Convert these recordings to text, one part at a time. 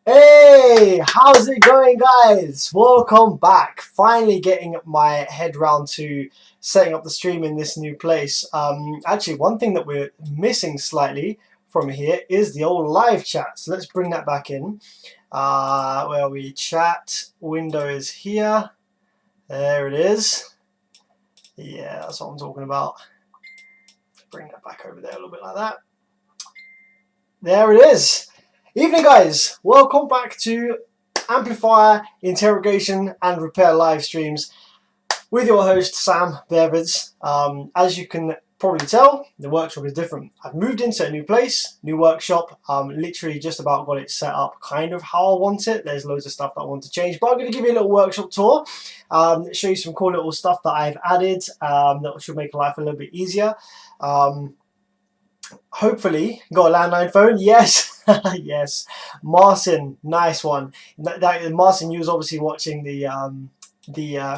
Hey, how's it going, guys? Welcome back. Finally getting my head round to setting up the stream in this new place. Actually, one thing that we're missing slightly from here is the old live chat. So let's bring that back in. Where we chat window is here. There it is. Yeah, that's what I'm talking about. Bring that back over there a little bit like that. There it is. Evening, guys. Welcome back to Amplifier, Interrogation and Repair live streams with your host Sam Bearvids. As you can probably tell, the workshop is different. I've moved into a new place, new workshop. Literally just about got it set up kind of how I want it. There's loads of stuff that I want to change, but I'm going to give you a little workshop tour, show you some cool little stuff that I've added that should make life a little bit easier. Hopefully, got a landline phone. Yes. Yes, Marcin, nice one. Marcin, you was obviously watching the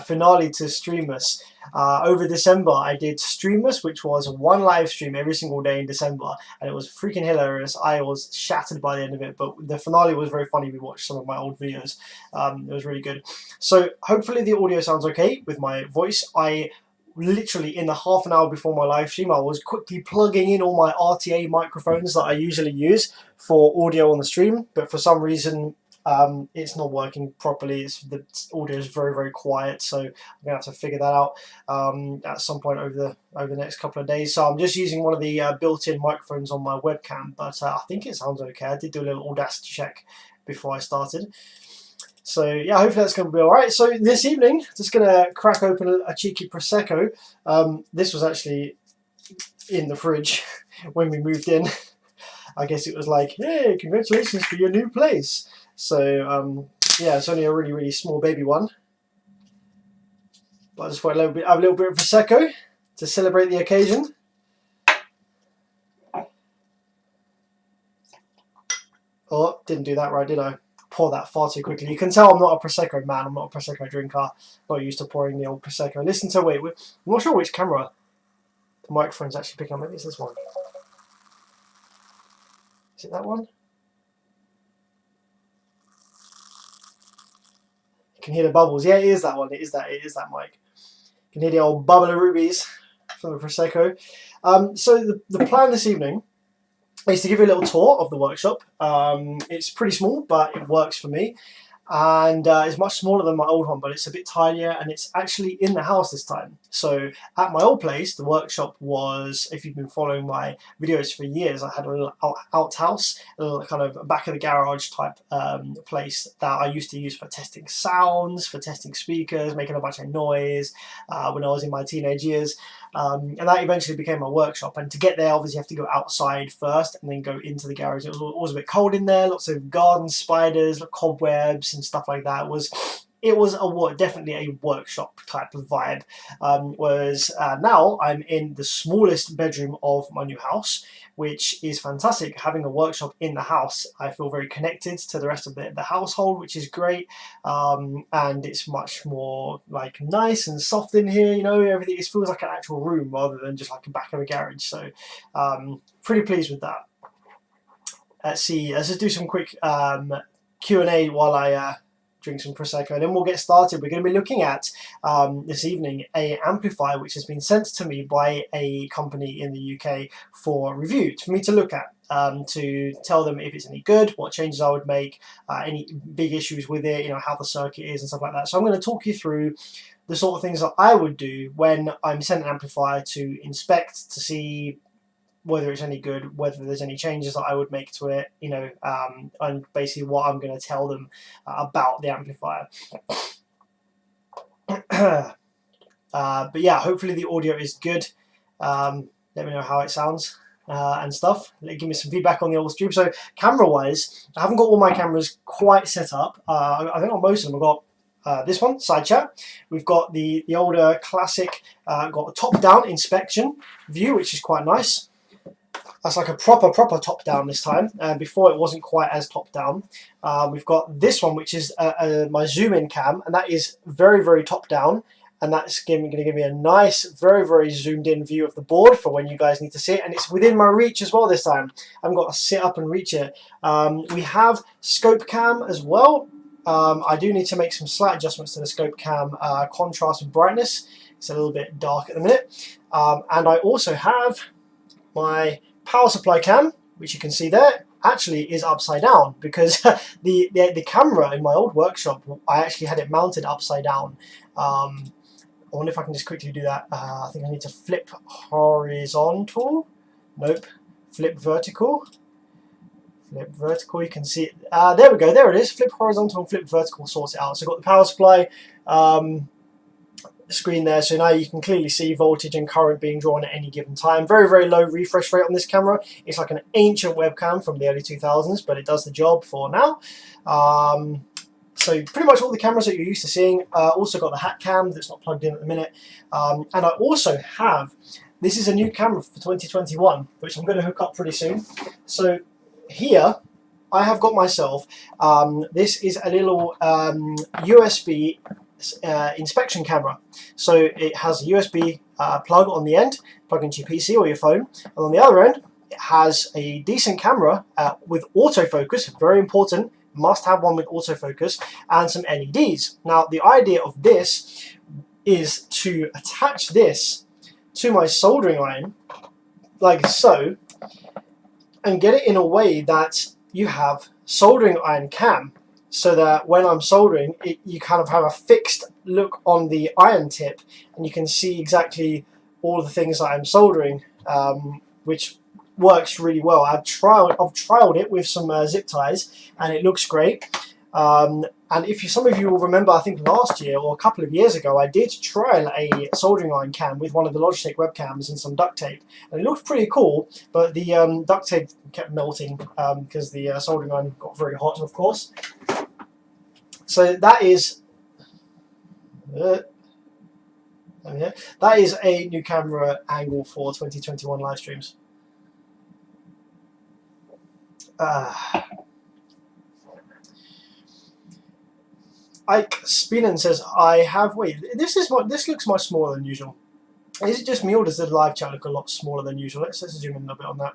finale to Streamless. Over December, I did Streamless, which was one live stream every single day in December, and it was freaking hilarious. I was shattered by the end of it, but the finale was very funny. We watched some of my old videos. It was really good. So hopefully the audio sounds okay with my voice. I literally in the half an hour before my live stream, I was quickly plugging in all my RTA microphones that I usually use for audio on the stream, but for some reason it's not working properly. The audio is very, very quiet, so I'm gonna have to figure that out at some point over the next couple of days. So I'm just using one of the built-in microphones on my webcam, but I think it sounds okay. I did do a little Audacity check before I started. So yeah, hopefully that's going to be alright. So this evening, just going to crack open a cheeky Prosecco. This was actually in the fridge when we moved in. I guess it was like, hey, congratulations for your new place. So yeah, it's only a really, really small baby one. But I just want have a little bit of Prosecco to celebrate the occasion. Oh, didn't do that right, did I? Pour that far too quickly. You can tell I'm not a Prosecco man. I'm not a Prosecco drinker. Not used to pouring the old Prosecco. Listen to, wait, I'm not sure which camera the microphone's actually picking up. Maybe it's this one. Is it that one? You can hear the bubbles. Yeah, it is that one. It is that mic. You can hear the old bubble of rubies from the Prosecco. So the plan this evening is to give you a little tour of the workshop. It's pretty small, but it works for me. and it's much smaller than my old one, but it's a bit tinier, and it's actually in the house this time. So at my old place, the workshop was, if you've been following my videos for years, I had a little outhouse, a little kind of back of the garage type place that I used to use for testing sounds, for testing speakers, making a bunch of noise when I was in my teenage years. And that eventually became my workshop, and to get there obviously you have to go outside first and then go into the garage. It was always a bit cold in there, lots of garden spiders, cobwebs and stuff like that. It was definitely a workshop type of vibe. Whereas now I'm in the smallest bedroom of my new house, which is fantastic. Having a workshop in the house, I feel very connected to the rest of the household, which is great. And it's much more like nice and soft in here. You know, everything, it feels like an actual room rather than just like the back of a garage. So pretty pleased with that. Let's see. Let's just do some quick Q&A while I drink some Prosecco, and then we'll get started. We're going to be looking at this evening a amplifier which has been sent to me by a company in the UK for review, for me to look at, to tell them if it's any good, what changes I would make, any big issues with it, you know, how the circuit is and stuff like that. So I'm going to talk you through the sort of things that I would do when I'm sent an amplifier to inspect, to see whether it's any good, whether there's any changes that I would make to it, you know, and basically what I'm going to tell them about the amplifier. But yeah, hopefully the audio is good. Let me know how it sounds and stuff. Give me some feedback on the old stream. So camera-wise, I haven't got all my cameras quite set up. I think on most of them I've got this one, side chat. We've got the older classic, got a top-down inspection view, which is quite nice. That's like a proper top down this time. Before it wasn't quite as top down. We've got this one, which is my zoom in cam, and that is very top down, and that's going to give me a nice, very zoomed in view of the board for when you guys need to see it, and it's within my reach as well this time. I haven't got to sit up and reach it. We have scope cam as well. I do need to make some slight adjustments to the scope cam contrast and brightness. It's a little bit dark at the minute. And I also have my power supply cam, which you can see there, actually is upside down, because the camera in my old workshop, I actually had it mounted upside down. I wonder if I can just quickly do that. I think I need to flip horizontal. Nope. Flip vertical. Flip vertical, you can see it. There we go, there it is. Flip horizontal and flip vertical sorts it out. So I've got the power supply screen there, so now you can clearly see voltage and current being drawn at any given time. Very low refresh rate on this camera. It's like an ancient webcam from the early 2000s, but it does the job for now. So pretty much all the cameras that you're used to seeing. Also got the hat cam that's not plugged in at the minute. And I also have, this is a new camera for 2021, which I'm going to hook up pretty soon. So here I have got myself, this is a little USB inspection camera. So it has a USB plug on the end, plug into your PC or your phone, and on the other end it has a decent camera with autofocus, very important, must have one with autofocus, and some LEDs. Now the idea of this is to attach this to my soldering iron, like so, and get it in a way that you have soldering iron cam, so that when I'm soldering, you kind of have a fixed look on the iron tip, and you can see exactly all the things that I'm soldering, which works really well. I've trialed it with some zip ties, and it looks great. And if some of you will remember, I think last year or a couple of years ago, I did trial a soldering iron cam with one of the Logitech webcams and some duct tape, and it looked pretty cool. But the duct tape kept melting because the soldering iron got very hot, of course. So that is that is a new camera angle for 2021 live streams. Ike Spinan says, I have, wait, this looks much smaller than usual. Is it just me, or does the live chat look a lot smaller than usual? Let's zoom in a bit on that.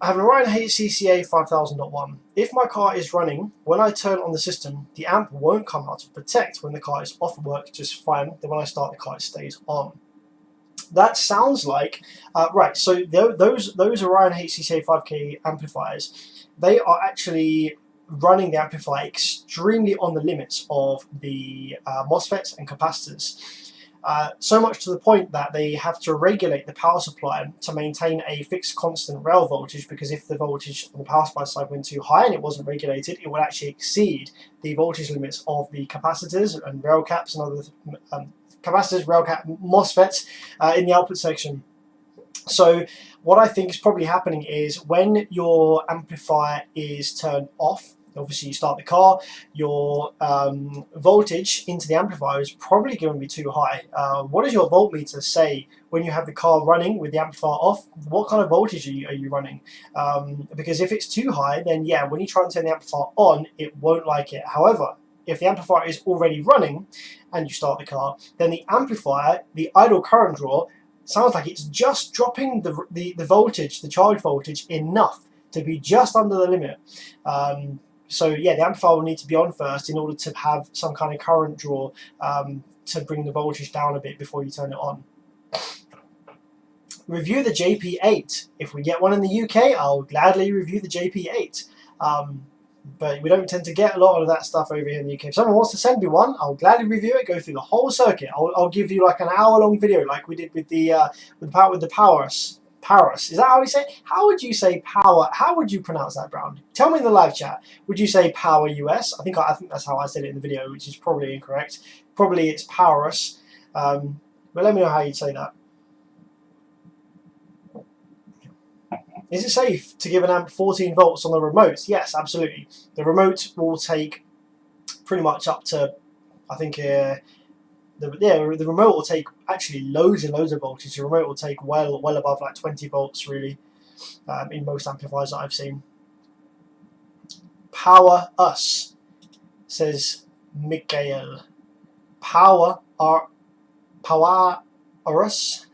I have an Orion HCCA 5000.1. If my car is running, when I turn on the system, the amp won't come out to protect when the car is off, work just fine. Then when I start the car, it stays on. That sounds like, right, so those Orion HCCA 5K amplifiers, they are actually running the amplifier extremely on the limits of the MOSFETs and capacitors. So much to the point that they have to regulate the power supply to maintain a fixed constant rail voltage, because if the voltage on the power supply side went too high and it wasn't regulated, it would actually exceed the voltage limits of the capacitors and rail caps and other capacitors, rail cap, MOSFETs in the output section. So what I think is probably happening is when your amplifier is turned off, obviously you start the car, your voltage into the amplifier is probably going to be too high. What does your voltmeter say when you have the car running with the amplifier off? What kind of voltage are you running? Because if it's too high, then yeah, when you try and turn the amplifier on, it won't like it. However, if the amplifier is already running and you start the car, then the amplifier, the idle current draw, sounds like it's just dropping the voltage, the charge voltage, enough to be just under the limit. So yeah, the amplifier will need to be on first in order to have some kind of current draw to bring the voltage down a bit before you turn it on. Review the JP8. If we get one in the UK, I'll gladly review the JP8. But we don't tend to get a lot of that stuff over here in the UK. If someone wants to send me one, I'll gladly review it, go through the whole circuit. I'll give you like an hour-long video, like we did with the Paris. Is that how we say it? How would you say power? How would you pronounce that, Brown? Tell me in the live chat. Would you say power US? I think that's how I said it in the video, which is probably incorrect. Probably it's Paris. But let me know how you'd say that. Is it safe to give an amp 14 volts on the remote? Yes, absolutely. The remote will take pretty much up to, I think, the remote will take actually loads and loads of voltage. The remote will take well above like 20 volts really in most amplifiers that I've seen. Power us, says Mikael. Power us.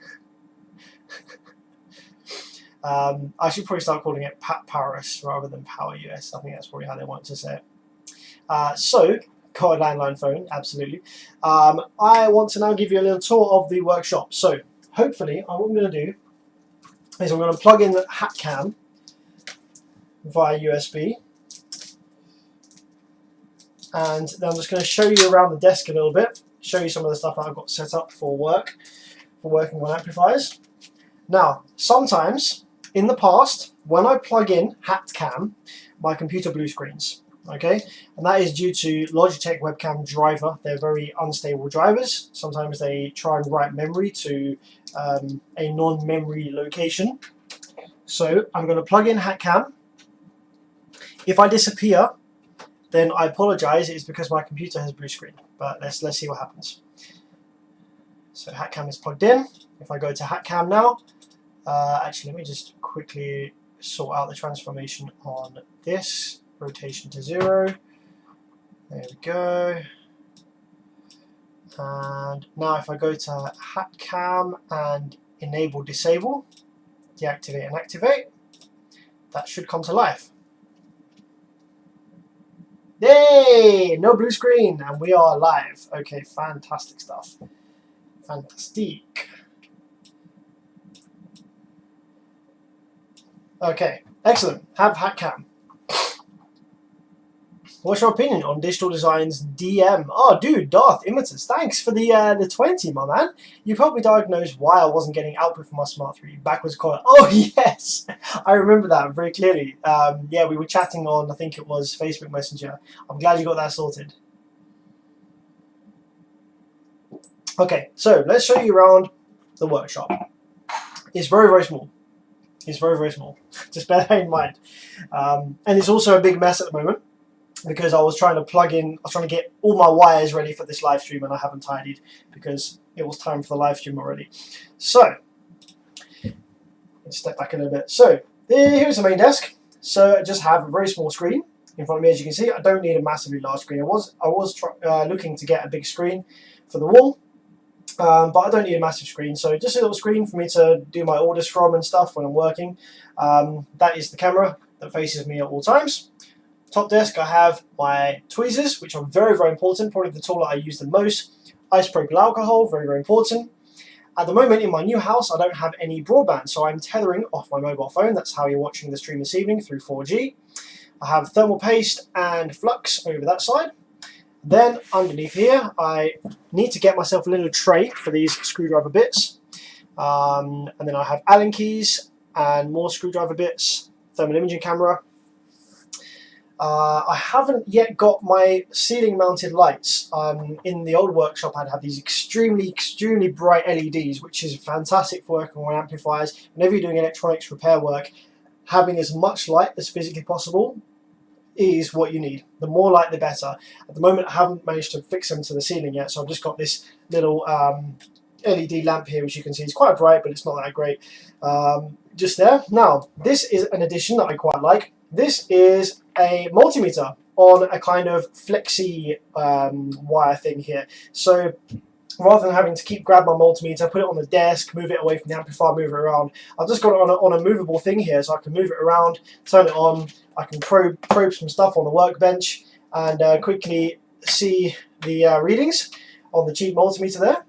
I should probably start calling it Paris rather than Power US. I think that's probably how they want to say it. So, got a landline phone, absolutely. I want to now give you a little tour of the workshop. So, hopefully, what I'm going to do is I'm going to plug in the hat cam via USB. And then I'm just going to show you around the desk a little bit, show you some of the stuff that I've got set up for working on amplifiers. Now, sometimes in the past, when I plug in hat cam, my computer blue screens. Okay, and that is due to Logitech webcam driver. They're very unstable drivers. Sometimes they try and write memory to a non-memory location. So I'm going to plug in hat cam. If I disappear, then I apologize. It's because my computer has blue screen. But let's see what happens. So hat cam is plugged in. If I go to hat cam now, actually let me just quickly sort out the transformation on this. Rotation to 0. There we go. And now if I go to hat cam and enable disable, deactivate and activate, that should come to life. Yay! No blue screen and we are live. Okay, fantastic stuff. Fantastic. Okay, excellent. Have hat cam. What's your opinion on Digital Design's DM? Oh, dude, Darth Imiters, thanks for the 20, my man. You've helped me diagnose why I wasn't getting output from my Smart 3 backwards coil. Oh, yes, I remember that very clearly. Yeah, we were chatting on, I think it was Facebook Messenger. I'm glad you got that sorted. Okay, so let's show you around the workshop. It's very, very small. It's very, very small. Just bear that in mind. And it's also a big mess at the moment, because I was trying to get all my wires ready for this live stream and I haven't tidied because it was time for the live stream already. So, let's step back a little bit. So, here's the main desk. So, I just have a very small screen in front of me, as you can see. I don't need a massively large screen. I was looking to get a big screen for the wall, but I don't need a massive screen. So, just a little screen for me to do my orders from and stuff when I'm working. That is the camera that faces me at all times. Top desk, I have my tweezers, which are very, very important, probably the tool that I use the most. Isopropyl alcohol, very, very important. At the moment, in my new house, I don't have any broadband, so I'm tethering off my mobile phone. That's how you're watching the stream this evening, through 4G. I have thermal paste and flux over that side. Then underneath here, I need to get myself a little tray for these screwdriver bits. And then I have Allen keys and more screwdriver bits, thermal imaging camera. I haven't yet got my ceiling mounted lights. In the old workshop I'd have these extremely bright LEDs, which is fantastic for working on amplifiers. Whenever you're doing electronics repair work, having as much light as physically possible is what you need. The more light the better. At the moment I haven't managed to fix them to the ceiling yet, so I've just got this little LED lamp here, which you can see is quite bright, but it's not that great. Just there. Now, this is an addition that I quite like. This is a multimeter on a kind of flexi wire thing here. So rather than having to grab my multimeter, put it on the desk, move it away from the amplifier, move it around, I've just got it on a movable thing here, so I can move it around, turn it on, I can probe some stuff on the workbench and quickly see the readings on the cheap multimeter there.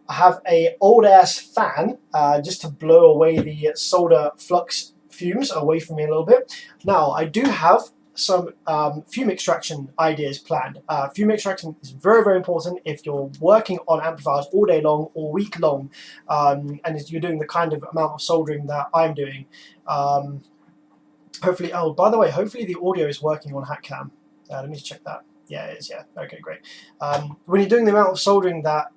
I have a old ass fan just to blow away the solder flux fumes away from me a little bit. Now I do have some fume extraction ideas planned. Fume extraction is very important if you're working on amplifiers all day long or week long, and you're doing the kind of amount of soldering that I'm doing. Hopefully, oh by the way, hopefully the audio is working on HatCam. Let me just check that. Yeah, it is. Yeah, okay, great. When you're doing the amount of soldering that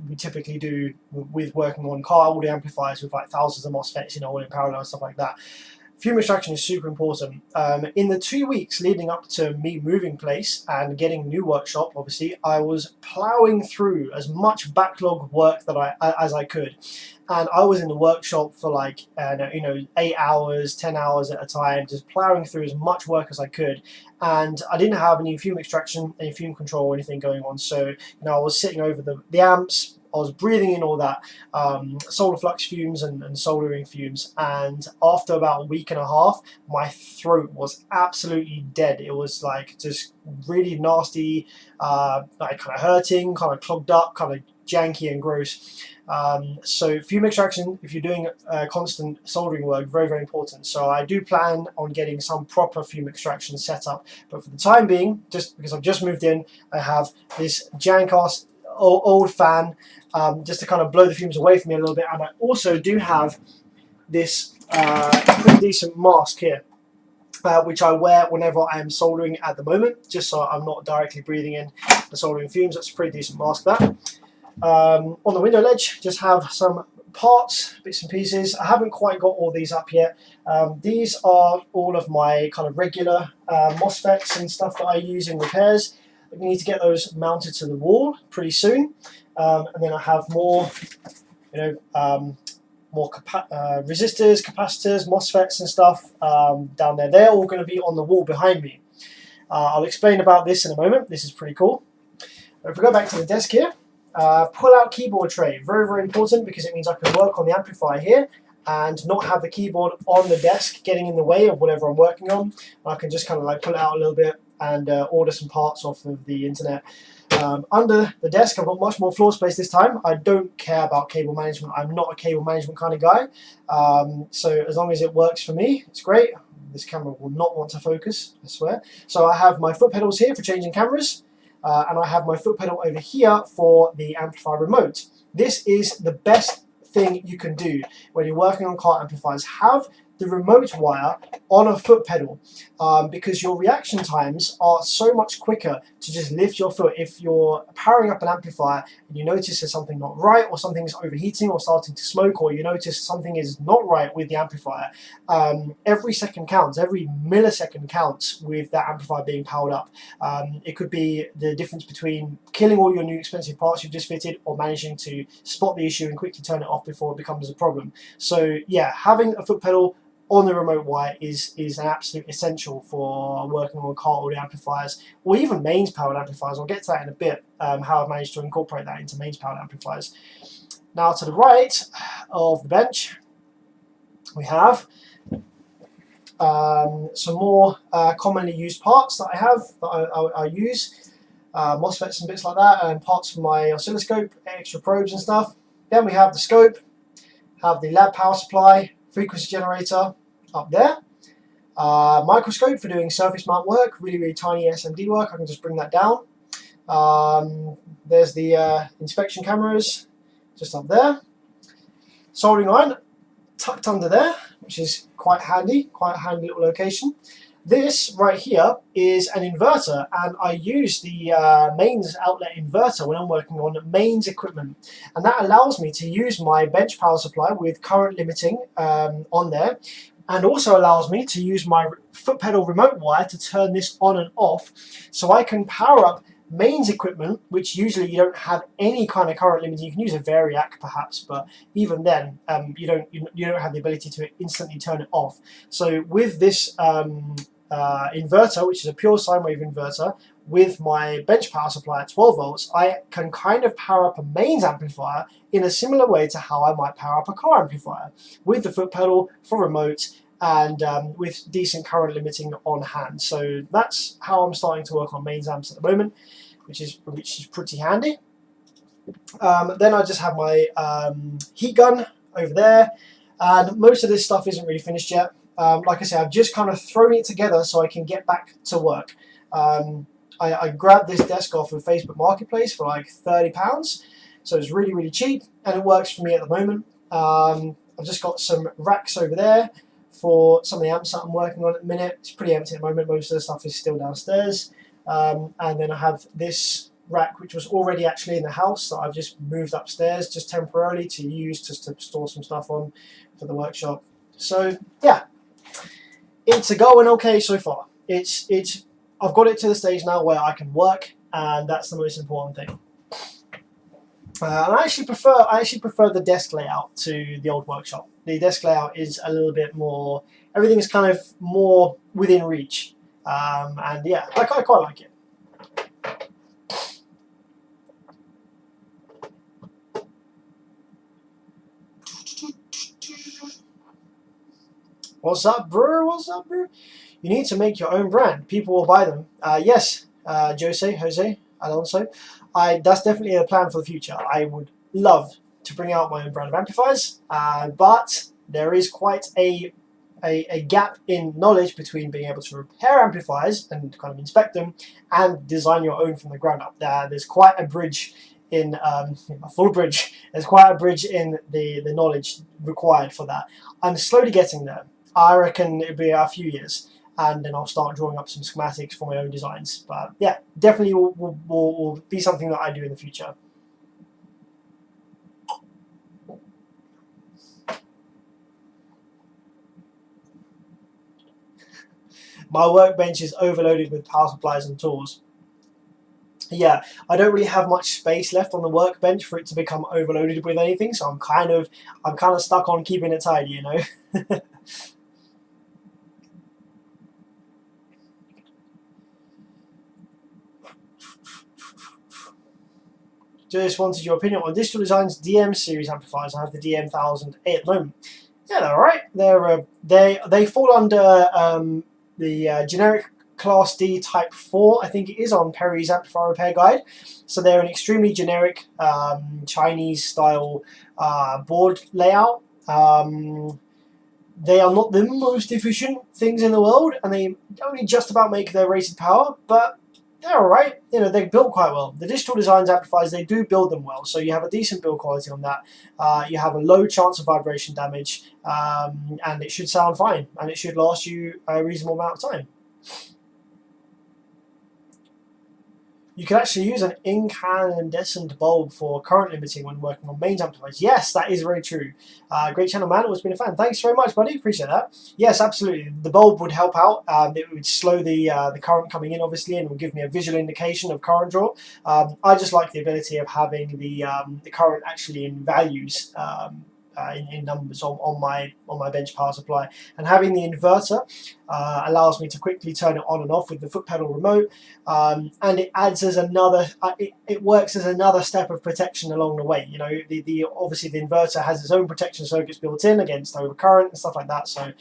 we typically do with working on car audio amplifiers with like thousands of MOSFETs, you know, all in parallel and stuff like that. Fume extraction is super important. In the 2 weeks leading up to me moving place and getting a new workshop, obviously, I was ploughing through as much backlog work that as I could. And I was in the workshop for like, 8 hours, 10 hours at a time, just ploughing through as much work as I could. And I didn't have any fume extraction, any fume control or anything going on. So, I was sitting over the amps, I was breathing in all that solar flux fumes and soldering fumes, and after about a week and a half, my throat was absolutely dead. It was like just really nasty, like kind of hurting, kind of clogged up, kind of janky and gross. So fume extraction, if you're doing constant soldering work, very important. So I do plan on getting some proper fume extraction set up, but for the time being, just because I've just moved in, I have this jank-ass old fan just to kind of blow the fumes away from me a little bit, and I also do have this pretty decent mask here, which I wear whenever I am soldering at the moment, just so I'm not directly breathing in the soldering fumes. That's a pretty decent mask, that. On the window ledge, just have some parts, bits and pieces. I haven't quite got all these up yet. These are all of my kind of regular MOSFETs and stuff that I use in repairs. I need to get those mounted to the wall pretty soon, and then I have more, more resistors, capacitors, MOSFETs and stuff down there. They're all going to be on the wall behind me. I'll explain about this in a moment. This is pretty cool. If we go back to the desk here, pull out keyboard tray. Very important, because it means I can work on the amplifier here and not have the keyboard on the desk getting in the way of whatever I'm working on. I can just kind of like pull it out a little bit and order some parts off of the internet. Under the desk, I've got much more floor space this time. I don't care about cable management. I'm not a cable management kind of guy. So as long as it works for me, it's great. This camera will not want to focus, I swear. So I have my foot pedals here for changing cameras, and I have my foot pedal over here for the amplifier remote. This is the best thing you can do when you're working on car amplifiers. Have the remote wire on a foot pedal, because your reaction times are so much quicker to just lift your foot. If you're powering up an amplifier and you notice there's something not right, or something's overheating or starting to smoke, or you notice something is not right with the amplifier, every second counts, every millisecond counts with that amplifier being powered up. It could be the difference between killing all your new expensive parts you've just fitted, or managing to spot the issue and quickly turn it off before it becomes a problem. So yeah, having a foot pedal on the remote wire is an absolute essential for working on car audio amplifiers, or even mains powered amplifiers. I'll get to that in a bit, how I've managed to incorporate that into mains powered amplifiers. Now to the right of the bench, we have some more commonly used parts that I have, that I use, MOSFETs and bits like that, and parts for my oscilloscope, extra probes and stuff. Then we have the scope, have the lab power supply, frequency generator up there. Microscope for doing surface mount work, really tiny SMD work. I can just bring that down. There's the inspection cameras just up there. Soldering iron tucked under there, which is quite a handy little location. This right here is an inverter, and I use the mains outlet inverter when I'm working on mains equipment, and that allows me to use my bench power supply with current limiting on there, and also allows me to use my foot pedal remote wire to turn this on and off, so I can power up mains equipment, which usually you don't have any kind of current limiting. You can use a variac perhaps, but even then you don't have the ability to instantly turn it off. So with this inverter, which is a pure sine wave inverter, with my bench power supply at 12 volts, I can kind of power up a mains amplifier in a similar way to how I might power up a car amplifier, with the foot pedal for remote and with decent current limiting on hand. So that's how I'm starting to work on mains amps at the moment, which is pretty handy. Then I just have my heat gun over there, and most of this stuff isn't really finished yet. Like I said, I've just kind of thrown it together so I can get back to work. I grabbed this desk off of Facebook Marketplace for like £30, so it's really cheap, and it works for me at the moment. I've just got some racks over there for some of the amps that I'm working on at the minute. It's pretty empty at the moment. Most of the stuff is still downstairs. And then I have this rack, which was already actually in the house, that I've just moved upstairs just temporarily to use just to store some stuff on for the workshop. So yeah, it's going okay so far. I've got it to the stage now where I can work, and that's the most important thing. And I actually prefer the desk layout to the old workshop. The desk layout is a little bit more, everything's kind of more within reach, and yeah, I quite like it. What's up, bro? What's up, bro? You need to make your own brand. People will buy them. Yes, Jose Alonso. That's definitely a plan for the future. I would love to bring out my own brand of amplifiers, but there is quite a gap in knowledge between being able to repair amplifiers and kind of inspect them and design your own from the ground up. There's quite a bridge in a full bridge. There's quite a bridge in the knowledge required for that. I'm slowly getting there. I reckon it'll be a few years, and then I'll start drawing up some schematics for my own designs. But yeah, definitely will be something that I do in the future. My workbench is overloaded with power supplies and tools. Yeah, I don't really have much space left on the workbench for it to become overloaded with anything, so I'm kind of stuck on keeping it tidy, you know. Just wanted your opinion on Digital Design's DM series amplifiers. I have the DM1000A at the moment. Yeah, they're alright. They fall under the generic Class D Type 4, I think it is, on Perry's Amplifier Repair Guide. So they're an extremely generic Chinese style board layout. They are not the most efficient things in the world, and they only just about make their rated power, but they're alright. You know, they're built quite well. The Digital Designs amplifiers, they do build them well, so you have a decent build quality on that. You have a low chance of vibration damage, and it should sound fine, and it should last you a reasonable amount of time. You can actually use an incandescent bulb for current limiting when working on mains amplifiers. Yes, that is very true. Great channel, man. Always been a fan. Thanks very much, buddy. Appreciate that. Yes, absolutely. The bulb would help out. It would slow the current coming in, obviously, and it would give me a visual indication of current draw. I just like the ability of having the current actually in values. In numbers on my bench power supply, and having the inverter allows me to quickly turn it on and off with the foot pedal remote, and it adds as another it works as another step of protection along the way. You know, obviously the inverter has its own protection circuits built in against overcurrent and stuff like that, so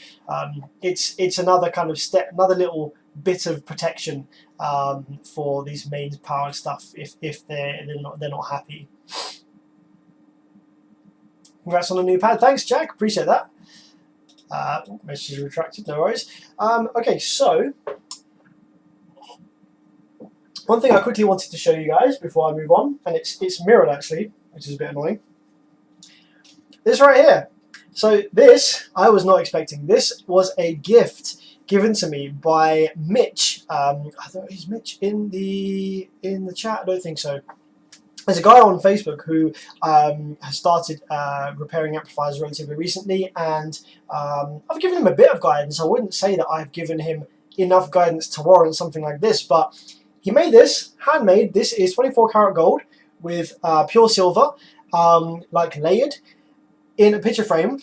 it's another kind of step, another little bit of protection for these mains powered stuff if they're not happy. Congrats on the new pad. Thanks, Jack. Appreciate that. Message retracted, no worries. Okay, so one thing I quickly wanted to show you guys before I move on, and it's mirrored actually, which is a bit annoying. This right here. So this, I was not expecting. This was a gift given to me by Mitch. I thought he's Mitch in the chat. I don't think so. There's a guy on Facebook who has started repairing amplifiers relatively recently, and I've given him a bit of guidance. I wouldn't say that I've given him enough guidance to warrant something like this, but he made this, handmade. This is 24 karat gold with pure silver, like layered, in a picture frame,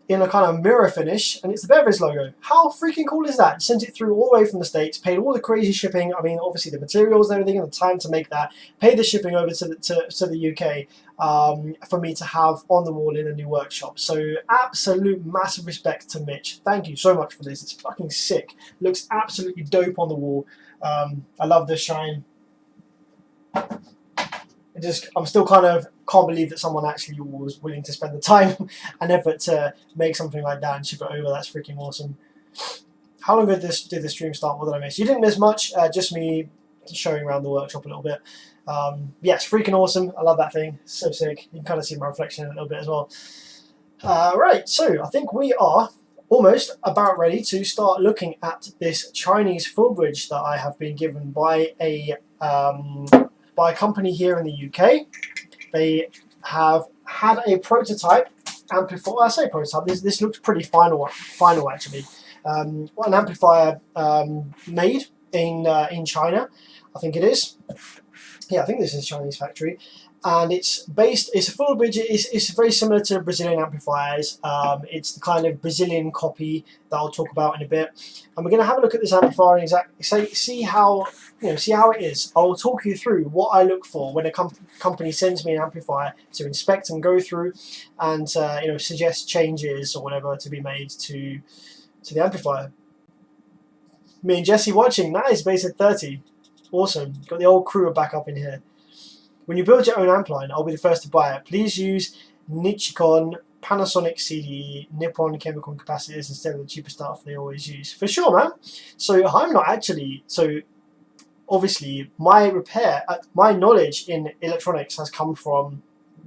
in a kind of mirror finish, and it's the Beverage logo. How freaking cool is that? Sent it through all the way from the States, paid all the crazy shipping, I mean obviously the materials and everything and the time to make that, paid the shipping over to the UK for me to have on the wall in a new workshop. So absolute massive respect to Mitch. Thank you so much for this. It's fucking sick. Looks absolutely dope on the wall. I love the shine. I'm still kind of can't believe that someone actually was willing to spend the time and effort to make something like that and ship it over. That's freaking awesome. How long did the stream start? What did I miss? You didn't miss much, just me showing around the workshop a little bit. Yeah, it's freaking awesome. I love that thing. So sick. You can kind of see my reflection in it a little bit as well. Right, so I think we are almost about ready to start looking at this Chinese full bridge that I have been given by a company here in the UK. They have had a prototype amplifier. I say prototype. This looks pretty final actually. An amplifier made in China, I think it is. Yeah, I think this is a Chinese factory, and it's a full bridge. It's very similar to Brazilian amplifiers. It's the kind of Brazilian copy that I'll talk about in a bit, and we're going to have a look at this amplifier and see how it is. I'll talk you through what I look for when a company sends me an amplifier to inspect and go through, and suggest changes or whatever to be made to the amplifier. Me and Jesse watching. Nice, base at 30. Awesome. Got the old crew back up in here. When you build your own amp line, I'll be the first to buy it. Please use Nichicon, Panasonic CDE, Nippon chemical capacitors instead of the cheaper stuff they always use. For sure, man. So I'm not actually... So obviously my knowledge in electronics has come from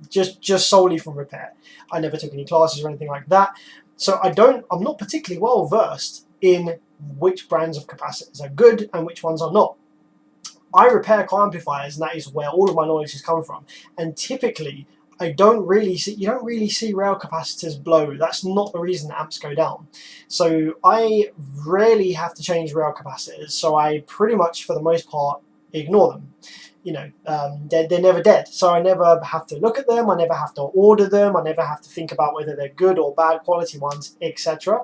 just solely from repair. I never took any classes or anything like that. So I'm not particularly well versed in which brands of capacitors are good and which ones are not. I repair car amplifiers, and that is where all of my knowledge has come from. And typically, you don't really see rail capacitors blow. That's not the reason that amps go down. So I rarely have to change rail capacitors. So I pretty much, for the most part, ignore them. They're never dead. So I never have to look at them. I never have to order them. I never have to think about whether they're good or bad quality ones, etc.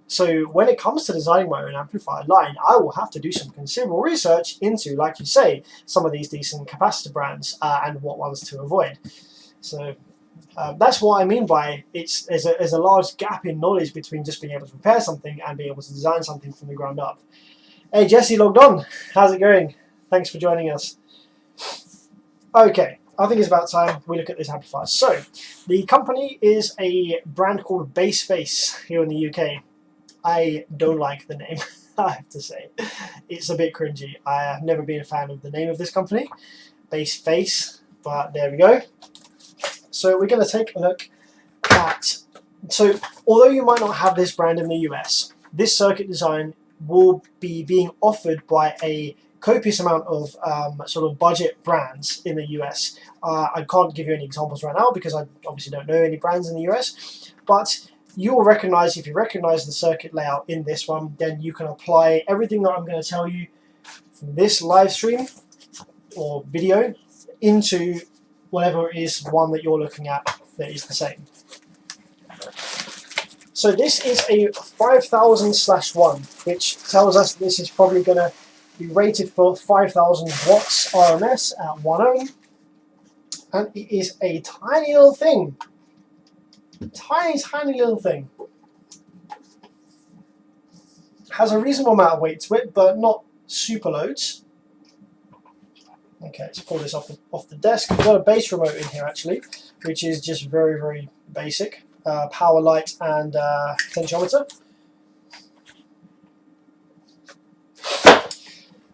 So when it comes to designing my own amplifier line, I will have to do some considerable research into, like you say, some of these decent capacitor brands and what ones to avoid. So that's what I mean by there's a large gap in knowledge between just being able to repair something and being able to design something from the ground up. Hey, Jesse logged on. How's it going? Thanks for joining us. Okay, I think it's about time we look at this amplifier. So, the company is a brand called Bassface here in the UK. I don't like the name, I have to say. It's a bit cringy. I have never been a fan of the name of this company, Bassface, but there we go. So we're going to take a look at... So, although you might not have this brand in the US, this circuit design will be being offered by a copious amount of sort of budget brands in the US. I can't give you any examples right now because I obviously don't know any brands in the US, but you will recognize, if you recognize the circuit layout in this one, then you can apply everything that I'm going to tell you from this live stream or video into whatever is one that you're looking at that is the same. So this is a 5000/1, which tells us this is probably going to be rated for 5000 watts RMS at 1 ohm, and it is a tiny little thing. Tiny little thing. Has a reasonable amount of weight to it, but not super loads. Okay, let's pull this off the desk. We've got a bass remote in here actually, which is just very, very basic. power light and potentiometer.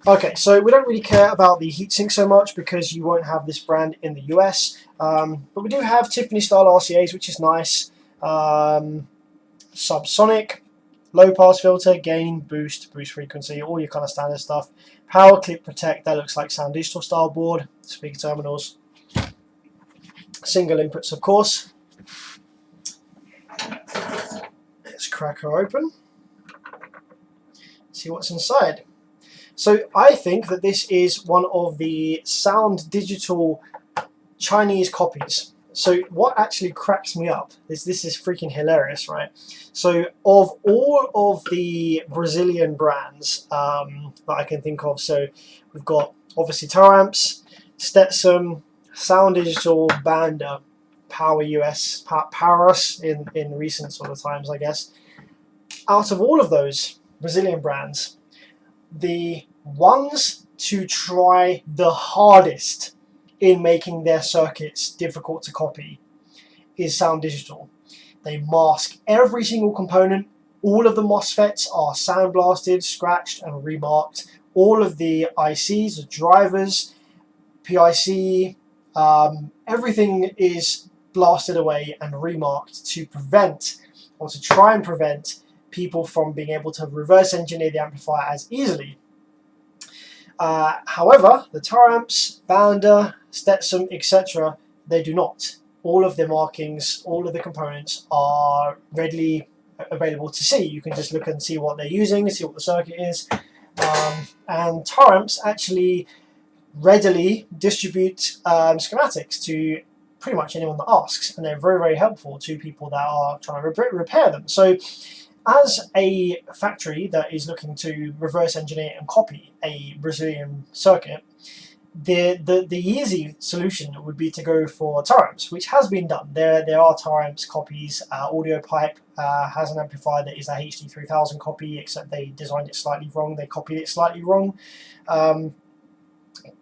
Okay, so we don't really care about the heatsink so much because you won't have this brand in the US, but we do have Tiffany style RCAs, which is nice. Subsonic, low pass filter, gain, boost frequency, all your kind of standard stuff. Power clip protect, that looks like Sound Digital style board. Speaker terminals, single inputs of course. Let's crack her open, see what's inside. So I think that this is one of the Sound Digital Chinese copies. So what actually cracks me up is this is freaking hilarious, right? So of all of the Brazilian brands that I can think of, so we've got obviously Taramps, Stetson, Sound Digital, Banda, Power US, Powerus in recent sort of times, I guess. Out of all of those Brazilian brands, the ones to try the hardest in making their circuits difficult to copy is Sound Digital. They mask every single component. All of the MOSFETs are sandblasted, scratched and remarked. All of the ICs, the drivers, PIC, everything is blasted away and remarked to prevent, or to try and prevent, people from being able to reverse engineer the amplifier as easily. However, the Taramps, Banda, Stetson, etc., they do not. All of the markings, all of the components are readily available to see. You can just look and see what they're using, see what the circuit is. And Taramps actually readily distribute schematics to pretty much anyone that asks, and they're very, very helpful to people that are trying to repair them. So as a factory that is looking to reverse engineer and copy a Brazilian circuit, the easy solution would be to go for Taramps, which has been done. There are Taramps copies. Audio Pipe has an amplifier that is a HD3000 copy, except they designed it slightly wrong. They copied it slightly wrong.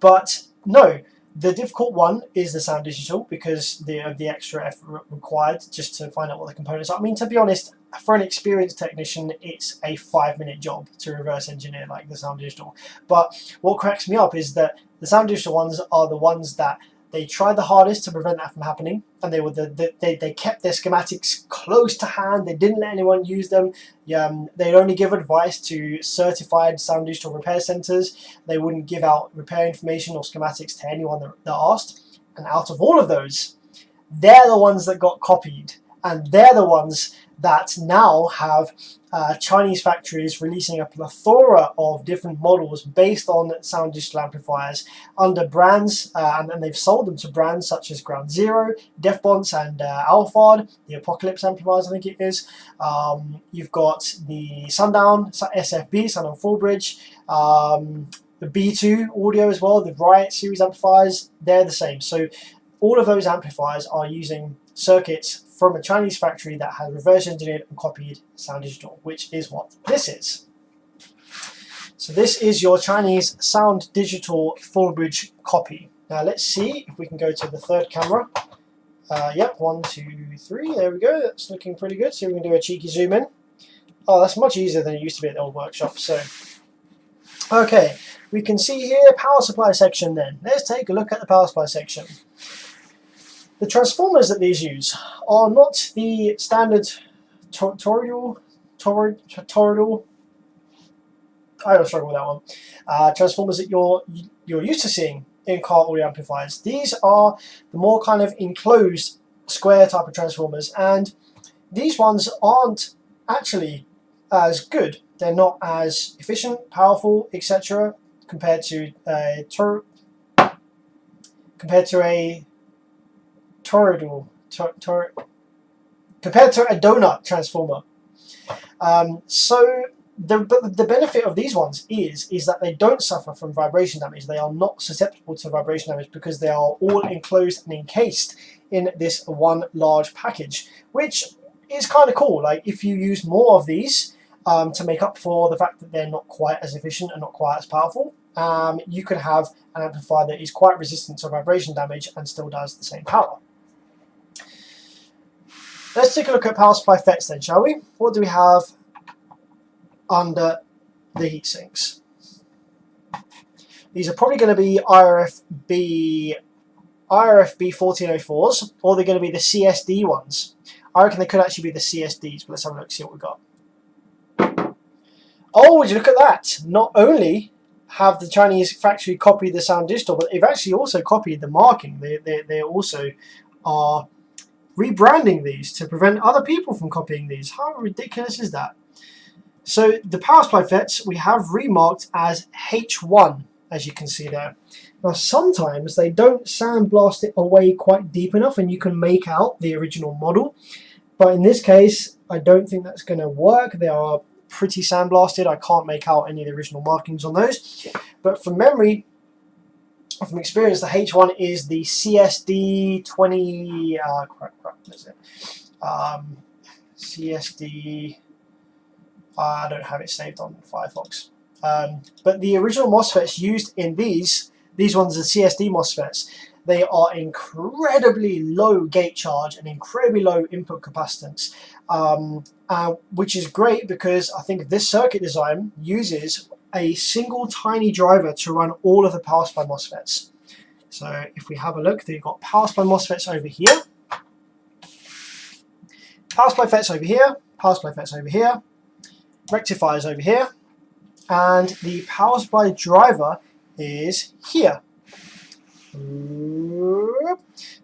But no, the difficult one is the Sound Digital because of the extra effort required just to find out what the components are. I mean, to be honest, for an experienced technician, it's a 5-minute job to reverse engineer like the Sound Digital. But what cracks me up is that the Sound Digital ones are the ones that they tried the hardest to prevent that from happening, and they kept their schematics close to hand. They didn't let anyone use them. They'd only give advice to certified Sound Digital repair centers. They wouldn't give out repair information or schematics to anyone that asked. And out of all of those, they're the ones that got copied, and they're the ones that now have Chinese factories releasing a plethora of different models based on Sound Digital amplifiers under brands, and they've sold them to brands such as Ground Zero, Defbonce, and Alphard, the Apocalypse amplifiers, I think it is. You've got the Sundown, SFB, Sundown Fullbridge, the B2 audio as well, the Riot series amplifiers, they're the same. So all of those amplifiers are using circuits from a Chinese factory that has reverse engineered and copied Sound Digital, which is what this is. So this is your Chinese Sound Digital full-bridge copy. Now let's see if we can go to the third camera. Yep, 1, 2, 3, there we go, that's looking pretty good. So we can do a cheeky zoom in. Oh, that's much easier than it used to be at the old workshop. So, okay, we can see here power supply section then. Let's take a look at the power supply section. The transformers that these use are not the standard toroidal, I don't struggle with that one, transformers that you're used to seeing in car audio amplifiers. These are the more kind of enclosed square type of transformers, and these ones aren't actually as good. They're not as efficient, powerful, etc. compared to a compared to a donut transformer. So the benefit of these ones is that they don't suffer from vibration damage. They are not susceptible to vibration damage because they are all enclosed and encased in this one large package, which is kind of cool. Like if you use more of these to make up for the fact that they're not quite as efficient and not quite as powerful, you could have an amplifier that is quite resistant to vibration damage and still does the same power. Let's take a look at power supply FETs then, shall we? What do we have under the heat sinks? These are probably going to be IRFB 1404s, or they're going to be the CSD ones. I reckon they could actually be the CSDs, but let's have a look, see what we've got. Oh, would you look at that? Not only have the Chinese factory copied the Sound Digital, but they've actually also copied the marking. They also are rebranding these to prevent other people from copying these. How ridiculous is that? So the power supply FETs we have remarked as H1, as you can see there. Now sometimes they don't sandblast it away quite deep enough and you can make out the original model. But in this case, I don't think that's going to work. They are pretty sandblasted. I can't make out any of the original markings on those. But from memory, from experience, the H1 is the CSD 20. What is it? CSD. I don't have it saved on Firefox. But the original MOSFETs used in these ones are CSD MOSFETs. They are incredibly low gate charge and incredibly low input capacitance, which is great because I think this circuit design uses a single tiny driver to run all of the power supply MOSFETs. So if we have a look, you've got power supply MOSFETs over here, power supply FETs over here, power supply FETs over here, rectifiers over here, and the power supply driver is here.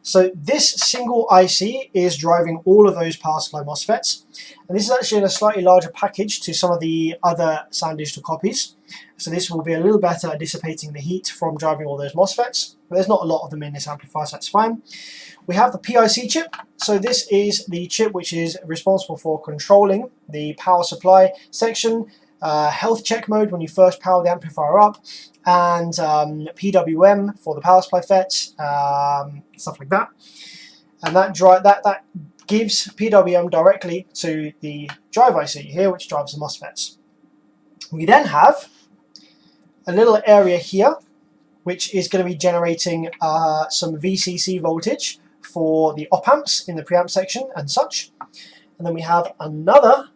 So this single IC is driving all of those power supply MOSFETs, and this is actually in a slightly larger package to some of the other Sound Digital copies. So this will be a little better at dissipating the heat from driving all those MOSFETs, but there's not a lot of them in this amplifier, so that's fine. We have the PIC chip. So this is the chip which is responsible for controlling the power supply section, health check mode when you first power the amplifier up, and PWM for the power supply FETs, stuff like that. And that gives PWM directly to the drive IC here, which drives the MOSFETs. We then have a little area here, which is going to be generating some VCC voltage for the op amps in the preamp section and such. And then we have another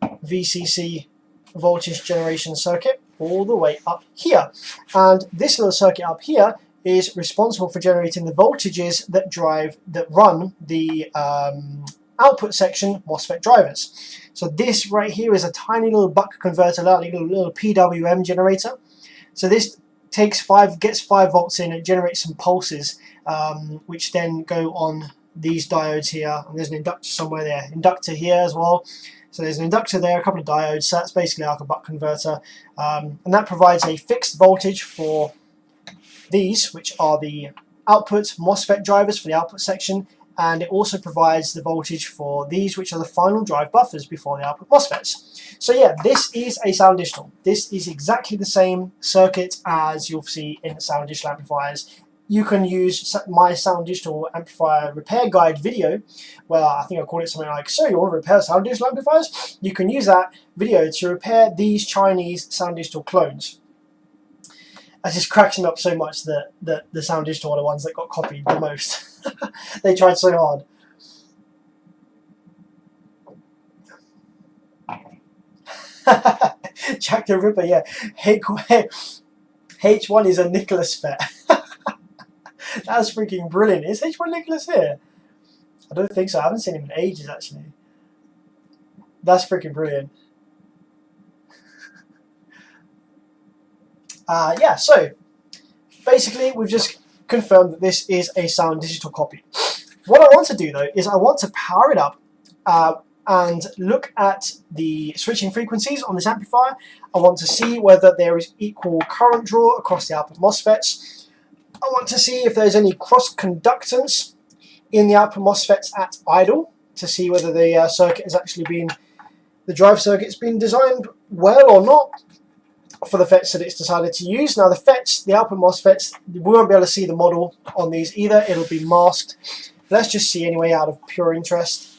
VCC voltage generation circuit all the way up here. And this little circuit up here is responsible for generating the voltages that run the output section MOSFET drivers. So this right here is a tiny little buck converter, little PWM generator. So this gets 5 volts in, it generates some pulses, which then go on these diodes here, and there's an inductor somewhere there, inductor here as well. So there's an inductor there, a couple of diodes, so that's basically like a buck converter, and that provides a fixed voltage for these, which are the output MOSFET drivers for the output section, and it also provides the voltage for these, which are the final drive buffers before the output MOSFETs. So yeah, this is a Sound Digital. This is exactly the same circuit as you'll see in the Sound Digital amplifiers. You can use my Sound Digital amplifier repair guide video, where I think I call it something like, so you want to repair Sound Digital amplifiers? You can use that video to repair these Chinese Sound Digital clones. It just cracks me up so much that the Sound Digital are the ones that got copied the most. They tried so hard. Jack the Ripper, yeah. H1 is a Nicholas FET. That's freaking brilliant. Is H1 Nicholas here? I don't think so. I haven't seen him in ages, actually. That's freaking brilliant. Yeah, so basically we've just confirmed that this is a Sound Digital copy. What I want to do though is I want to power it up and look at the switching frequencies on this amplifier. I want to see whether there is equal current draw across the output MOSFETs. I want to see if there's any cross conductance in the output MOSFETs at idle, to see whether the circuit has actually been, the drive circuit's been designed well or not for the FETs that it's decided to use. Now the FETs, the output MOSFETs, we won't be able to see the model on these either, it'll be masked. Let's just see anyway out of pure interest.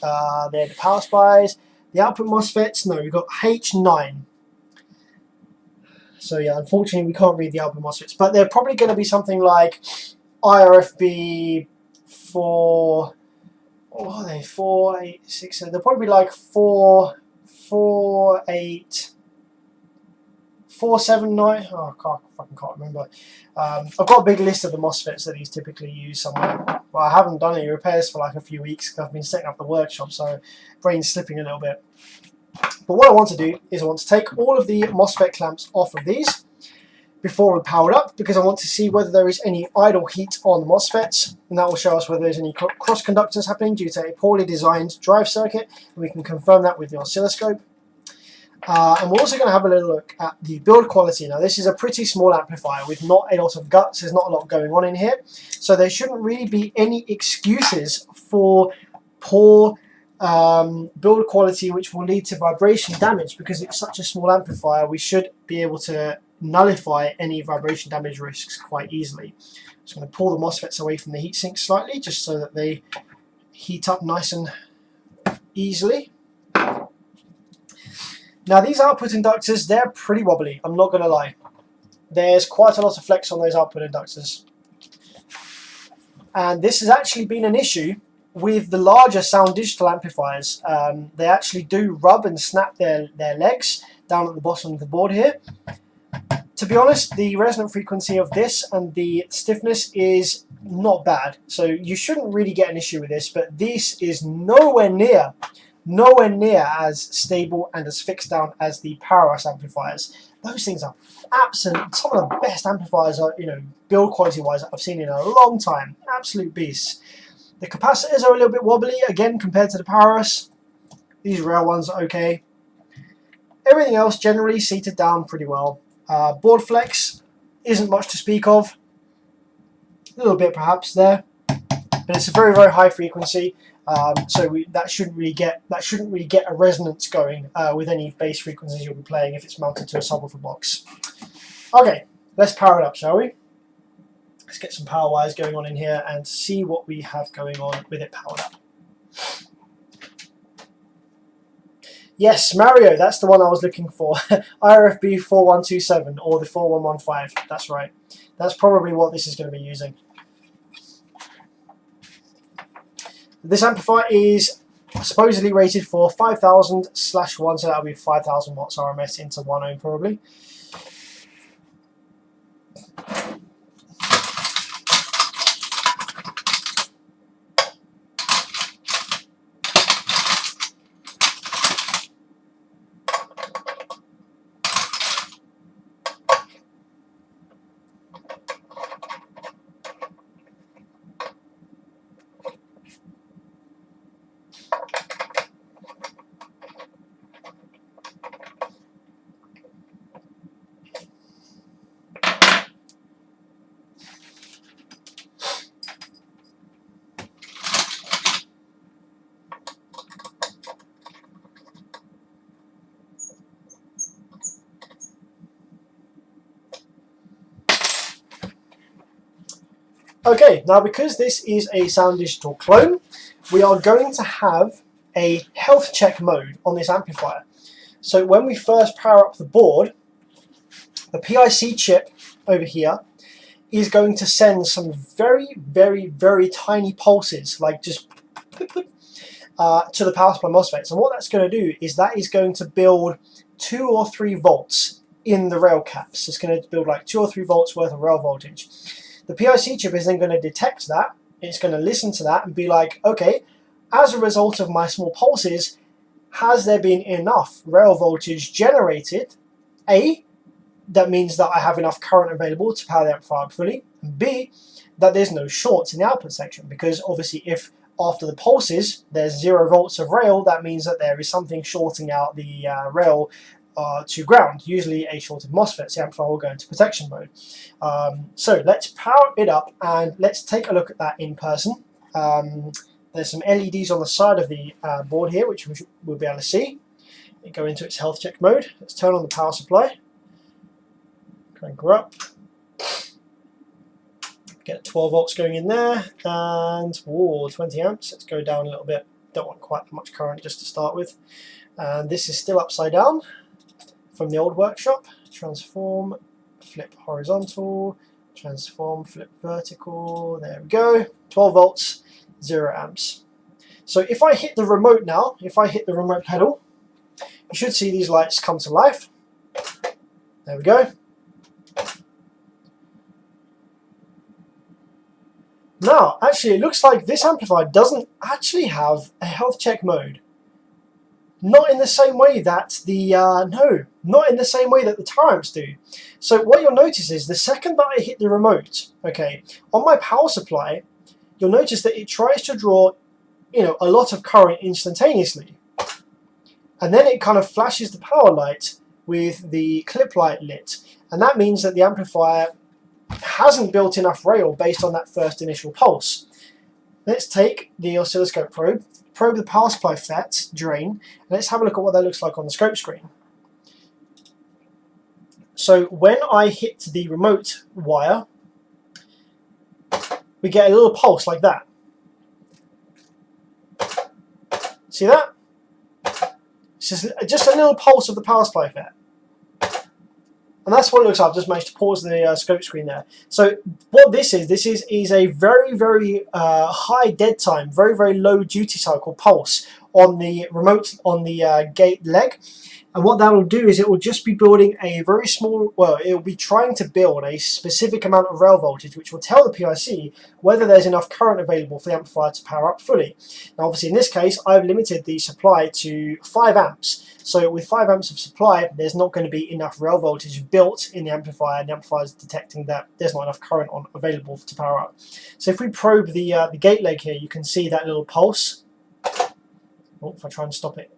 They're the power supplies. The output MOSFETs, no, we've got H9. So yeah, unfortunately we can't read the output MOSFETs, but they're probably going to be something like IRFB 4, what are they? 4, 8, 6, 7. They'll probably be like 4, 4, 8, 4, 7, 9. Oh, I can't remember. I've got a big list of the MOSFETs that he's typically used somewhere. Well, I haven't done any repairs for like a few weeks because I've been setting up the workshop, so brain's slipping a little bit. But what I want to do is I want to take all of the MOSFET clamps off of these before we power it up, because I want to see whether there is any idle heat on the MOSFETs, and that will show us whether there's any cross conductors happening due to a poorly designed drive circuit, and we can confirm that with the oscilloscope. And we're also going to have a little look at the build quality. Now, this is a pretty small amplifier with not a lot of guts. There's not a lot going on in here, so there shouldn't really be any excuses for poor build quality, which will lead to vibration damage. Because it's such a small amplifier, we should be able to nullify any vibration damage risks quite easily. I'm just going to pull the MOSFETs away from the heatsink slightly, just so that they heat up nice and easily. Now, these output inductors, they're pretty wobbly, I'm not going to lie. There's quite a lot of flex on those output inductors. And this has actually been an issue with the larger sound digital amplifiers. They actually do rub and snap their legs down at the bottom of the board here. To be honest, the resonant frequency of this and the stiffness is not bad, so you shouldn't really get an issue with this, but this is nowhere near as stable and as fixed down as the powerhouse amplifiers. Those things are absolute, some of the best amplifiers, are, you know, build quality wise, I've seen in a long time. Absolute beasts. The capacitors are a little bit wobbly again compared to the powerhouse. These rail ones are okay. Everything else generally seated down pretty well. Board flex isn't much to speak of. A little bit perhaps there, but it's a very, very high frequency. So that shouldn't really get a resonance going with any bass frequencies you'll be playing if it's mounted to a subwoofer box. Okay, let's power it up, shall we? Let's get some power wires going on in here and see what we have going on with it powered up. Yes, Mario, that's the one I was looking for. IRFB 4127 or the 4115. That's right. That's probably what this is going to be using. This amplifier is supposedly rated for 5000/1, so that'll be 5000 watts RMS into 1 ohm probably. Okay, now because this is a sound digital clone, we are going to have a health check mode on this amplifier. So when we first power up the board, the PIC chip over here is going to send some very, very, very tiny pulses, like just to the power supply MOSFETs. And what that's going to do is that is going to build 2 or 3 volts in the rail caps. It's going to build like 2 or 3 volts worth of rail voltage. The PIC chip is then going to detect that. It's going to listen to that and be like, okay, as a result of my small pulses, has there been enough rail voltage generated? A, that means that I have enough current available to power the amplifier up fully. And B, that there's no shorts in the output section, because obviously if after the pulses there's 0 volts of rail, that means that there is something shorting out the rail to ground, usually a shorted MOSFET. The amplifier will go into protection mode. So let's power it up and let's take a look at that in person. There's some LEDs on the side of the board here, which we'll be able to see. Go into its health check mode. Let's turn on the power supply. Crank her up. Get 12 volts going in there, and 20 amps. Let's go down a little bit. Don't want quite that much current just to start with. And this is still upside down from the old workshop. Transform, flip horizontal, transform, flip vertical. There we go. 12 volts, 0 amps. So if I hit the remote now, if I hit the remote pedal, you should see these lights come to life. There we go. Now, actually, it looks like this amplifier doesn't actually have a health check mode. Not in the same way that the, not in the same way that the tower amps do. So what you'll notice is the second that I hit the remote, okay, on my power supply, you'll notice that it tries to draw, a lot of current instantaneously. And then it kind of flashes the power light with the clip light lit. And that means that the amplifier hasn't built enough rail based on that first initial pulse. Let's take the oscilloscope probe the power supply FET drain, and let's have a look at what that looks like on the scope screen. So when I hit the remote wire, we get a little pulse like that. See that? It's just a little pulse of the power supply FET. And that's what it looks like. I've just managed to pause the scope screen there. So what this is a very, very high dead time, very, very low duty cycle pulse on the remote, on the gate leg. And what that will do is it will just be building a very small, well, it will be trying to build a specific amount of rail voltage, which will tell the PIC whether there's enough current available for the amplifier to power up fully. Now, obviously, in this case, I've limited the supply to 5 amps. So with 5 amps of supply, there's not going to be enough rail voltage built in the amplifier, and the amplifier is detecting that there's not enough current available to power up. So if we probe the gate leg here, you can see that little pulse. Oh, if I try and stop it.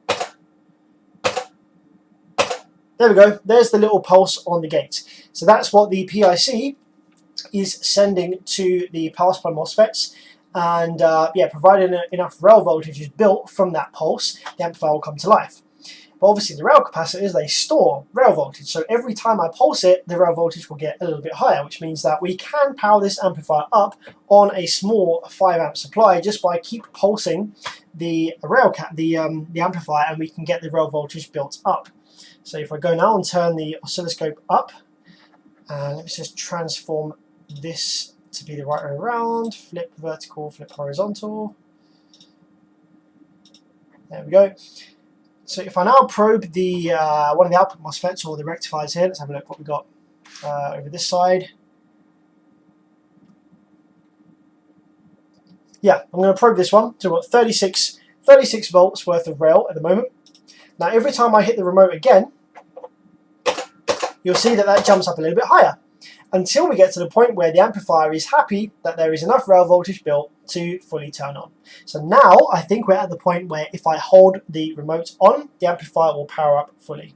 There we go, there's the little pulse on the gate. So that's what the PIC is sending to the power supply MOSFETs, and yeah, provided enough rail voltage is built from that pulse, the amplifier will come to life. But obviously the rail capacitors, they store rail voltage, so every time I pulse it, the rail voltage will get a little bit higher, which means that we can power this amplifier up on a small 5 amp supply just by keep pulsing the amplifier, and we can get the rail voltage built up. So if I go now and turn the oscilloscope up, and let me just transform this to be the right way around, flip vertical, flip horizontal. There we go. So if I now probe the one of the output MOSFETs or the rectifiers here, let's have a look what we got over this side. Yeah, I'm going to probe this one. So we've got 36 volts worth of rail at the moment. Now every time I hit the remote again, you'll see that that jumps up a little bit higher, until we get to the point where the amplifier is happy that there is enough rail voltage built to fully turn on. So now I think we're at the point where if I hold the remote on, the amplifier will power up fully.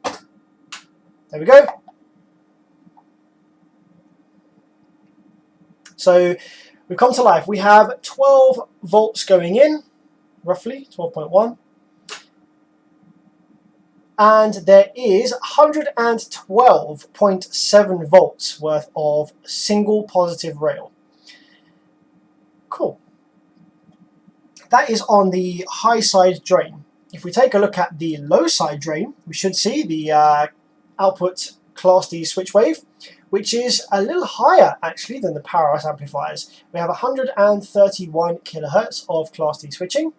There we go. So we've come to life. We have 12 volts going in, roughly 12.1. And there is 112.7 volts worth of single positive rail. Cool. That is on the high side drain. If we take a look at the low side drain, we should see the output Class D switch wave, which is a little higher actually than the powerhouse amplifiers. We have 131 kilohertz of Class D switching.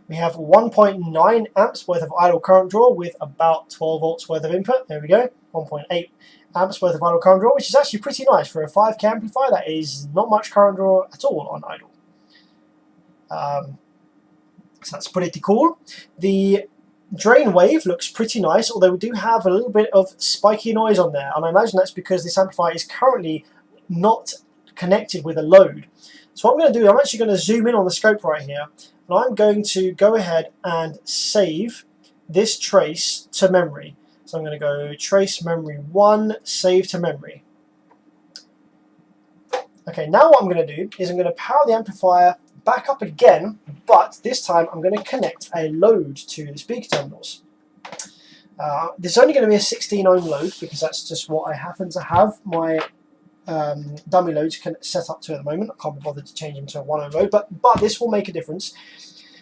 We have 1.9 amps worth of idle current draw with about 12 volts worth of input. There we go, 1.8 amps worth of idle current draw, which is actually pretty nice for a 5K amplifier. That is not much current draw at all on idle. So that's pretty cool. The drain wave looks pretty nice, although we do have a little bit of spiky noise on there, and I imagine that's because this amplifier is currently not connected with a load. So what I'm going to do, I'm actually going to zoom in on the scope right here, and I'm going to go ahead and save this trace to memory. So I'm going to go trace memory 1, save to memory. Okay, now what I'm going to do is I'm going to power the amplifier back up again, but this time I'm going to connect a load to the speaker terminals. There's only going to be a 16 ohm load because that's just what I happen to have my dummy loads set up to at the moment. I can't be bothered to change them to a 1 ohm load, but this will make a difference.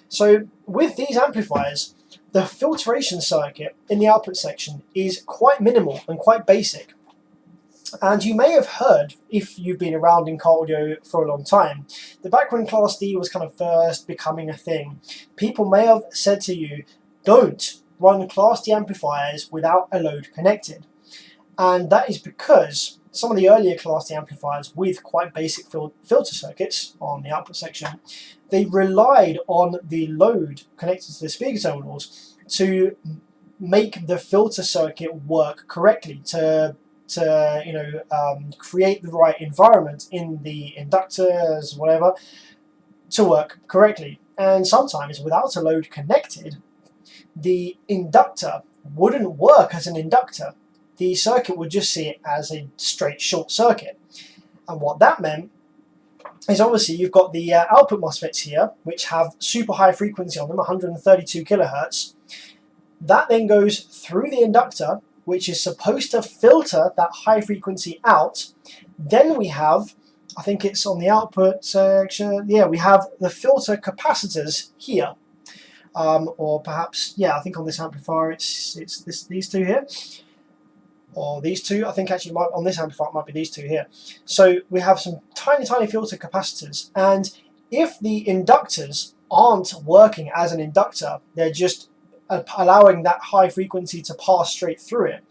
So with these amplifiers, the filtration circuit in the output section is quite minimal and quite basic. And you may have heard, if you've been around in car audio for a long time, that back when Class D was kind of first becoming a thing, people may have said to you, don't run Class D amplifiers without a load connected. And that is because some of the earlier Class D amplifiers with quite basic filter circuits on the output section, they relied on the load connected to the speaker terminals to make the filter circuit work correctly, to create the right environment in the inductors, whatever, to work correctly. And sometimes without a load connected, the inductor wouldn't work as an inductor. The circuit would just see it as a straight short circuit. And what that meant is obviously you've got the output MOSFETs here, which have super high frequency on them, 132 kilohertz. That then goes through the inductor, which is supposed to filter that high frequency out. Then we have, I think it's on the output section, yeah, we have the filter capacitors here. Or perhaps, yeah, I think on this amplifier it's these two here. Or these two, I think actually on this amplifier it might be these two here. So we have some tiny filter capacitors, and if the inductors aren't working as an inductor, they're just allowing that high frequency to pass straight through it,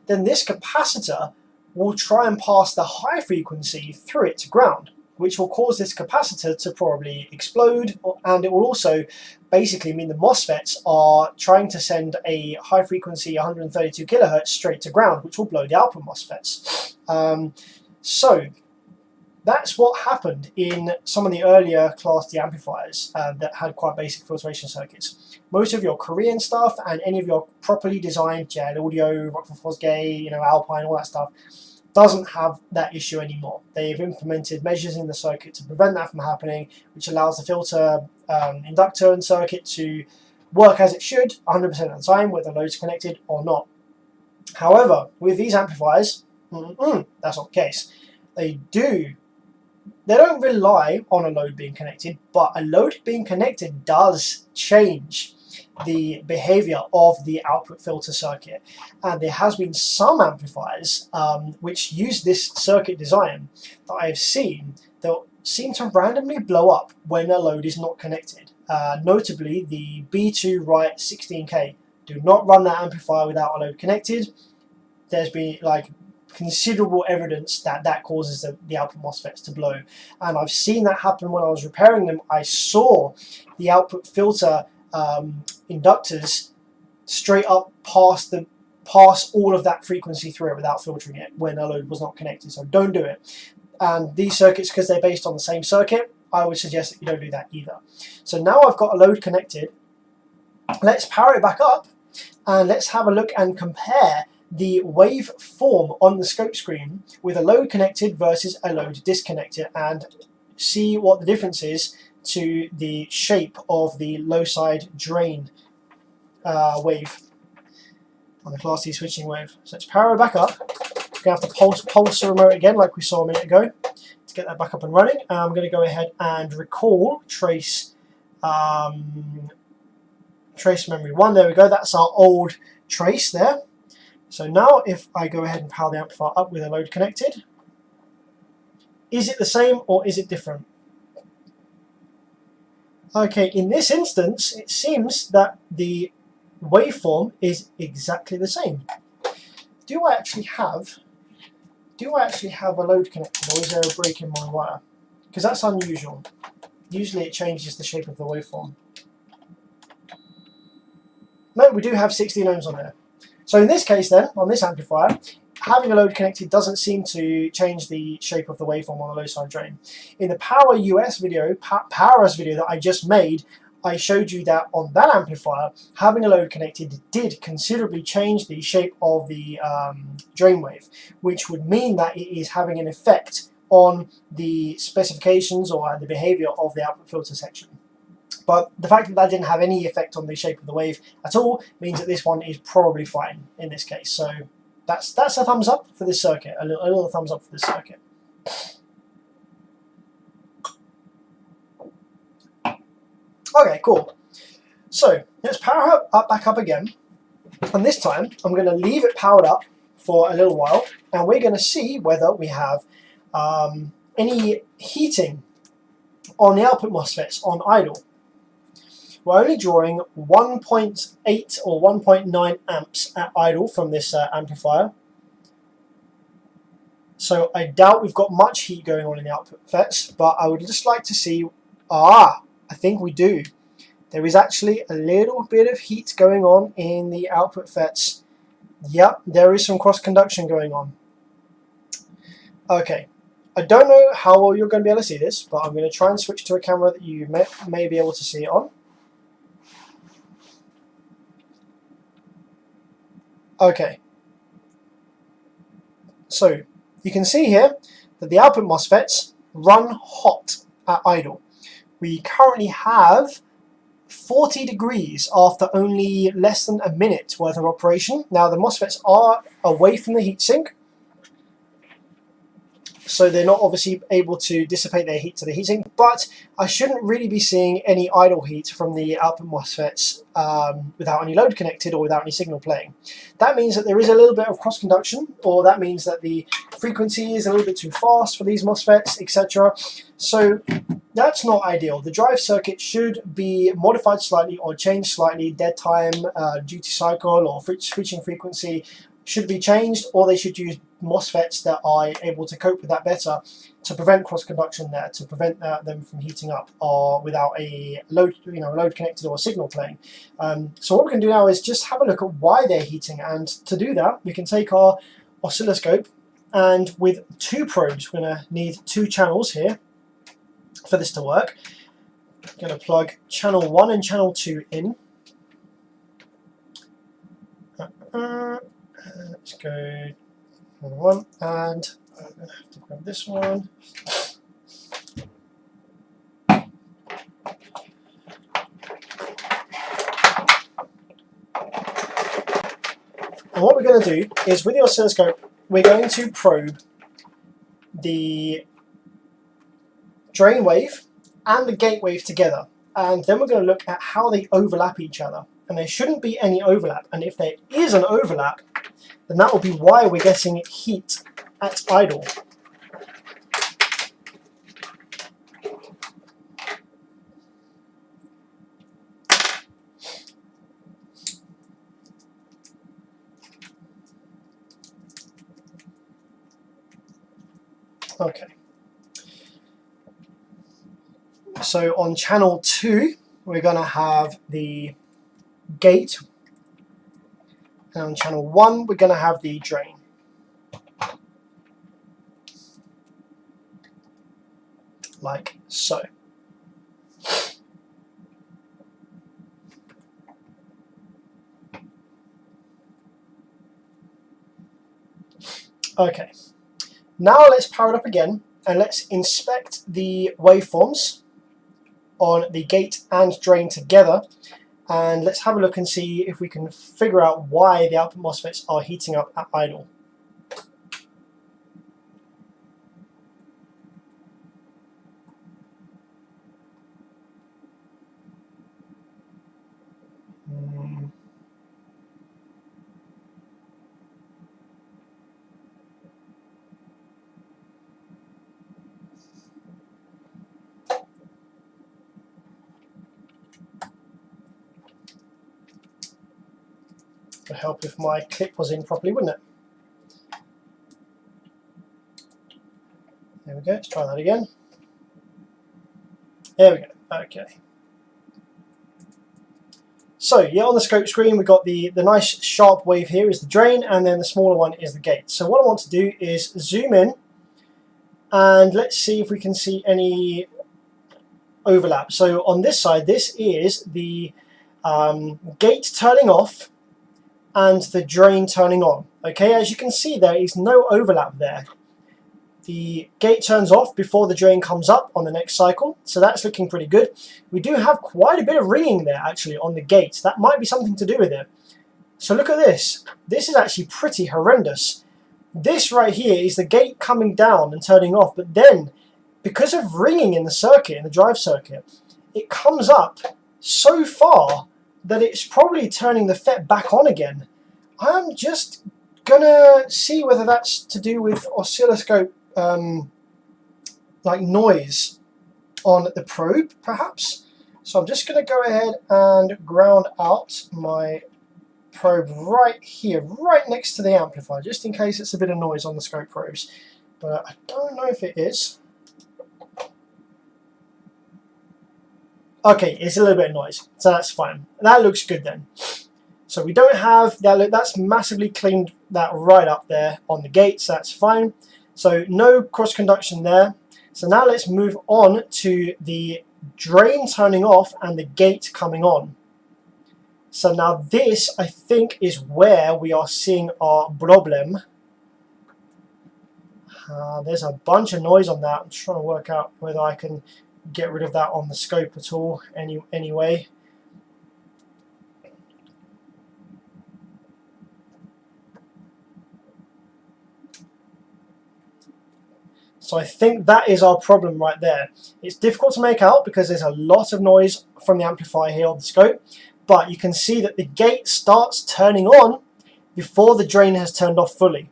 then this capacitor will try and pass the high frequency through it to ground, which will cause this capacitor to probably explode, and it will also basically mean the MOSFETs are trying to send a high frequency 132 kilohertz straight to ground, which will blow the output MOSFETs. So that's what happened in some of the earlier Class D amplifiers that had quite basic filtration circuits. Most of your Korean stuff and any of your properly designed JL Audio, Rockford Fosgay, Alpine, all that stuff, doesn't have that issue anymore. They've implemented measures in the circuit to prevent that from happening, which allows the filter inductor and circuit to work as it should 100% of the time, whether loads connected or not. However, with these amplifiers, that's not the case. They don't rely on a load being connected, but a load being connected does change the behavior of the output filter circuit. And there has been some amplifiers which use this circuit design that I've seen that seem to randomly blow up when a load is not connected. Notably, the B2 Right 16K. Do not run that amplifier without a load connected. There's been considerable evidence that that causes the output MOSFETs to blow. And I've seen that happen when I was repairing them. I saw the output filter inductors straight up pass all of that frequency through it without filtering it when a load was not connected. So don't do it. And these circuits, because they're based on the same circuit, I would suggest that you don't do that either. So now I've got a load connected. Let's power it back up and let's have a look and compare the waveform on the scope screen with a load connected versus a load disconnected, and see what the difference is to the shape of the low side drain wave on the Class D switching wave. So let's power it back up. We're going to have to pulse the remote again like we saw a minute ago to get that back up and running. I'm going to go ahead and recall trace memory 1. There we go, that's our old trace there. So now if I go ahead and power the amplifier up with a load connected, is it the same or is it different? Okay, in this instance, it seems that the waveform is exactly the same. Do I actually have a load connected, or is there a break in my wire? Because that's unusual. Usually it changes the shape of the waveform. No, we do have 16 ohms on there. So in this case then, on this amplifier, having a load connected doesn't seem to change the shape of the waveform on the low side drain. In the Power US video, Power US video that I just made, I showed you that on that amplifier, having a load connected did considerably change the shape of the drain wave, which would mean that it is having an effect on the specifications or the behavior of the output filter section. But the fact that that didn't have any effect on the shape of the wave at all means that this one is probably fine in this case. So that's a thumbs up for this circuit, a little thumbs up for this circuit. Okay, cool. So let's power it back up again. And this time I'm going to leave it powered up for a little while, and we're going to see whether we have any heating on the output MOSFETs on idle. We're only drawing 1.8 or 1.9 amps at idle from this amplifier. So I doubt we've got much heat going on in the output FETs, but I would just like to see, I think we do. There is actually a little bit of heat going on in the output FETs. Yep, there is some cross conduction going on. Okay, I don't know how well you're going to be able to see this, but I'm going to try and switch to a camera that you may be able to see it on. Okay, so you can see here that the output MOSFETs run hot at idle. We currently have 40 degrees after only less than a minute worth of operation. Now the MOSFETs are away from the heatsink, so they're not obviously able to dissipate their heat to the heatsink, but I shouldn't really be seeing any idle heat from the output MOSFETs without any load connected or without any signal playing. That means that there is a little bit of cross conduction, or that means that the frequency is a little bit too fast for these MOSFETs, etc. So that's not ideal. The drive circuit should be modified slightly or changed slightly. Dead time, duty cycle, or switching frequency should be changed, or they should use MOSFETs that are able to cope with that better to prevent cross conduction there, to prevent them from heating up or without a load, load connected or a signal playing. So what we can do now is just have a look at why they're heating, and to do that we can take our oscilloscope, and with two probes, we're going to need two channels here for this to work. I'm going to plug channel 1 and channel 2 in. Let's go one, and I'm going to have to grab this one. And what we're going to do is, with the oscilloscope, we're going to probe the drain wave and the gate wave together, and then we're going to look at how they overlap each other. And there shouldn't be any overlap, and if there is an overlap, then that will be why we're getting heat at idle. Okay. So on channel 2, we're going to have the gate, and on channel 1 we're going to have the drain. Like so. Okay, now let's power it up again, and let's inspect the waveforms on the gate and drain together, and let's have a look and see if we can figure out why the output MOSFETs are heating up at idle. Would help if my clip was in properly, wouldn't it? There we go, let's try that again. There we go, okay. So yeah, on the scope screen we've got the nice sharp wave here is the drain, and then the smaller one is the gate. So what I want to do is zoom in, and let's see if we can see any overlap. So on this side, this is the gate turning off and the drain turning on. Okay, as you can see, there is no overlap there. The gate turns off before the drain comes up on the next cycle, so that's looking pretty good. We do have quite a bit of ringing there actually on the gate. That might be something to do with it. So look at this. This is actually pretty horrendous. This right here is the gate coming down and turning off, but then because of ringing in the circuit, in the drive circuit, it comes up so far that it's probably turning the FET back on again. I'm just gonna see whether that's to do with oscilloscope like noise on the probe, perhaps. So I'm just gonna go ahead and ground out my probe right here, right next to the amplifier, just in case it's a bit of noise on the scope probes. But I don't know if it is. Okay, it's a little bit of noise, so that's fine. That looks good then. So we don't have that. Look, that's massively cleaned that right up there on the gates. That's fine. So no cross conduction there. So now let's move on to the drain turning off and the gate coming on. So now this, I think, is where we are seeing our problem. There's a bunch of noise on that. I'm trying to work out whether I can get rid of that on the scope at all anyway. So I think that is our problem right there. It's difficult to make out because there's a lot of noise from the amplifier here on the scope, but you can see that the gate starts turning on before the drain has turned off fully.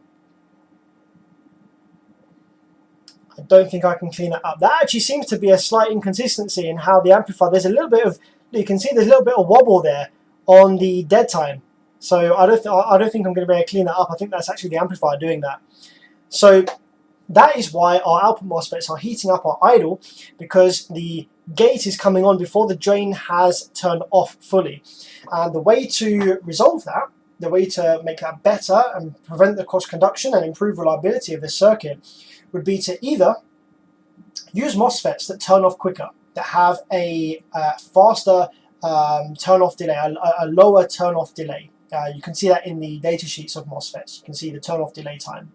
I don't think I can clean that up. That actually seems to be a slight inconsistency in how the amplifier, there's a little bit of, you can see there's a little bit of wobble there on the dead time. So I don't think I'm going to be able to clean that up. I think that's actually the amplifier doing that. So that is why our output MOSFETs are heating up our idle, because the gate is coming on before the drain has turned off fully. And the way to resolve that, the way to make that better and prevent the cross conduction and improve reliability of this circuit, would be to either use MOSFETs that turn off quicker, that have a faster turn-off delay, a lower turn-off delay. You can see that in the data sheets of MOSFETs. You can see the turn-off delay time.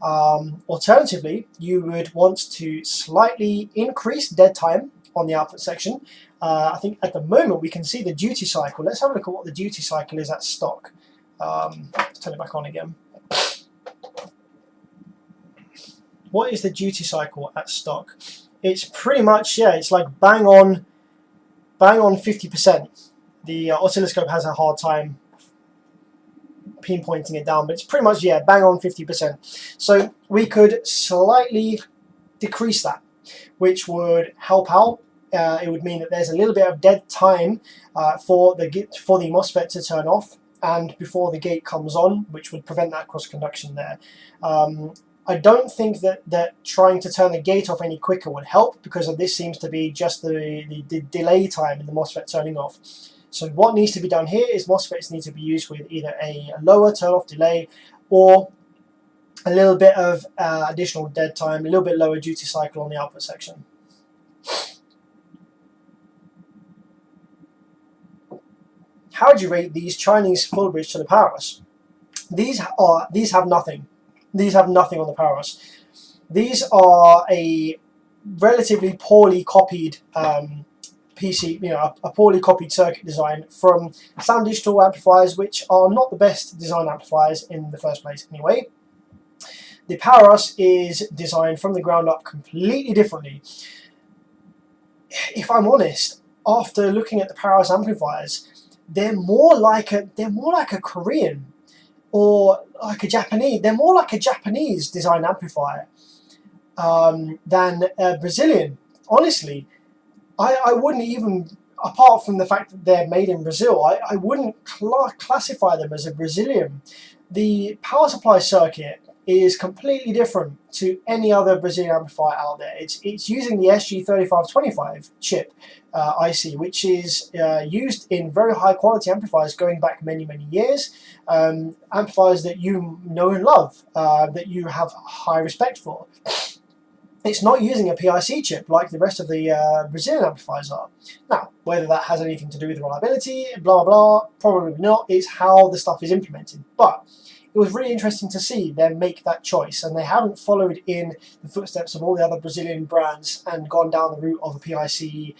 Alternatively, you would want to slightly increase dead time on the output section. I think at the moment we can see the duty cycle. Let's have a look at what the duty cycle is at stock. Let's turn it back on again. What is the duty cycle at stock? It's pretty much, yeah, it's like bang on 50%. The oscilloscope has a hard time pinpointing it down, but it's pretty much, yeah, bang on 50%. So we could slightly decrease that, which would help out. It would mean that there's a little bit of dead time for the MOSFET to turn off and before the gate comes on, which would prevent that cross conduction there. I don't think that trying to turn the gate off any quicker would help, because this seems to be just the delay time in the MOSFET turning off. So what needs to be done here is MOSFETs need to be used with either a lower turn-off delay or a little bit of additional dead time, a little bit lower duty cycle on the output section. How would you rate these Chinese full bridge to the Powerhouse? These have nothing. These have nothing on the Powerhouse. These are a relatively poorly copied PC, a poorly copied circuit design from Sound Digital amplifiers, which are not the best design amplifiers in the first place anyway. The Powerhouse is designed from the ground up completely differently. If I'm honest, after looking at the Powerhouse amplifiers, they're more like a Korean or like a Japanese. They're more like a Japanese design amplifier than a Brazilian. Honestly, I wouldn't even, apart from the fact that they're made in Brazil, I wouldn't classify them as a Brazilian. The power supply circuit is completely different to any other Brazilian amplifier out there. It's using the SG3525 chip IC, which is used in very high quality amplifiers going back many years. Amplifiers that you know and love, that you have high respect for. It's not using a PIC chip like the rest of the Brazilian amplifiers are. Now, whether that has anything to do with reliability, blah, blah, blah, probably not. It's how the stuff is implemented. But it was really interesting to see them make that choice, and they haven't followed in the footsteps of all the other Brazilian brands and gone down the route of a PIC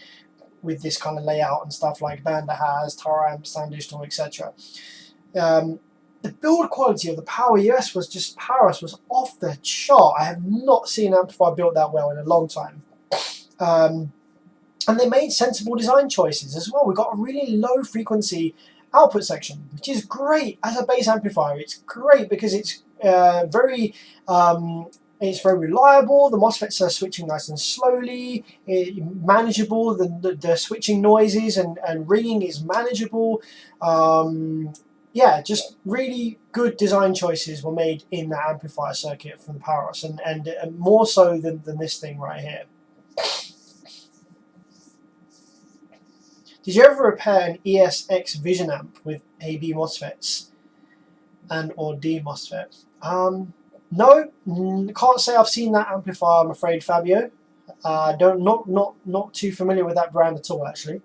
with this kind of layout and stuff like Banda has, Taramp, Sound Digital, etc. The build quality of the Power-US Powerhouse was off the chart. I have not seen an amplifier built that well in a long time. And they made sensible design choices as well. We got a really low frequency output section, which is great as a base amplifier. It's great because it's very reliable. The MOSFETs are switching nice and slowly, manageable. The switching noises and ringing is manageable. Yeah, just really good design choices were made in that amplifier circuit from the Power-Ups, and more so than this thing right here. Did you ever repair an ESX Vision amp with AB MOSFETs and or D MOSFET? No, can't say I've seen that amplifier, I'm afraid, Fabio. Not too familiar with that brand at all, actually.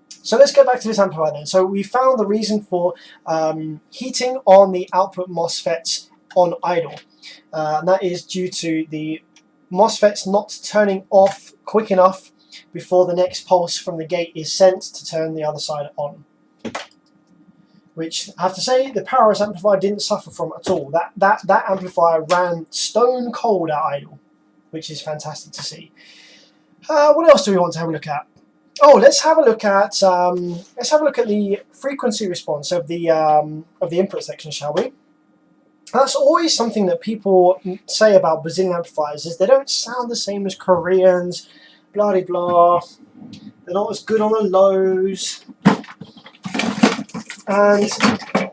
So let's go back to this amplifier then. So we found the reason for heating on the output MOSFETs on idle. And that is due to the MOSFETs not turning off quick enough before the next pulse from the gate is sent to turn the other side on. Which I have to say the Power-Ups amplifier didn't suffer from at all. That amplifier ran stone cold at idle, which is fantastic to see. What else do we want to have a look at? Oh, let's have a look at the frequency response of the input section, shall we? That's always something that people say about Brazilian amplifiers, is they don't sound the same as Koreans, blah de blah. They're not as good on the lows. And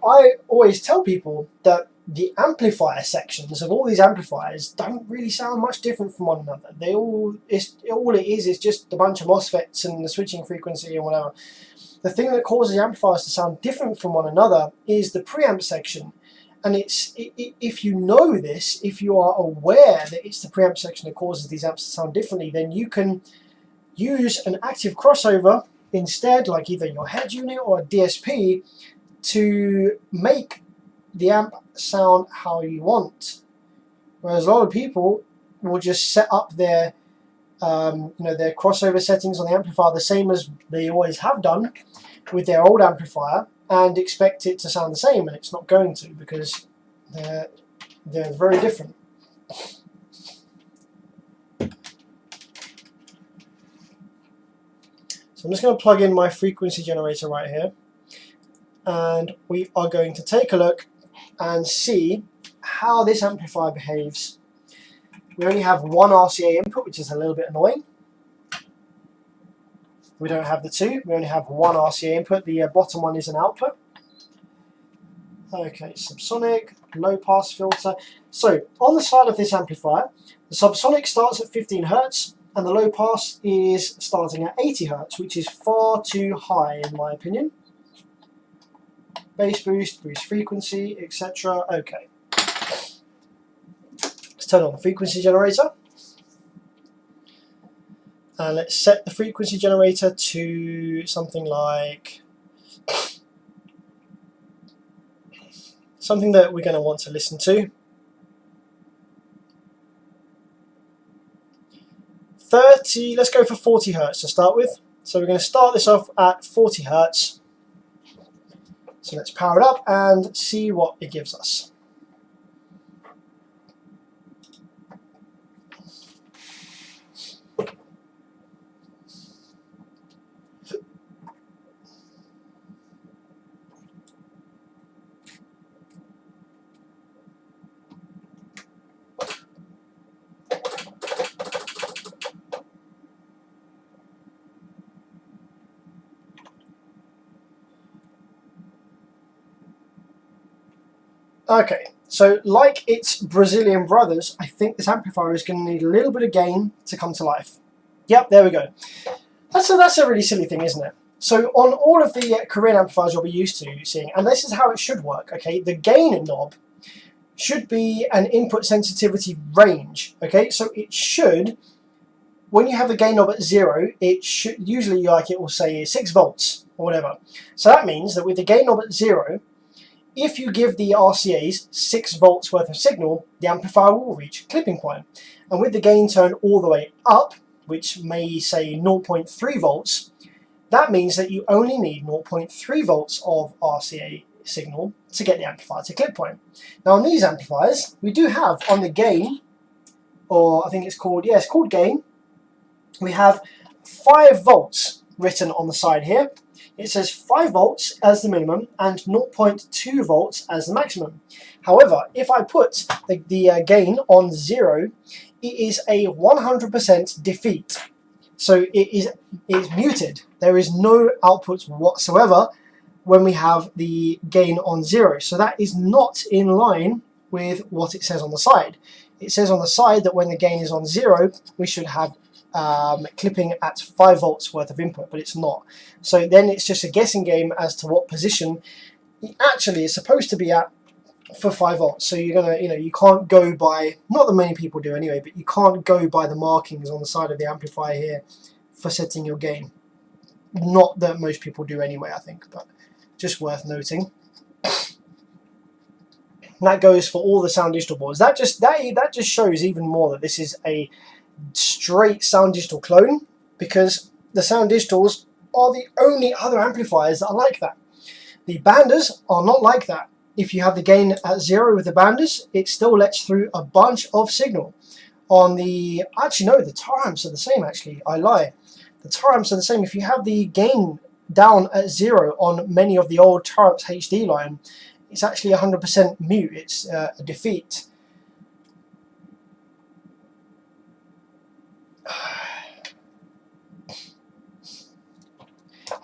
I always tell people that the amplifier sections of all these amplifiers don't really sound much different from one another. All it is just a bunch of MOSFETs and the switching frequency and whatever. The thing that causes the amplifiers to sound different from one another is the preamp section. And if you know this, if you are aware that it's the preamp section that causes these amps to sound differently, then you can use an active crossover instead, like either your head unit or a DSP, to make the amp sound how you want. Whereas a lot of people will just set up their their crossover settings on the amplifier the same as they always have done with their old amplifier and expect it to sound the same, and it's not going to, because they're very different. So I'm just going to plug in my frequency generator right here, and we are going to take a look and see how this amplifier behaves. We only have one RCA input, which is a little bit annoying. We don't have the two, we only have one RCA input. The bottom one is an output. Okay, subsonic, low pass filter. So on the side of this amplifier, the subsonic starts at 15 Hz and the low pass is starting at 80 Hz, which is far too high in my opinion. Bass boost, boost frequency, etc. Okay. Let's turn on the frequency generator. And let's set the frequency generator to something like something that we're going to want to listen to. 30, let's go for 40 Hz to start with. So we're going to start this off at 40 Hz. So let's power it up and see what it gives us. Okay, so like its Brazilian brothers, I think this amplifier is going to need a little bit of gain to come to life. Yep, there we go. That's a really silly thing, isn't it? So on all of the Korean amplifiers you'll be used to seeing, and this is how it should work, okay? The gain knob should be an input sensitivity range, okay? So it should, when you have the gain knob at 0, it should, usually like it will say 6 volts or whatever. So that means that with the gain knob at 0, if you give the RCAs 6 volts worth of signal, the amplifier will reach clipping point. And with the gain turned all the way up, which may say 0.3 volts, that means that you only need 0.3 volts of RCA signal to get the amplifier to clip point. Now on these amplifiers, we do have on the gain, or I think it's called, yeah, it's called gain, we have 5 volts written on the side here. it says 5 volts as the minimum and 0.2 volts as the maximum. However, if I put the gain on 0, it is a 100% defeat. So it is muted. There is no output whatsoever when we have the gain on 0. So that is not in line with what it says on the side. It says on the side that when the gain is on 0, we should have clipping at 5 volts worth of input, but it's not. So then it's just a guessing game as to what position it actually is supposed to be at for 5 volts. So you're gonna, you can't go by, not that many people do anyway, but you can't go by the markings on the side of the amplifier here for setting your gain. Not that most people do anyway, I think, but just worth noting. And that goes for all the sound digital boards. That just shows even more that this is a straight sound digital clone, because the sound digitals are the only other amplifiers that are like that. The banders are not like that. If you have the gain at 0 with the banders, it still lets through a bunch of signal. On the, actually no, the tar amps are the same actually, I lie. The tar amps are the same. If you have the gain down at 0 on many of the old tar amps HD line, it's actually 100% mute, it's a defeat.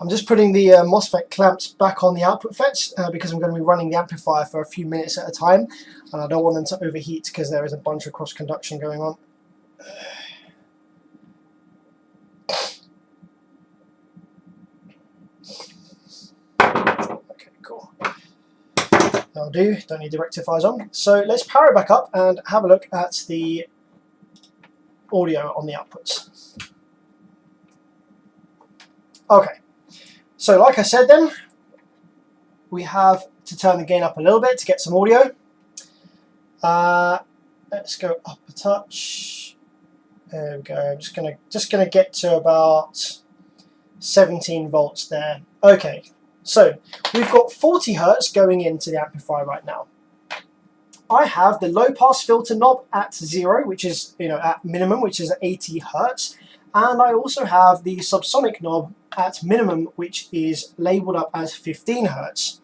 I'm just putting the MOSFET clamps back on the output FETs because I'm going to be running the amplifier for a few minutes at a time, and I don't want them to overheat because there is a bunch of cross conduction going on. Okay, cool. That'll do, don't need the rectifiers on. So let's power it back up and have a look at the audio on the outputs. Okay. So like I said then, we have to turn the gain up a little bit to get some audio. Let's go up a touch. There we go. I'm just gonna get to about 17 volts there. Okay, so we've got 40 Hertz going into the amplifier right now. I have the low pass filter knob at 0, which is at minimum, which is 80 Hertz. And I also have the subsonic knob at minimum, which is labeled up as 15 Hertz.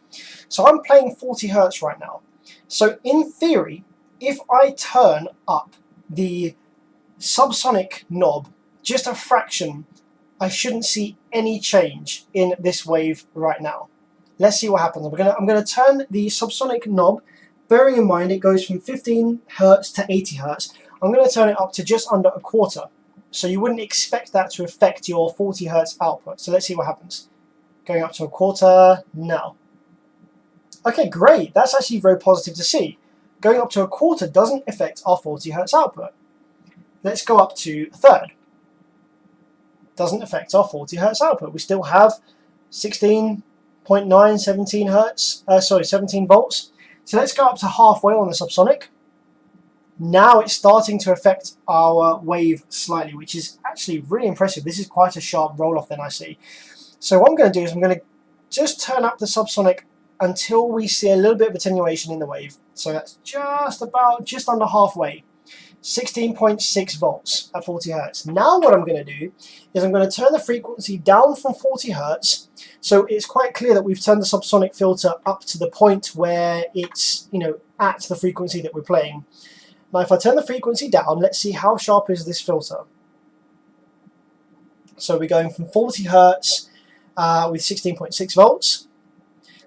So I'm playing 40 Hertz right now. So in theory, if I turn up the subsonic knob just a fraction, I shouldn't see any change in this wave right now. Let's see what happens. I'm gonna turn the subsonic knob, bearing in mind it goes from 15 Hertz to 80 Hertz. I'm gonna turn it up to just under a quarter. So you wouldn't expect that to affect your 40 Hertz output. So let's see what happens. Going up to a quarter now. Okay, great. That's actually very positive to see. Going up to a quarter doesn't affect our 40 Hertz output. Let's go up to a third. Doesn't affect our 40 Hertz output. We still have 16.9, 17 Hertz, 17 volts. So let's go up to halfway on the subsonic. Now it's starting to affect our wave slightly, which is actually really impressive. This is quite a sharp roll-off then I see. So what I'm going to do is I'm going to just turn up the subsonic until we see a little bit of attenuation in the wave. So that's just under halfway. 16.6 volts at 40 Hertz. Now what I'm going to do is I'm going to turn the frequency down from 40 Hertz. So it's quite clear that we've turned the subsonic filter up to the point where it's at the frequency that we're playing. Now if I turn the frequency down, let's see how sharp is this filter. So we're going from 40 Hertz with 16.6 volts.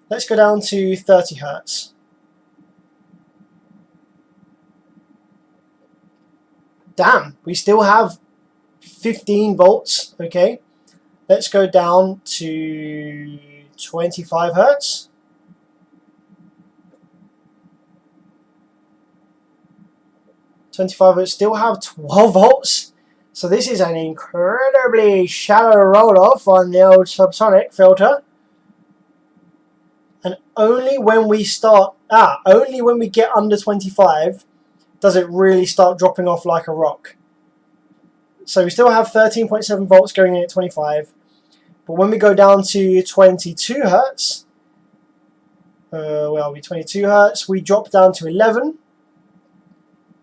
Let's go down to 30 Hertz. Damn, we still have 15 volts, okay. Let's go down to 25 Hertz. 25 volts, still have 12 volts. So this is an incredibly shallow roll-off on the old subsonic filter. And only when we get under 25 does it really start dropping off like a rock. So we still have 13.7 volts going in at 25. But when we go down to 22 Hertz, where are we, 22 Hertz, we drop down to 11.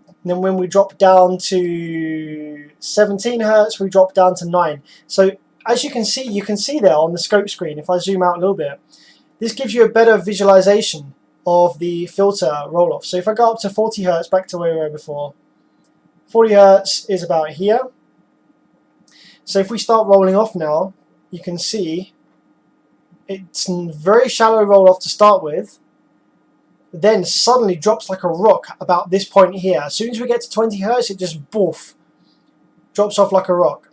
And then when we drop down to 17 Hertz, we drop down to 9. So as you can see there on the scope screen, if I zoom out a little bit, this gives you a better visualization of the filter roll-off. So if I go up to 40 Hertz, back to where we were before, 40 Hertz is about here. So if we start rolling off now, you can see it's very shallow roll-off to start with, then suddenly drops like a rock about this point here. As soon as we get to 20 Hertz, it just boof, drops off like a rock.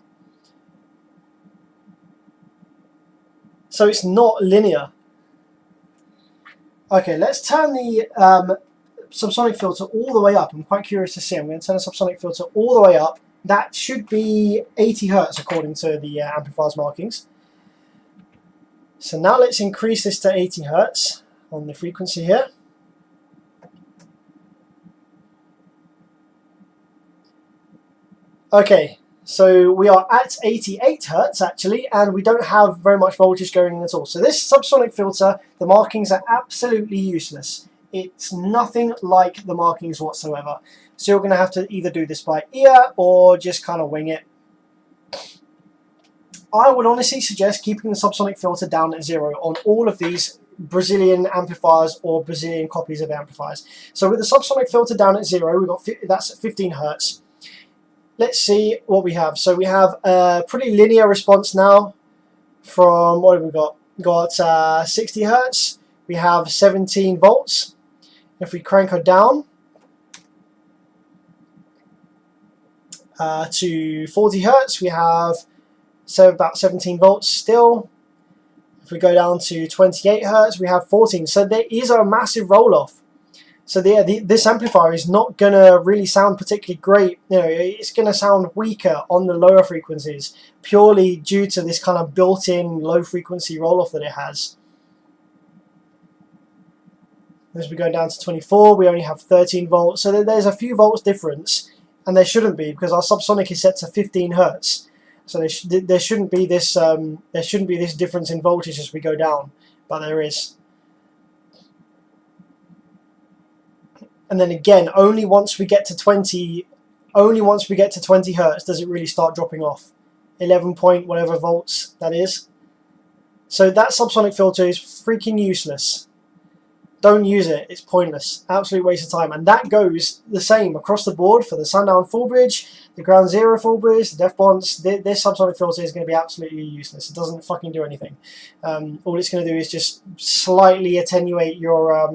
So it's not linear. Okay, let's turn the subsonic filter all the way up. I'm quite curious to see. I'm going to turn the subsonic filter all the way up. That should be 80 Hertz according to the amplifier's markings. So now let's increase this to 80 Hertz on the frequency here. Okay, so we are at 88 Hertz actually, and we don't have very much voltage going in at all. So this subsonic filter, the markings are absolutely useless. It's nothing like the markings whatsoever. So you're going to have to either do this by ear or just kind of wing it. I would honestly suggest keeping the subsonic filter down at 0 on all of these Brazilian amplifiers or Brazilian copies of amplifiers. So with the subsonic filter down at 0, we've got that's at 15 Hertz. Let's see what we have. So we have a pretty linear response now from, what have we got? We've got 60 Hertz. We have 17 volts. If we crank her down to 40 Hertz, we have about 17 volts still. If we go down to 28 Hertz, we have 14. So there is a massive roll-off. So this amplifier is not going to really sound particularly great. You know, it's going to sound weaker on the lower frequencies, purely due to this kind of built-in low-frequency roll-off that it has. As we go down to 24, we only have 13 volts. So there's a few volts difference, and there shouldn't be, because our subsonic is set to 15 Hertz. So there shouldn't be this difference in voltage as we go down, but there is. And then again, only once we get to 20 Hertz does it really start dropping off. 11 point whatever volts that is. So that subsonic filter is freaking useless. Don't use it. It's pointless. Absolute waste of time. And that goes the same across the board for the Sundown full bridge, the Ground Zero full bridge, the Def Bonds. This subsonic filter is going to be absolutely useless. It doesn't fucking do anything. All it's going to do is just slightly attenuate your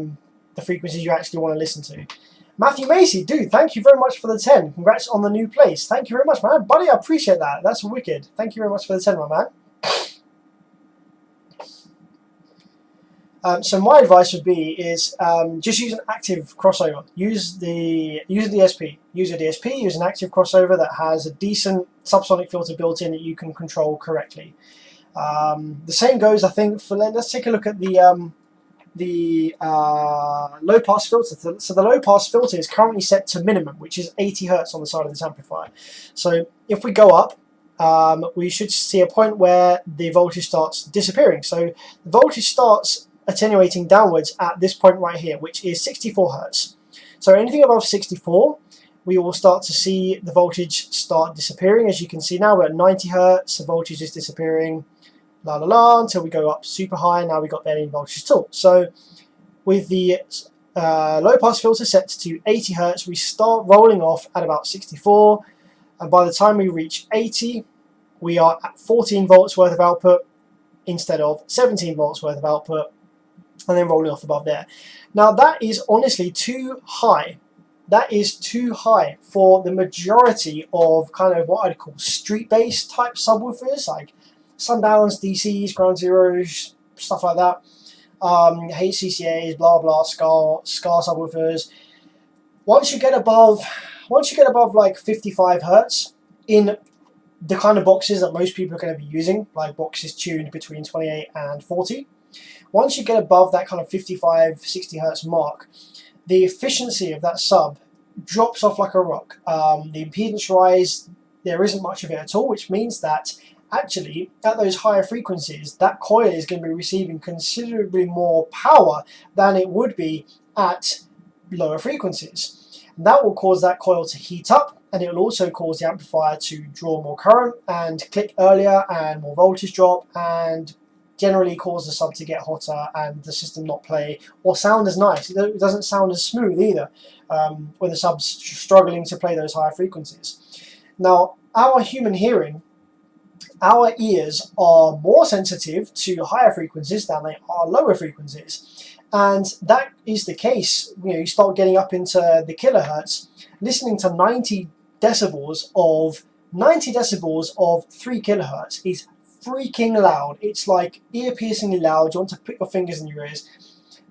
the frequencies you actually want to listen to. Matthew Macy, dude, thank you very much for the 10. Congrats on the new place. Thank you very much, man. Buddy, I appreciate that. That's wicked. Thank you very much for the 10, my man. So my advice would be is just use an active crossover. Use the DSP. Use a DSP. Use an active crossover that has a decent subsonic filter built in that you can control correctly. The same goes, I think, for let's take a look at the low pass filter. So the low pass filter is currently set to minimum, which is 80 Hertz on the side of this amplifier. So if we go up, we should see a point where the voltage starts disappearing. So the voltage starts attenuating downwards at this point right here, which is 64 Hertz. So anything above 64, we will start to see the voltage start disappearing. As you can see now, we're at 90 Hertz, the voltage is disappearing, la la la, until we go up super high. Now we've got barely any voltage at all. So with the low pass filter set to 80 Hertz, we start rolling off at about 64, and by the time we reach 80, we are at 14 volts worth of output instead of 17 volts worth of output, and then rolling off above there. Now that is honestly too high. That is too high for the majority of kind of what I'd call street-based type subwoofers, like Sundowns, DCs, Ground Zeros, stuff like that. HCCAs, blah blah, Scar subwoofers. Once you get above like 55 Hertz in the kind of boxes that most people are going to be using, like boxes tuned between 28 and 40. Once you get above that kind of 55, 60 Hertz mark, the efficiency of that sub drops off like a rock. The impedance rise, there isn't much of it at all, which means that actually at those higher frequencies, that coil is going to be receiving considerably more power than it would be at lower frequencies. And that will cause that coil to heat up, and it will also cause the amplifier to draw more current and click earlier and more voltage drop, and generally cause the sub to get hotter and the system not play or sound as nice. It doesn't sound as smooth either when the sub's struggling to play those higher frequencies. Now, our human hearing, our ears are more sensitive to higher frequencies than they are lower frequencies. And that is the case. You start getting up into the kilohertz, listening to 90 decibels of 3 kilohertz is freaking loud. It's like ear-piercingly loud. You want to put your fingers in your ears.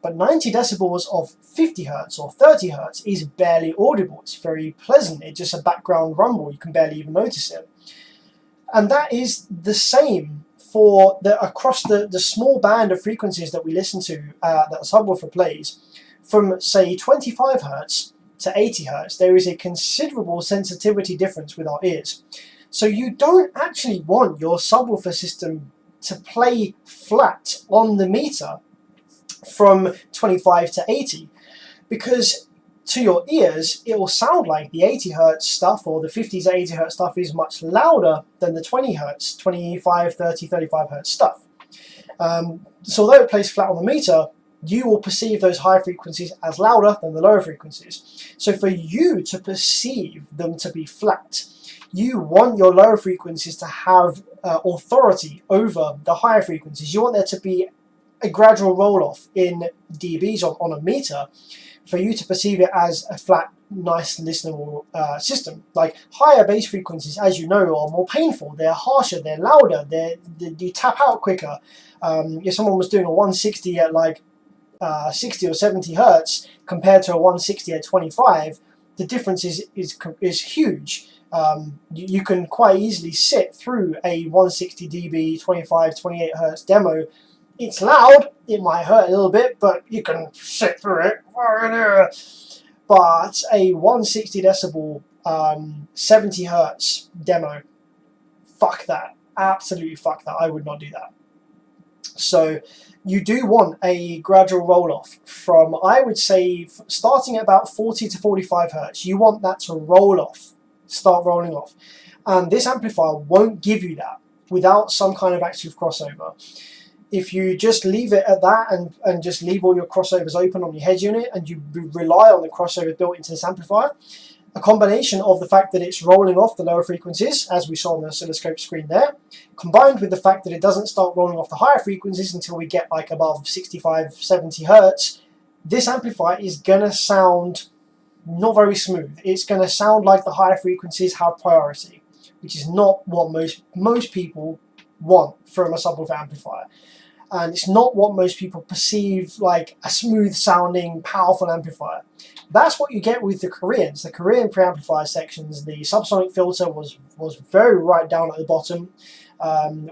But 90 decibels of 50 hertz or 30 hertz is barely audible. It's very pleasant. It's just a background rumble. You can barely even notice it. And that is the same for across the small band of frequencies that we listen to that a subwoofer plays. From, say, 25 hertz to 80 hertz, there is a considerable sensitivity difference with our ears. So you don't actually want your subwoofer system to play flat on the meter from 25 to 80, because to your ears it will sound like the 80 hertz stuff or the 50 to 80 hertz stuff is much louder than the 20 hertz, 25, 30, 35 hertz stuff. So although it plays flat on the meter, you will perceive those high frequencies as louder than the lower frequencies. So for you to perceive them to be flat, you want your lower frequencies to have authority over the higher frequencies. You want there to be a gradual roll-off in dBs on a meter for you to perceive it as a flat, nice, listenable system. Like higher bass frequencies, as you know, are more painful. They're harsher, they're louder, you tap out quicker. If someone was doing a 160 at like 60 or 70 hertz compared to a 160 at 25, the difference is huge. You can quite easily sit through a 160 dB, 25, 28 hertz demo. It's loud, it might hurt a little bit, but you can sit through it. But a 160 decibel, 70 hertz demo, fuck that. Absolutely fuck that. I would not do that. So you do want a gradual roll-off from, I would say, starting at about 40 to 45 hertz. You want that to roll off, start rolling off. And this amplifier won't give you that without some kind of active crossover. If you just leave it at that and just leave all your crossovers open on your head unit and you rely on the crossover built into this amplifier, a combination of the fact that it's rolling off the lower frequencies, as we saw on the oscilloscope screen there, combined with the fact that it doesn't start rolling off the higher frequencies until we get like above 65, 70 hertz, this amplifier is going to sound not very smooth. It's going to sound like the higher frequencies have priority, which is not what most people want from a subwoofer amplifier. And it's not what most people perceive like a smooth sounding, powerful amplifier. That's what you get with the Koreans. The Korean preamplifier sections, the subsonic filter was very right down at the bottom.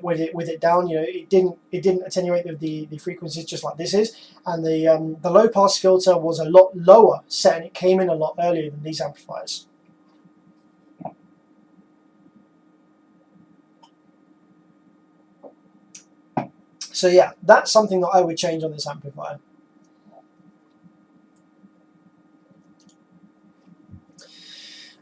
With it down, it didn't attenuate the frequencies just like this is, and the low pass filter was a lot lower set, and it came in a lot earlier than these amplifiers. So yeah, that's something that I would change on this amplifier.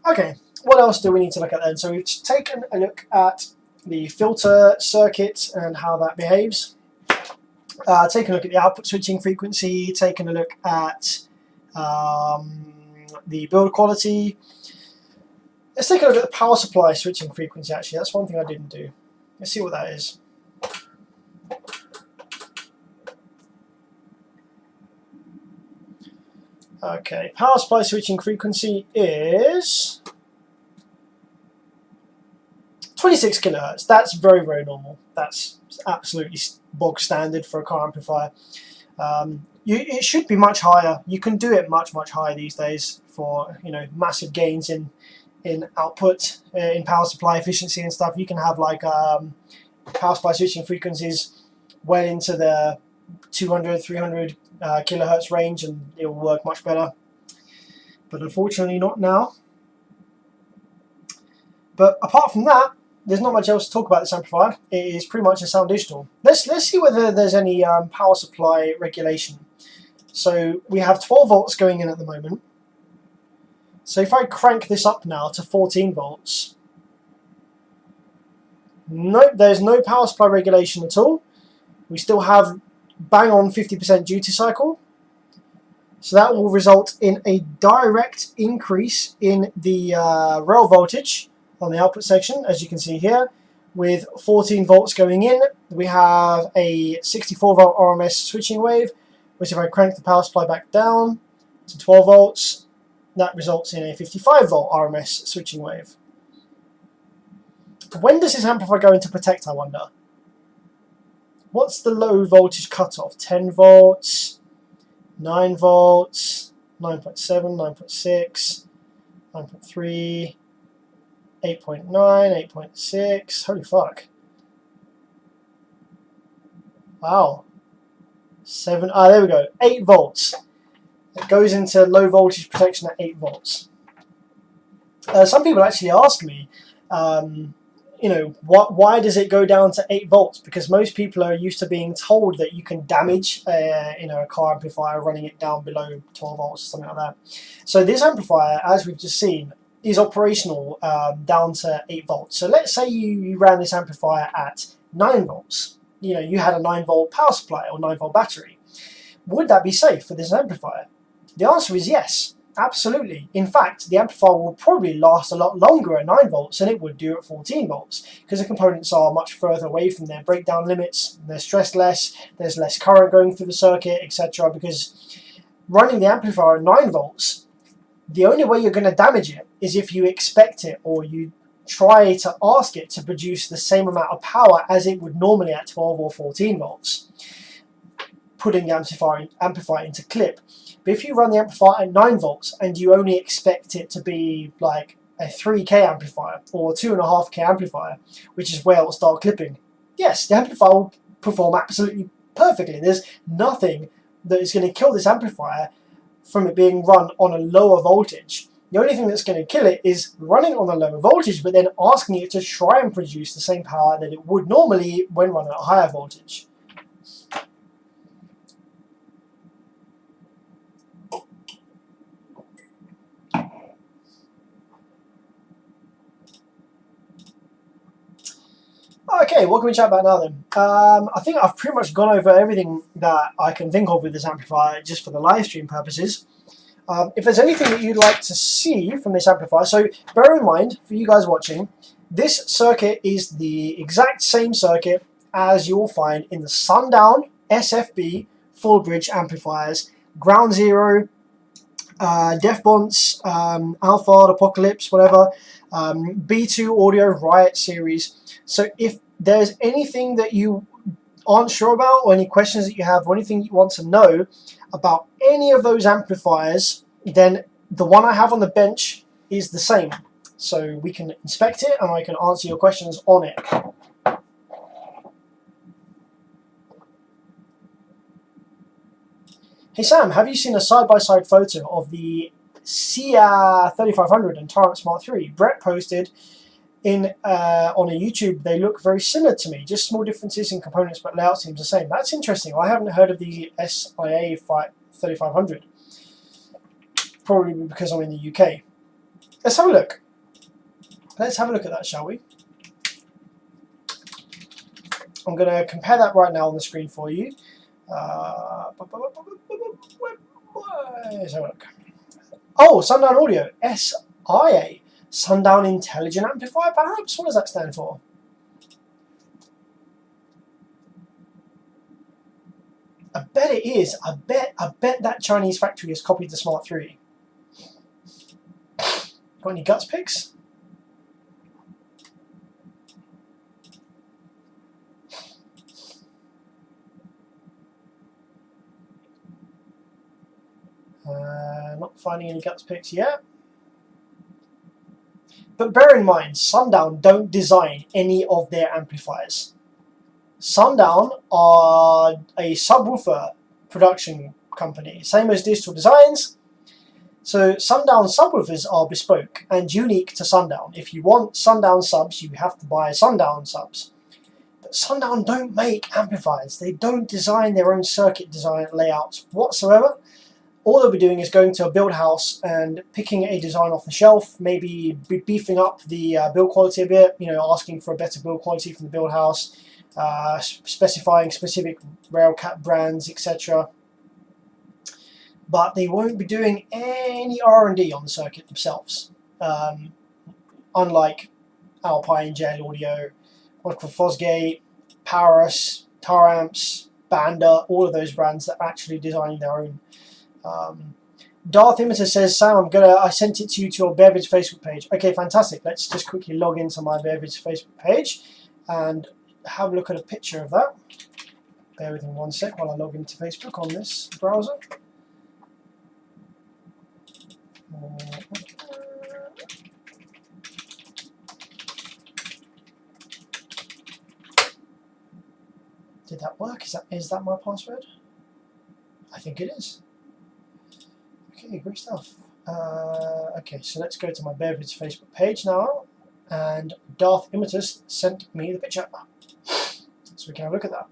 Okay, what else do we need to look at then? So we've taken a look at the filter circuit and how that behaves. Taken a look at the output switching frequency, taken a look at the build quality. Let's take a look at the power supply switching frequency actually. That's one thing I didn't do. Let's see what that is. Okay, power supply switching frequency is 26 kilohertz. That's very, very normal. That's absolutely bog standard for a car amplifier. It should be much higher. You can do it much, much higher these days for massive gains in output, in power supply efficiency and stuff. You can have like power supply switching frequencies well into the 200, 300 kilohertz range, and it will work much better. But unfortunately not now. But apart from that, there's not much else to talk about this amplifier. It is pretty much a sound digital. Let's see whether there's any power supply regulation. So we have 12 volts going in at the moment. So if I crank this up now to 14 volts, nope, there's no power supply regulation at all. We still have bang on 50% duty cycle. So that will result in a direct increase in the rail voltage on the output section, as you can see here. With 14 volts going in, we have a 64 volt RMS switching wave, which if I crank the power supply back down to 12 volts, that results in a 55 volt RMS switching wave. When does this amplifier go into protect, I wonder? What's the low voltage cutoff? 10 volts, 9 volts, 9.7, 9.6, 9.3, 8.9, 8.6, holy fuck. Wow. 7, there we go, 8 volts. It goes into low voltage protection at 8 volts. Some people actually ask me, you know, why does it go down to 8 volts? Because most people are used to being told that you can damage you know, a car amplifier running it down below 12 volts or something like that. So this amplifier, as we've just seen, is operational down to 8 volts. So let's say you ran this amplifier at 9 volts. You know, you had a 9 volt power supply or 9 volt battery. Would that be safe for this amplifier? The answer is yes, absolutely. In fact, the amplifier will probably last a lot longer at 9 volts than it would do at 14 volts because the components are much further away from their breakdown limits, they're stressed less, there's less current going through the circuit, etc. Because running the amplifier at 9 volts, the only way you're going to damage it is if you expect it or you try to ask it to produce the same amount of power as it would normally at 12 or 14 volts, putting the amplifier into clip. But if you run the amplifier at 9 volts and you only expect it to be like a 3K amplifier or a 2.5K amplifier, which is where it'll start clipping, yes, the amplifier will perform absolutely perfectly. There's nothing that is going to kill this amplifier from it being run on a lower voltage. The only thing that's going to kill it is running on a lower voltage, but then asking it to try and produce the same power that it would normally when running at a higher voltage. Okay, what can we chat about now then? I think I've pretty much gone over everything that I can think of with this amplifier just for the live stream purposes. If there's anything that you'd like to see from this amplifier, so bear in mind, for you guys watching, this circuit is the exact same circuit as you'll find in the Sundown SFB full bridge amplifiers, Ground Zero, Defbonce, Alpha, Apocalypse, whatever, B2 Audio Riot series. So if there's anything that you aren't sure about or any questions that you have or anything you want to know about any of those amplifiers, then the one I have on the bench is the same. So we can inspect it and I can answer your questions on it. Hey Sam, have you seen a side-by-side photo of the Wheeeyyy 3500 and Torrent Smart 3? Brett posted in on a YouTube. They look very similar to me, just small differences in components, but layout seems the same. That's interesting. I haven't heard of the SIA 3500. Probably because I'm in the UK. Let's have a look. Let's have a look at that, shall we? I'm going to compare that right now on the screen for you. Let's have a look. Oh, Sundown Audio, SIA. Sundown Intelligent Amplifier, perhaps? What does that stand for? I bet it is. I bet that Chinese factory has copied the Smart 3. Got any guts picks? Not finding any guts picks yet. But bear in mind, Sundown don't design any of their amplifiers. Sundown are a subwoofer production company, same as Digital Designs. So Sundown subwoofers are bespoke and unique to Sundown. If you want Sundown subs, you have to buy Sundown subs. But Sundown don't make amplifiers. They don't design their own circuit design layouts whatsoever. all they'll be doing is going to a build house and picking a design off the shelf, maybe beefing up the build quality a bit, you know, asking for a better build quality from the build house, specifying specific railcat brands, etc. But they won't be doing any R&D on the circuit themselves, unlike Alpine, JL Audio, Fosgate, Paris, Taramps, Banda, all of those brands that are actually designing their own. Darth Imiter says, Sam, I sent it to you to your Beverage Facebook page. Okay, fantastic. Let's just quickly log into my Beverage Facebook page and have a look at a picture of that. Bear with me one sec while I log into Facebook on this browser. Did that work? Is that my password? I think it is. Okay, great stuff. Okay, so let's go to my Beverage Facebook page now, and Darth Imiter sent me the picture, so we can have a look at that.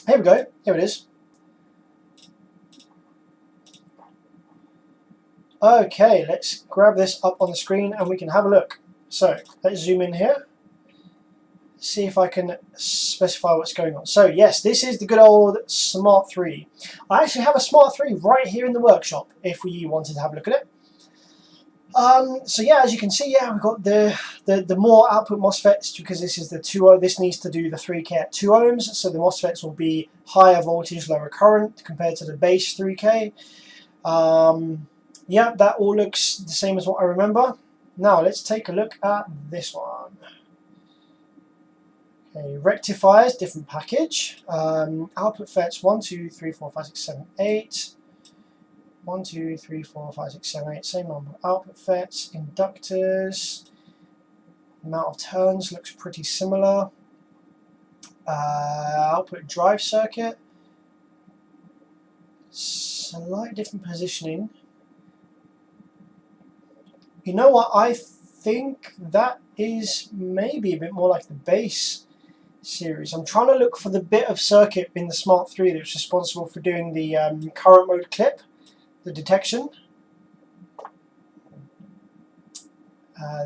Here we go. Here it is. Okay, let's grab this up on the screen and we can have a look. So let's zoom in here. See if I can specify what's going on. So yes, this is the good old Smart 3. I actually have a Smart 3 right here in the workshop if we wanted to have a look at it. So yeah, as you can see, yeah, we've got the more output MOSFETs, because this is the 2 this needs to do the 3K at 2 ohms, so the MOSFETs will be higher voltage, lower current compared to the base 3K. Yeah, that all looks the same as what I remember. Now let's take a look at this one. Okay, rectifiers, different package. Output FETs 1, 2, 3, 4, 5, 6, 7, 8. 1, 2, 3, 4, 5, 6, 7, 8. Same number of output FETs. Inductors. Amount of turns looks pretty similar. Output drive circuit. Slight different positioning. You know what? I think that is maybe a bit more like the base series. I'm trying to look for the bit of circuit in the Smart 3 that's responsible for doing the current mode clip, the detection.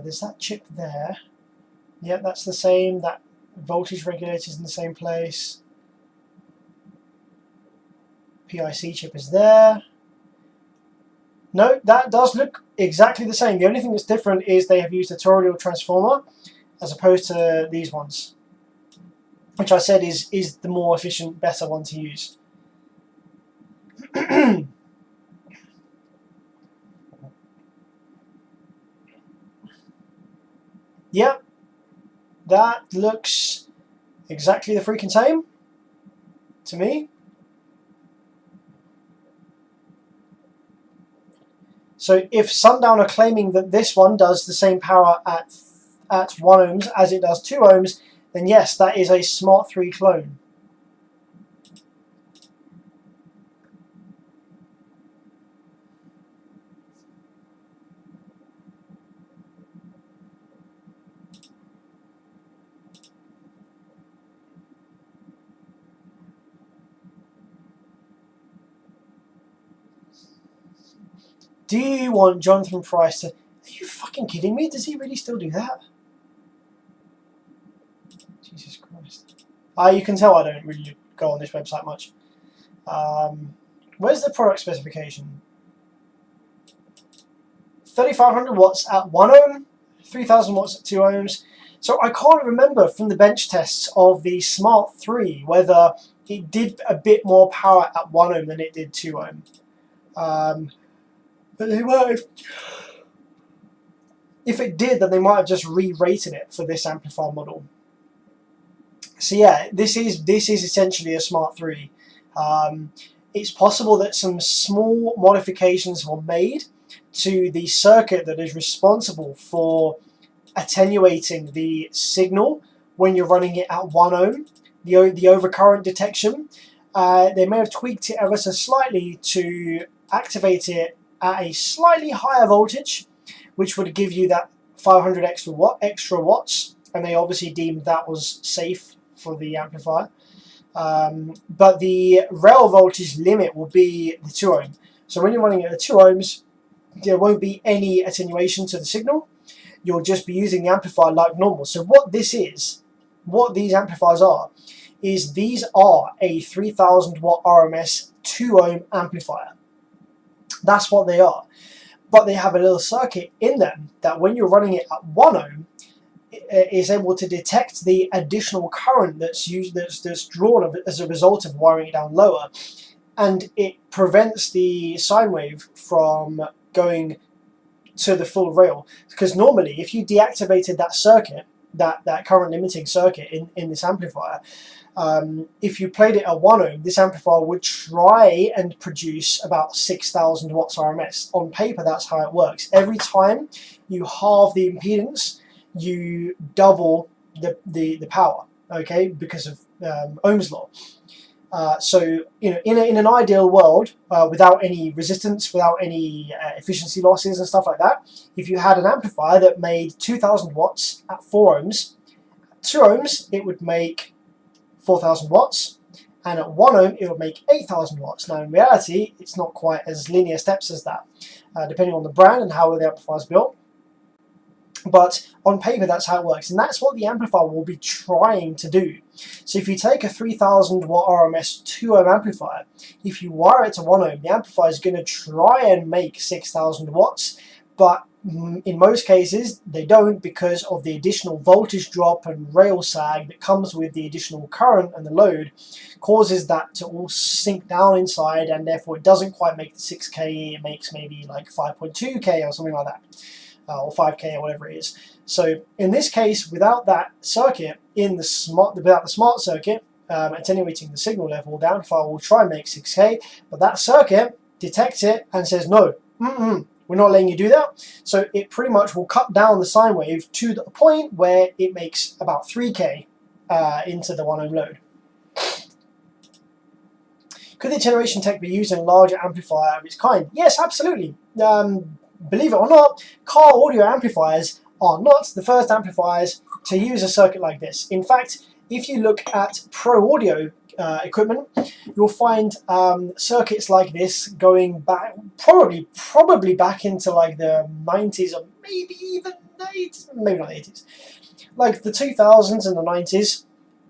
There's that chip there. Yeah, that's the same. That voltage regulator is in the same place. PIC chip is there. No, that does look exactly the same. The only thing that's different is they have used a toroidal transformer as opposed to these ones, which I said is the more efficient, better one to use. Yep, that looks exactly the freaking same to me. So if Sundown are claiming that this one does the same power at 1 ohms as it does 2 ohms, then yes, that is a Smart 3 clone. Do you want Jonathan Price to... Are you fucking kidding me? Does he really still do that? Jesus Christ. You can tell I don't really go on this website much. Where's the product specification? 3500 watts at 1 ohm, 3000 watts at 2 ohms. So I can't remember from the bench tests of the Smart 3 whether it did a bit more power at 1 ohm than it did 2 ohm. But they might have, if it did, then they might have just re-rated it for this amplifier model. So yeah, this is essentially a Smart 3. It's possible that some small modifications were made to the circuit that is responsible for attenuating the signal when you're running it at 1 ohm, the overcurrent detection. They may have tweaked it ever so slightly to activate it at a slightly higher voltage, which would give you that 500 extra watts and they obviously deemed that was safe for the amplifier. But the rail voltage limit will be the 2 ohm. So when you're running at the 2 ohms, there won't be any attenuation to the signal. You'll just be using the amplifier like normal. So what this is, what these amplifiers are, is these are a 3000 watt RMS 2 ohm amplifier. That's what they are. But they have a little circuit in them that when you're running it at 1 ohm, it is able to detect the additional current that's drawn as a result of wiring it down lower, and it prevents the sine wave from going to the full rail. Because normally, if you deactivated that circuit, that current limiting circuit in this amplifier, if you played it at 1 ohm, this amplifier would try and produce about 6000 watts RMS. On paper, that's how it works. Every time you halve the impedance, you double the power, okay, because of Ohm's law. So, you know, in an ideal world, without any resistance, without any efficiency losses and stuff like that, if you had an amplifier that made 2000 watts at 4 ohms, 2 ohms, it would make 4000 watts, and at 1 ohm, it would make 8000 watts. Now, in reality, it's not quite as linear steps as that, depending on the brand and how the amplifier is built. But on paper, that's how it works, and that's what the amplifier will be trying to do. So if you take a 3000 watt RMS 2 ohm amplifier, if you wire it to 1 ohm, the amplifier is going to try and make 6000 watts, but in most cases they don't, because of the additional voltage drop and rail sag that comes with the additional current, and the load causes that to all sink down inside, and therefore it doesn't quite make the 6K, it makes maybe like 5.2K or something like that. Or 5K or whatever it is. So in this case, without that circuit, without the smart circuit attenuating the signal level, the amplifier will try and make 6K, but that circuit detects it and says no, we're not letting you do that. So it pretty much will cut down the sine wave to the point where it makes about 3K into the 1 ohm load. Could the attenuation tech be used in a larger amplifier of its kind? Yes, absolutely. Believe it or not, car audio amplifiers are not the first amplifiers to use a circuit like this. In fact, if you look at pro audio equipment, you'll find circuits like this going back, probably back into like the 90s, or maybe even the 80s, maybe not the 80s, like the 2000s and the 90s.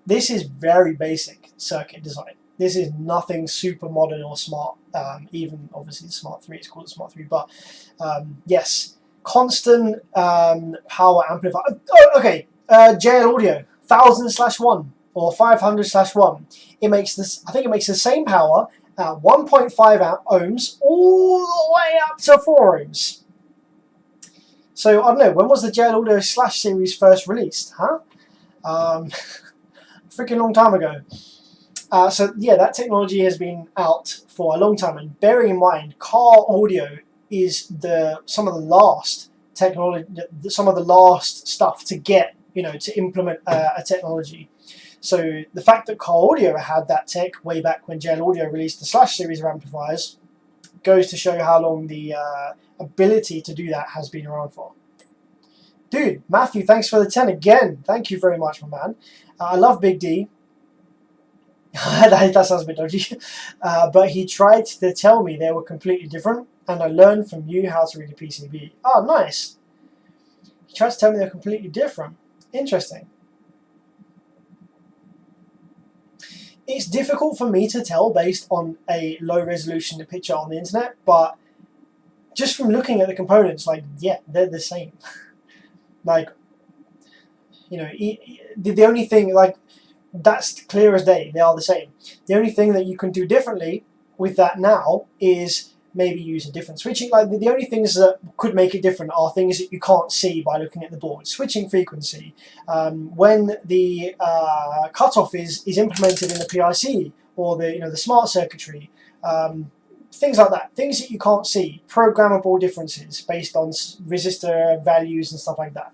This is very basic circuit design. This is nothing super modern or smart. Even obviously the Smart 3, it's called the Smart 3, but yes, constant power amplifier. Oh, okay, JL Audio 1000/1 or 500/1. It makes this. I think it makes the same power at 1.5 ohms all the way up to 4 ohms. So I don't know, when was the JL Audio Slash series first released? Freaking long time ago. So yeah, that technology has been out for a long time, and bearing in mind, car audio is some of the last technology, some of the last stuff to get, you know, to implement a technology. So the fact that car audio had that tech way back when JL Audio released the Slash series of amplifiers goes to show how long the ability to do that has been around for. Dude, Matthew, thanks for the 10 again. Thank you very much, my man. I love Big D. That sounds a bit dodgy. But he tried to tell me they were completely different, and I learned from you how to read a PCB. Oh, nice. He tried to tell me they're completely different. Interesting. It's difficult for me to tell based on a low resolution picture on the internet, but just from looking at the components, like, yeah, they're the same. Like, you know, the only thing, like, that's clear as day, they are the same. The only thing that you can do differently with that now is maybe use a different switching. Like, the only things that could make it different are things that you can't see by looking at the board. Switching frequency, when the cutoff is implemented in the PIC or the smart circuitry, things like that. Things that you can't see, programmable differences based on resistor values and stuff like that.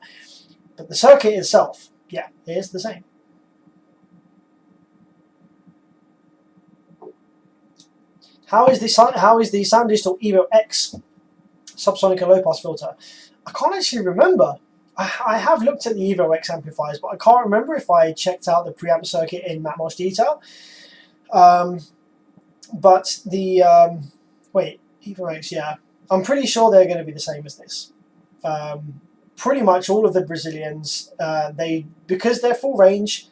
But the circuit itself, yeah, it is the same. How is the Sound Digital Evo X subsonic and low pass filter? I can't actually remember. I have looked at the Evo X amplifiers, but I can't remember if I checked out the preamp circuit in that much detail. But the wait, Evo X, yeah, I'm pretty sure they're going to be the same as this. Pretty much all of the Brazilians, because they're full range,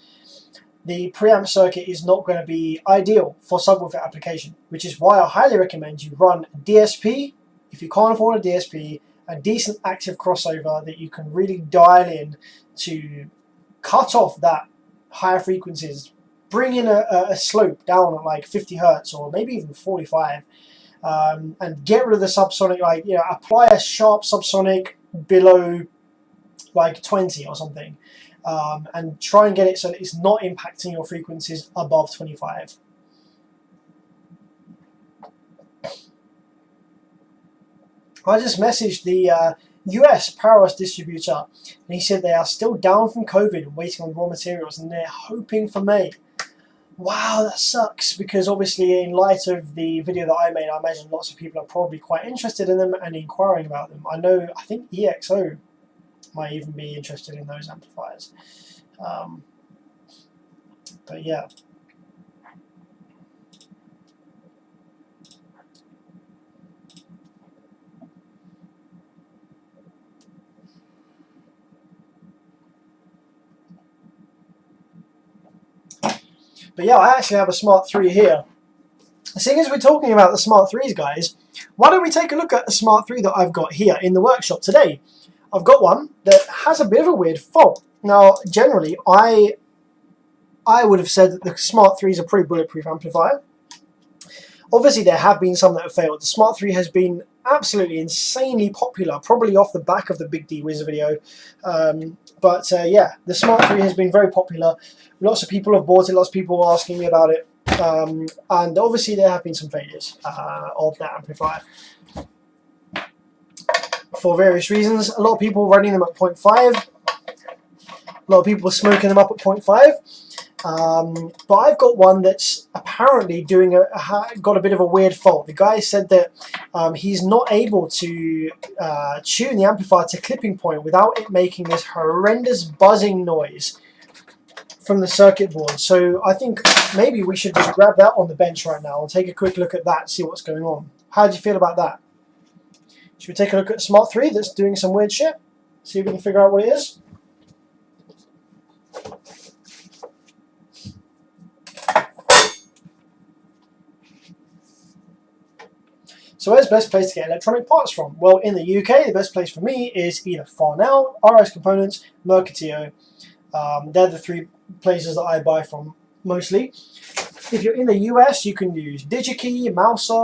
the preamp circuit is not going to be ideal for subwoofer application, which is why I highly recommend you run a DSP. If you can't afford a DSP, a decent active crossover that you can really dial in to cut off that higher frequencies, bring in a slope down at like 50 hertz or maybe even 45, and get rid of the subsonic, like, you know, apply a sharp subsonic below like 20 or something, and try and get it so that it's not impacting your frequencies above 25. I just messaged the US Powerhouse distributor, and he said they are still down from COVID and waiting on raw materials, and they're hoping for May. Wow, that sucks, because obviously in light of the video that I made, I imagine lots of people are probably quite interested in them and inquiring about them. I think EXO might even be interested in those amplifiers. But yeah. But yeah, I actually have a Smart 3 here. Seeing as we're talking about the Smart 3s, guys, why don't we take a look at the Smart 3 that I've got here in the workshop today. I've got one that has a bit of a weird fault. Now, generally, I would have said that the Smart 3 is a pretty bulletproof amplifier. Obviously, there have been some that have failed. The Smart 3 has been absolutely insanely popular, probably off the back of the Big D Wiz video. Yeah, the Smart 3 has been very popular. Lots of people have bought it, lots of people are asking me about it. And obviously there have been some failures of that amplifier for various reasons. A lot of people running them at 0.5. A lot of people smoking them up at 0.5. But I've got one that's apparently got a bit of a weird fault. The guy said that he's not able to tune the amplifier to clipping point without it making this horrendous buzzing noise from the circuit board. So I think maybe we should just grab that on the bench right now and take a quick look at that, see what's going on. How do you feel about that? Should we take a look at Smart 3 that's doing some weird shit? See if we can figure out what it is? So where's the best place to get electronic parts from? Well, in the UK, the best place for me is either Farnell, RS Components, Mercatio. They're the three places that I buy from mostly. If you're in the US, you can use DigiKey, Mouser.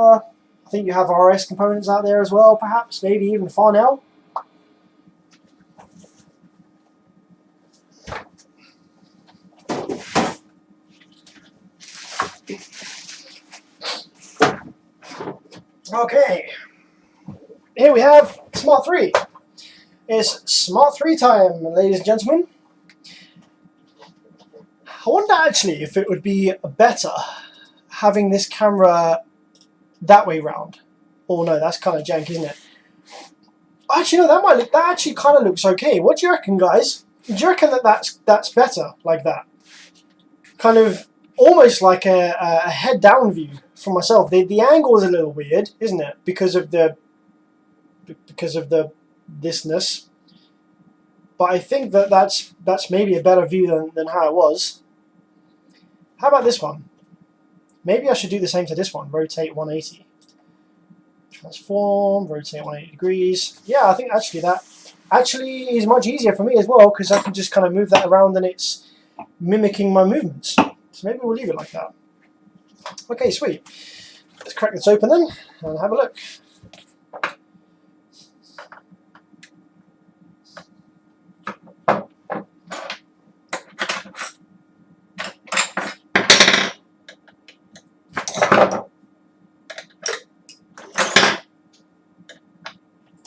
I think you have RS Components out there as well, perhaps, maybe even Farnell. Okay, here we have Smart 3. It's Smart 3 time, ladies and gentlemen. I wonder actually if it would be better having this camera that way round. Oh no, that's kind of jank, isn't it? Actually, no, that actually kind of looks okay. What do you reckon, guys? Do you reckon that that's better like that? Kind of almost like a head down view for myself. The angle is a little weird, isn't it? Because of the thisness. But I think that's maybe a better view than how it was. How about this one? Maybe I should do the same to this one. Rotate 180. Transform, rotate 180 degrees. Yeah, I think actually that is much easier for me as well, because I can just kind of move that around and it's mimicking my movements. So maybe we'll leave it like that. Okay, sweet. Let's crack this open then and have a look.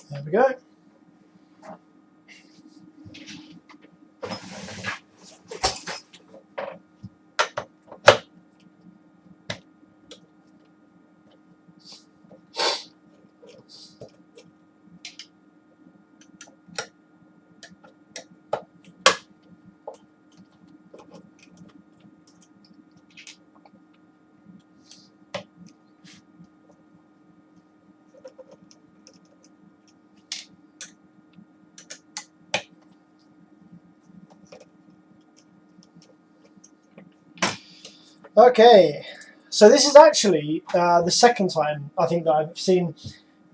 There we go. Okay, so this is actually the second time I think that I've seen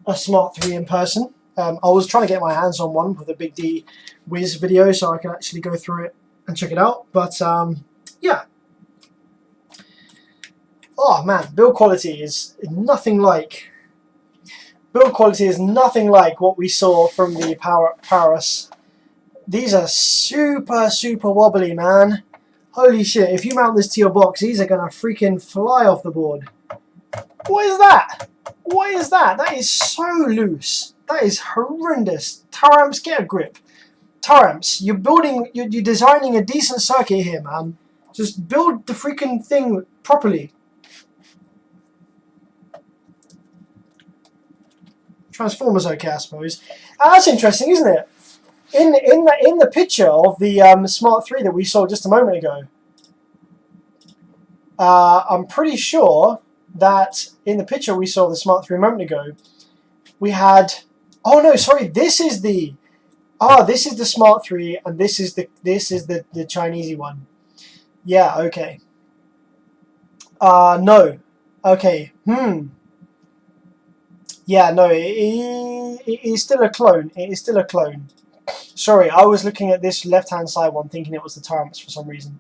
a Smart 3 in person. I was trying to get my hands on one with a Big D Wiz video so I can actually go through it and check it out. But yeah. Oh man, build quality is nothing like what we saw from the Paris. These are super wobbly, man. Holy shit, if you mount this to your box, these are gonna freaking fly off the board. What is that? What is that? That is so loose. That is horrendous. Taramps, get a grip. Taramps, you're designing a decent circuit here, man. Just build the freaking thing properly. Transformer's okay, I suppose. That's interesting, isn't it? In the picture of the Smart 3 that we saw just a moment ago, I'm pretty sure that in the picture we saw the Smart 3 a moment ago, we had. Oh no, sorry. This is the Smart 3, and this is the Chinesey one. Yeah. Okay. No. Okay. Yeah. No. It is still a clone. It is still a clone. Sorry, I was looking at this left-hand side one, thinking it was the Taramps for some reason.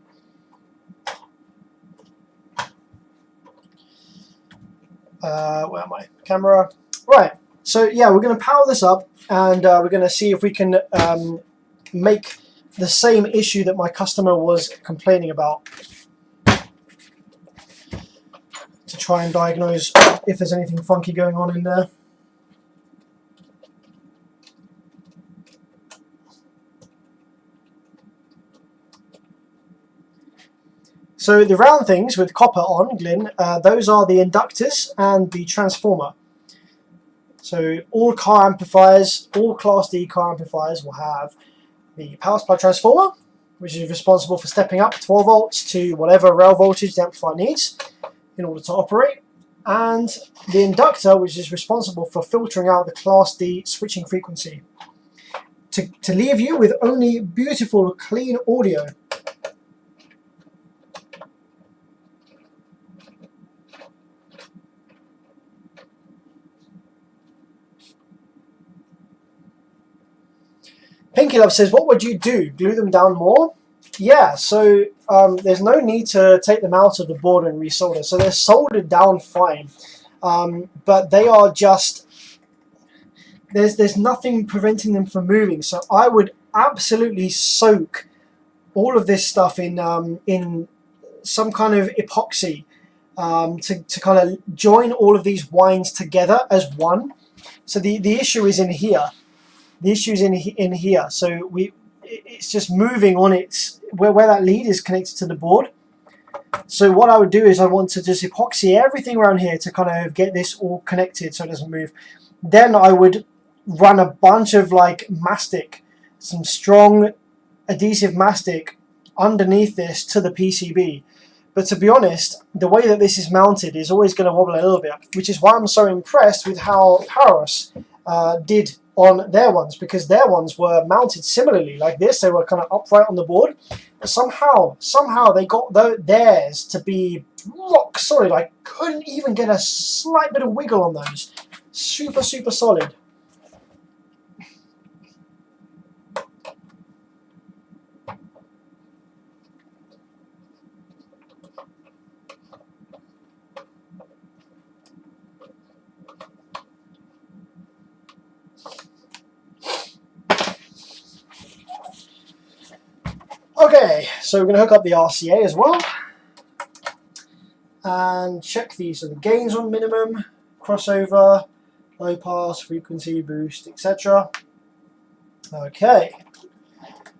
Where am I? Camera. Right. So yeah, we're going to power this up, and we're going to see if we can make the same issue that my customer was complaining about, to try and diagnose if there's anything funky going on in there. So the round things with copper on, Glyn, those are the inductors and the transformer. So all car amplifiers, all Class D car amplifiers will have the power supply transformer, which is responsible for stepping up 12 volts to whatever rail voltage the amplifier needs in order to operate, and the inductor, which is responsible for filtering out the Class D switching frequency to leave you with only beautiful, clean audio. Pinky Love says, what would you do? Glue them down more? Yeah, so there's no need to take them out of the board and resolder. So they're soldered down fine. But they are just, there's nothing preventing them from moving. So I would absolutely soak all of this stuff in some kind of epoxy to kind of join all of these wines together as one. So the issue is in here. The issue is in here, so it's just moving on its where that lead is connected to the board. So what I would do is I want to just epoxy everything around here to kind of get this all connected so it doesn't move. Then I would run a bunch of like mastic, some strong adhesive mastic underneath this to the PCB. But to be honest, the way that this is mounted is always going to wobble a little bit, which is why I'm so impressed with how Paris did on their ones, because their ones were mounted similarly like this. They were kind of upright on the board, but somehow they got theirs to be rock solid. I couldn't even get a slight bit of wiggle on those. Super solid. Okay, so we're going to hook up the RCA as well and check these. So the gains on minimum, crossover, low pass, frequency, boost, etc. Okay,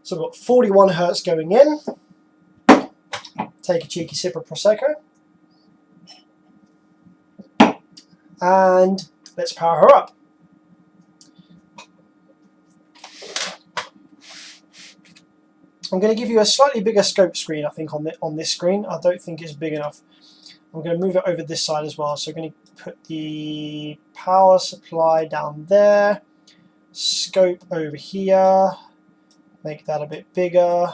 so we've got 41 Hertz going in. Take a cheeky sip of Prosecco. And let's power her up. I'm going to give you a slightly bigger scope screen, I think, on this screen. I don't think it's big enough. I'm going to move it over this side as well. So I'm going to put the power supply down there, scope over here, make that a bit bigger.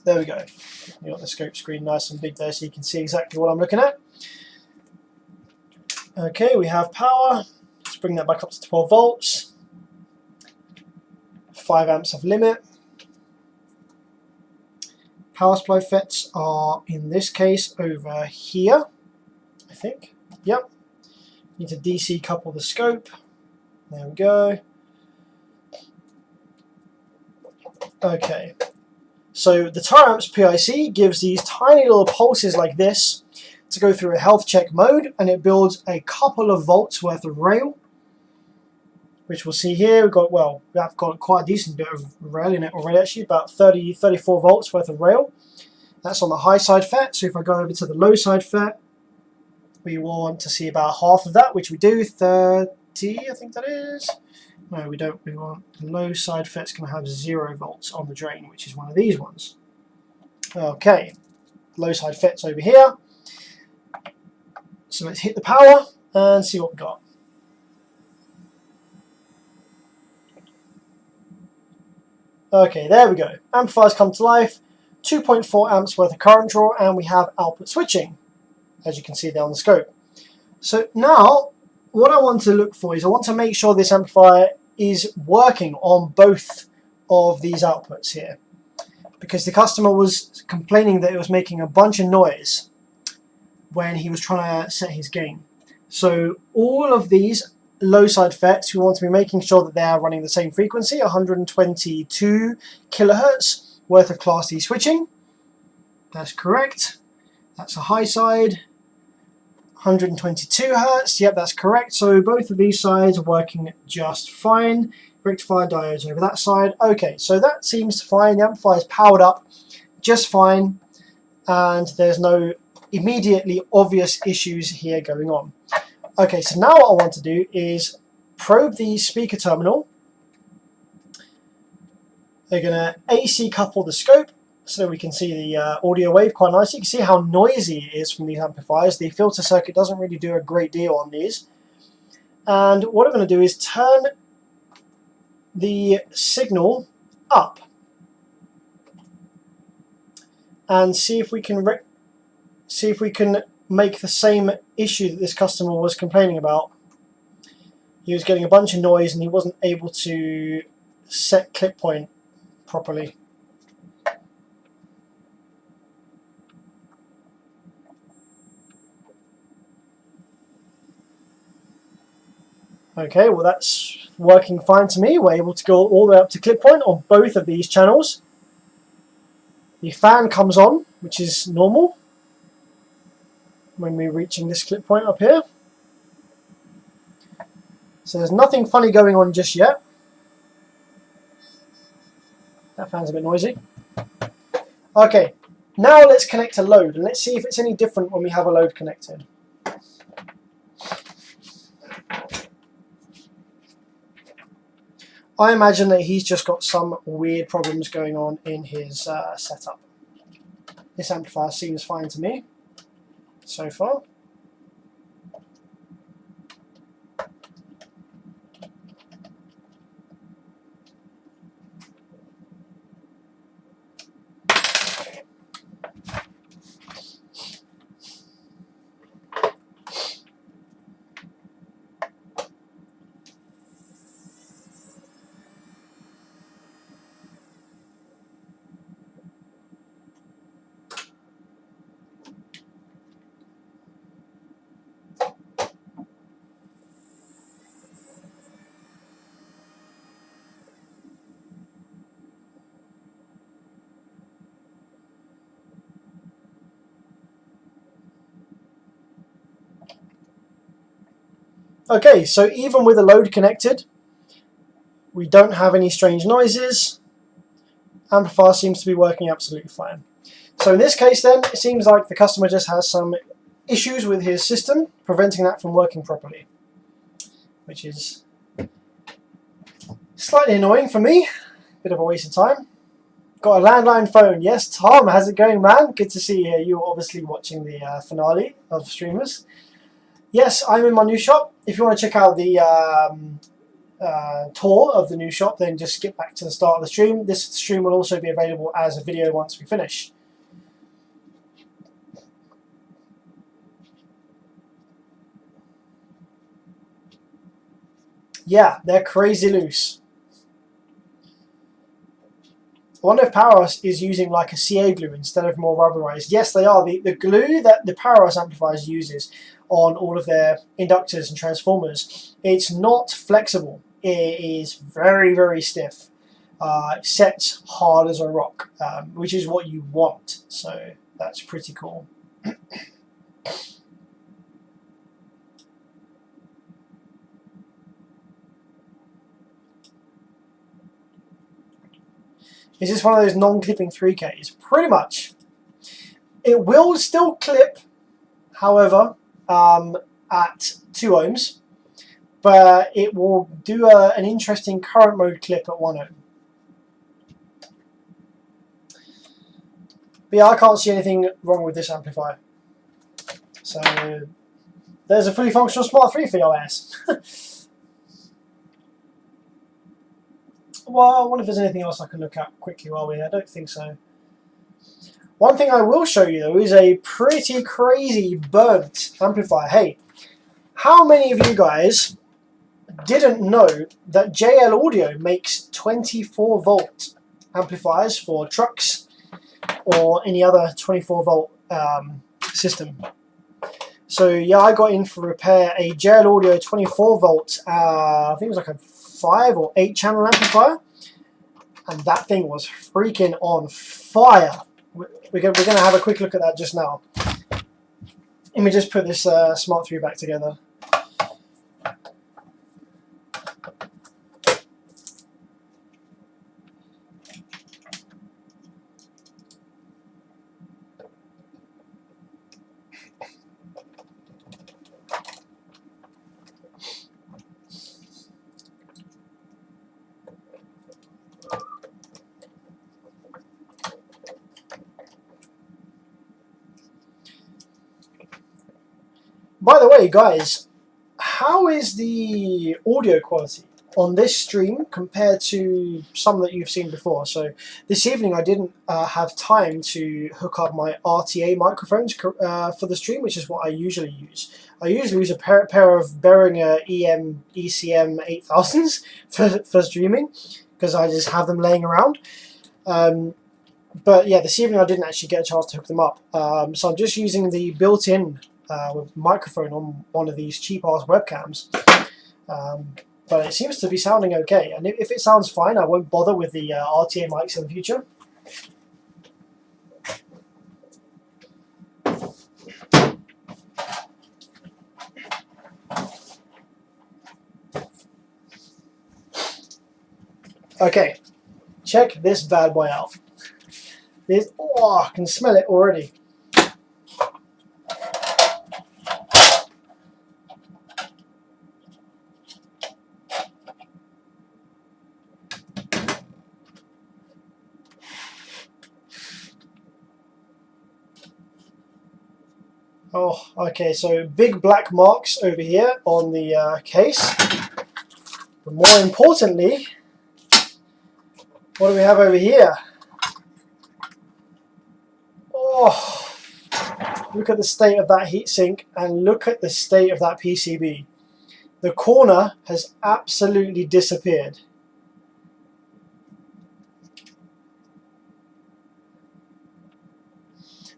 There we go. You got the scope screen nice and big there so you can see exactly what I'm looking at. Okay, we have power. Let's bring that back up to 12 volts. 5 amps of limit. Power supply FETs are, in this case, over here, I think. Yep. Need to DC couple the scope. There we go. Okay. So the tire-amps PIC gives these tiny little pulses like this to go through a health check mode, and it builds a couple of volts worth of rail, which we'll see here. We've got quite a decent bit of rail in it already, actually, about 34 volts worth of rail. That's on the high side FET. So if I go over to the low side FET, we want to see about half of that, which we do, 30, I think that is. No, we don't. We want the low side FET's going to have 0 volts on the drain, which is one of these ones. Okay, low side FET's over here. So let's hit the power and see what we got. Okay, there we go. Amplifiers come to life. 2.4 amps worth of current draw, and we have output switching, as you can see there on the scope. So now, what I want to look for is I want to make sure this amplifier is working on both of these outputs here, because the customer was complaining that it was making a bunch of noise when he was trying to set his gain. So all of these low side FETs, we want to be making sure that they are running the same frequency, 122 kilohertz worth of Class D switching. That's correct. That's a high side. 122 hertz. Yep, that's correct. So both of these sides are working just fine. Rectifier diodes over that side. Okay, so that seems fine. The amplifier is powered up just fine, and there's no immediately obvious issues here going on. Okay, so now what I want to do is probe the speaker terminal. They're going to AC couple the scope so we can see the audio wave quite nicely. You can see how noisy it is from these amplifiers. The filter circuit doesn't really do a great deal on these. And what I'm going to do is turn the signal up and see if we can make the same issue that this customer was complaining about. He was getting a bunch of noise and he wasn't able to set clip point properly. Okay, well that's working fine to me. We're able to go all the way up to clip point on both of these channels. The fan comes on, which is normal when we're reaching this clip point up here. So there's nothing funny going on just yet. That fan's a bit noisy. Okay, now let's connect a load and let's see if it's any different when we have a load connected. I imagine that he's just got some weird problems going on in his setup. This amplifier seems fine to me so far. Okay, so even with a load connected, we don't have any strange noises. Amplifier seems to be working absolutely fine. So in this case then, it seems like the customer just has some issues with his system, preventing that from working properly, which is slightly annoying for me. Bit of a waste of time. Got a landline phone. Yes, Tom, how's it going, man? Good to see you. You're obviously watching the finale of Streamers. Yes, I'm in my new shop. If you want to check out the tour of the new shop, then just skip back to the start of the stream. This stream will also be available as a video once we finish. Yeah, they're crazy loose. I wonder if Powerhouse is using like a CA glue instead of more rubberized. Yes, they are. The glue that the Powerhouse Amplifiers uses on all of their inductors and transformers, it's not flexible. It is very, very stiff. It sets hard as a rock, which is what you want. So that's pretty cool. Is this one of those non-clipping 3Ks? Pretty much. It will still clip, however, at 2 ohms, but it will do an interesting current mode clip at 1 ohm. But yeah, I can't see anything wrong with this amplifier. So there's a fully functional Smart 3 for your ass. Well, I wonder if there's anything else I can look at quickly while we're here. I don't think so. One thing I will show you though is a pretty crazy burnt amplifier. Hey, how many of you guys didn't know that JL Audio makes 24 volt amplifiers for trucks or any other 24 volt system? So yeah, I got in for repair a JL Audio 24 volt, I think it was like a 5 or 8 channel amplifier, and that thing was freaking on fire. We're going to have a quick look at that just now. Let me just put this Smart 3 back together. By the way, guys, how is the audio quality on this stream compared to some that you've seen before? So this evening I didn't have time to hook up my RTA microphones for the stream, which is what I usually use. I usually use a pair of Behringer ECM 8000s for streaming, because I just have them laying around. But yeah, this evening I didn't actually get a chance to hook them up. So I'm just using the built-in microphone on one of these cheap-ass webcams. But it seems to be sounding okay. And if it sounds fine, I won't bother with the RTA mics in the future. Okay, check this bad boy out. Oh, I can smell it already. Oh, okay, so big black marks over here on the case. But more importantly, what do we have over here? Oh, look at the state of that heatsink and look at the state of that PCB. The corner has absolutely disappeared.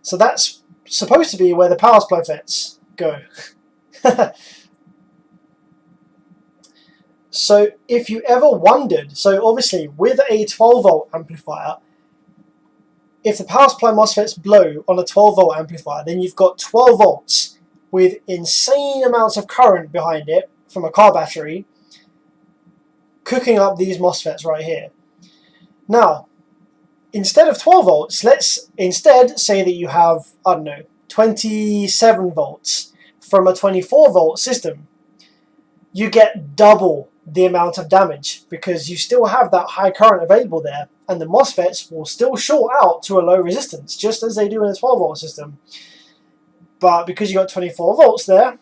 So that's supposed to be where the power supply FETs go. So if you ever wondered, so obviously with a 12 volt amplifier, if the power supply MOSFETs blow on a 12 volt amplifier, then you've got 12 volts with insane amounts of current behind it from a car battery cooking up these MOSFETs right here. Now, instead of 12 volts, let's instead say that you have, I don't know, 27 volts from a 24 volt system. You get double the amount of damage because you still have that high current available there, and the MOSFETs will still short out to a low resistance, just as they do in a 12 volt system. But because you got 24 volts there,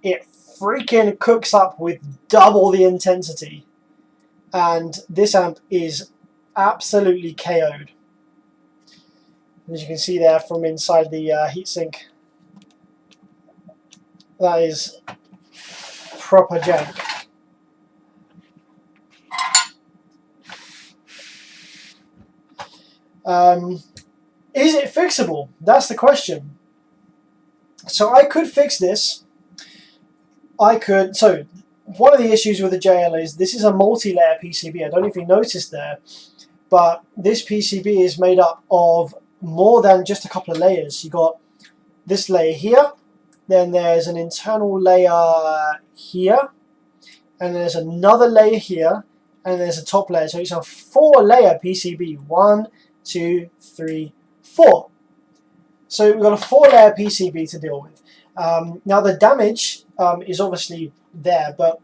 it freaking cooks up with double the intensity. and this amp is absolutely KO'd. As you can see there from inside the heatsink, that is proper jank. Is it fixable? That's the question. So I could fix this. So one of the issues with the JL is this is a multi-layer PCB. I don't know if you noticed there, but this PCB is made up of more than just a couple of layers. You got this layer here, then there's an internal layer here, and there's another layer here, and there's a top layer. So it's a 4-layer PCB. 1, 2, 3, 4. So we've got a 4-layer PCB to deal with. Now the damage is obviously there, but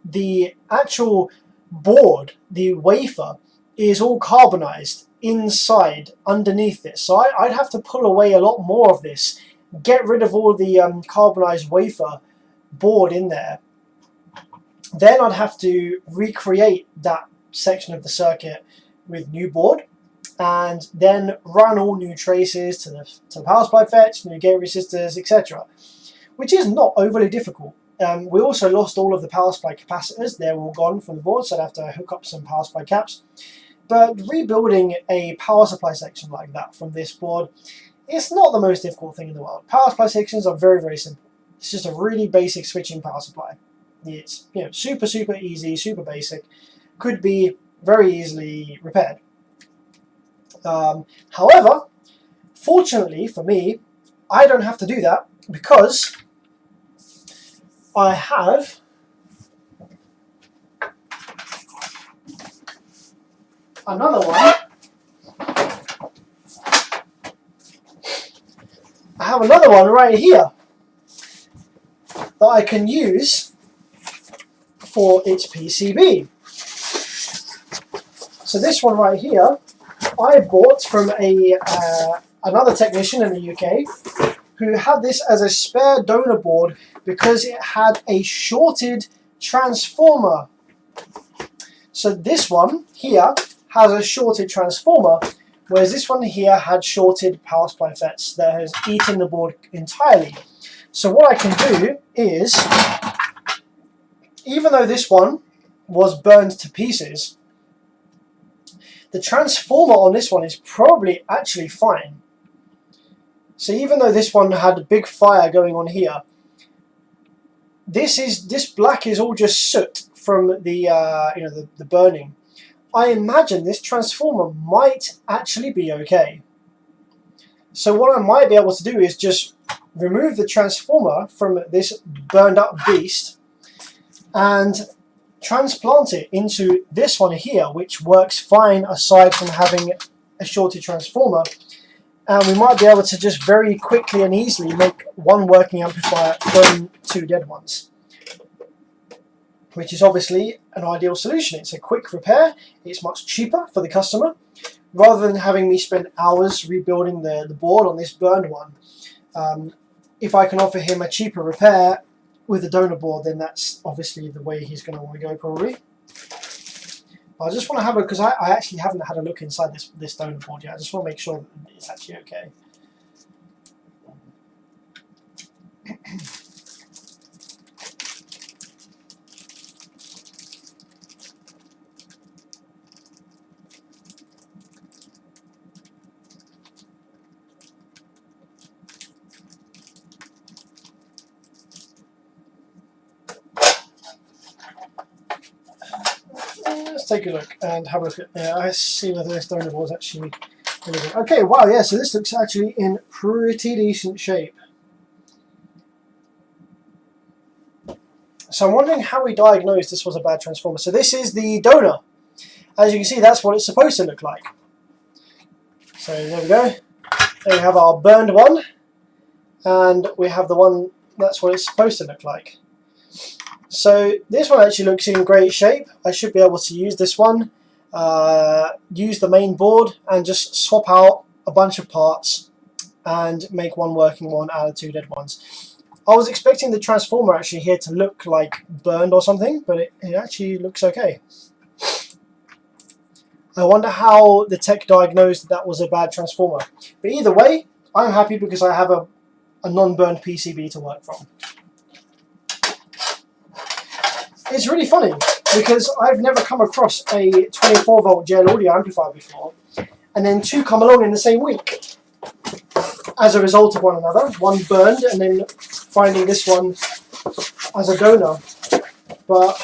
the actual board, the wafer, is all carbonized inside, underneath this. So I'd have to pull away a lot more of this, get rid of all the carbonized wafer board in there. Then I'd have to recreate that section of the circuit with new board, and then run all new traces to the power supply fetch, new gate resistors, etc. Which is not overly difficult. We also lost all of the power supply capacitors. They're all gone from the board, so I'd have to hook up some power supply caps. But rebuilding a power supply section like that from this board, it's not the most difficult thing in the world. Power supply sections are very, very simple. It's just a really basic switching power supply. It's super, super easy, super basic. Could be very easily repaired. However, fortunately for me, I don't have to do that because I have another one. I have another one right here that I can use for its PCB. So this one right here, I bought from another technician in the UK who had this as a spare donor board because it had a shorted transformer. So this one here has a shorted transformer, whereas this one here had shorted power supply FETs that has eaten the board entirely. So what I can do is, even though this one was burned to pieces, the transformer on this one is probably actually fine. So even though this one had a big fire going on here, this black is all just soot from the the burning. I imagine this transformer might actually be okay. So what I might be able to do is just remove the transformer from this burned up beast and transplant it into this one here, which works fine aside from having a shorted transformer. And we might be able to just very quickly and easily make one working amplifier from two dead ones, which is obviously an ideal solution. It's a quick repair, it's much cheaper for the customer, rather than having me spend hours rebuilding the board on this burned one. If I can offer him a cheaper repair with a donor board, then that's obviously the way he's going to want to go probably. I just want to have a, because I actually haven't had a look inside this donor board yet. I just want to make sure that it's actually okay. Let's take a look and have a look at I see whether this donor board is actually really good. Okay, wow, yeah, so this looks actually in pretty decent shape. So I'm wondering how we diagnosed this was a bad transformer. So this is the donor. As you can see, that's what it's supposed to look like. So there we go. There we have our burned one, and we have the one that's what it's supposed to look like. So this one actually looks in great shape. I should be able to use this one, use the main board and just swap out a bunch of parts and make one working one out of two dead ones. I was expecting the transformer actually here to look like burned or something, but it actually looks okay. I wonder how the tech diagnosed that was a bad transformer. But either way, I'm happy because I have a non-burned PCB to work from. It's really funny because I've never come across a 24-volt gel audio amplifier before, and then two come along in the same week as a result of one another. One burned, and then finding this one as a donor. But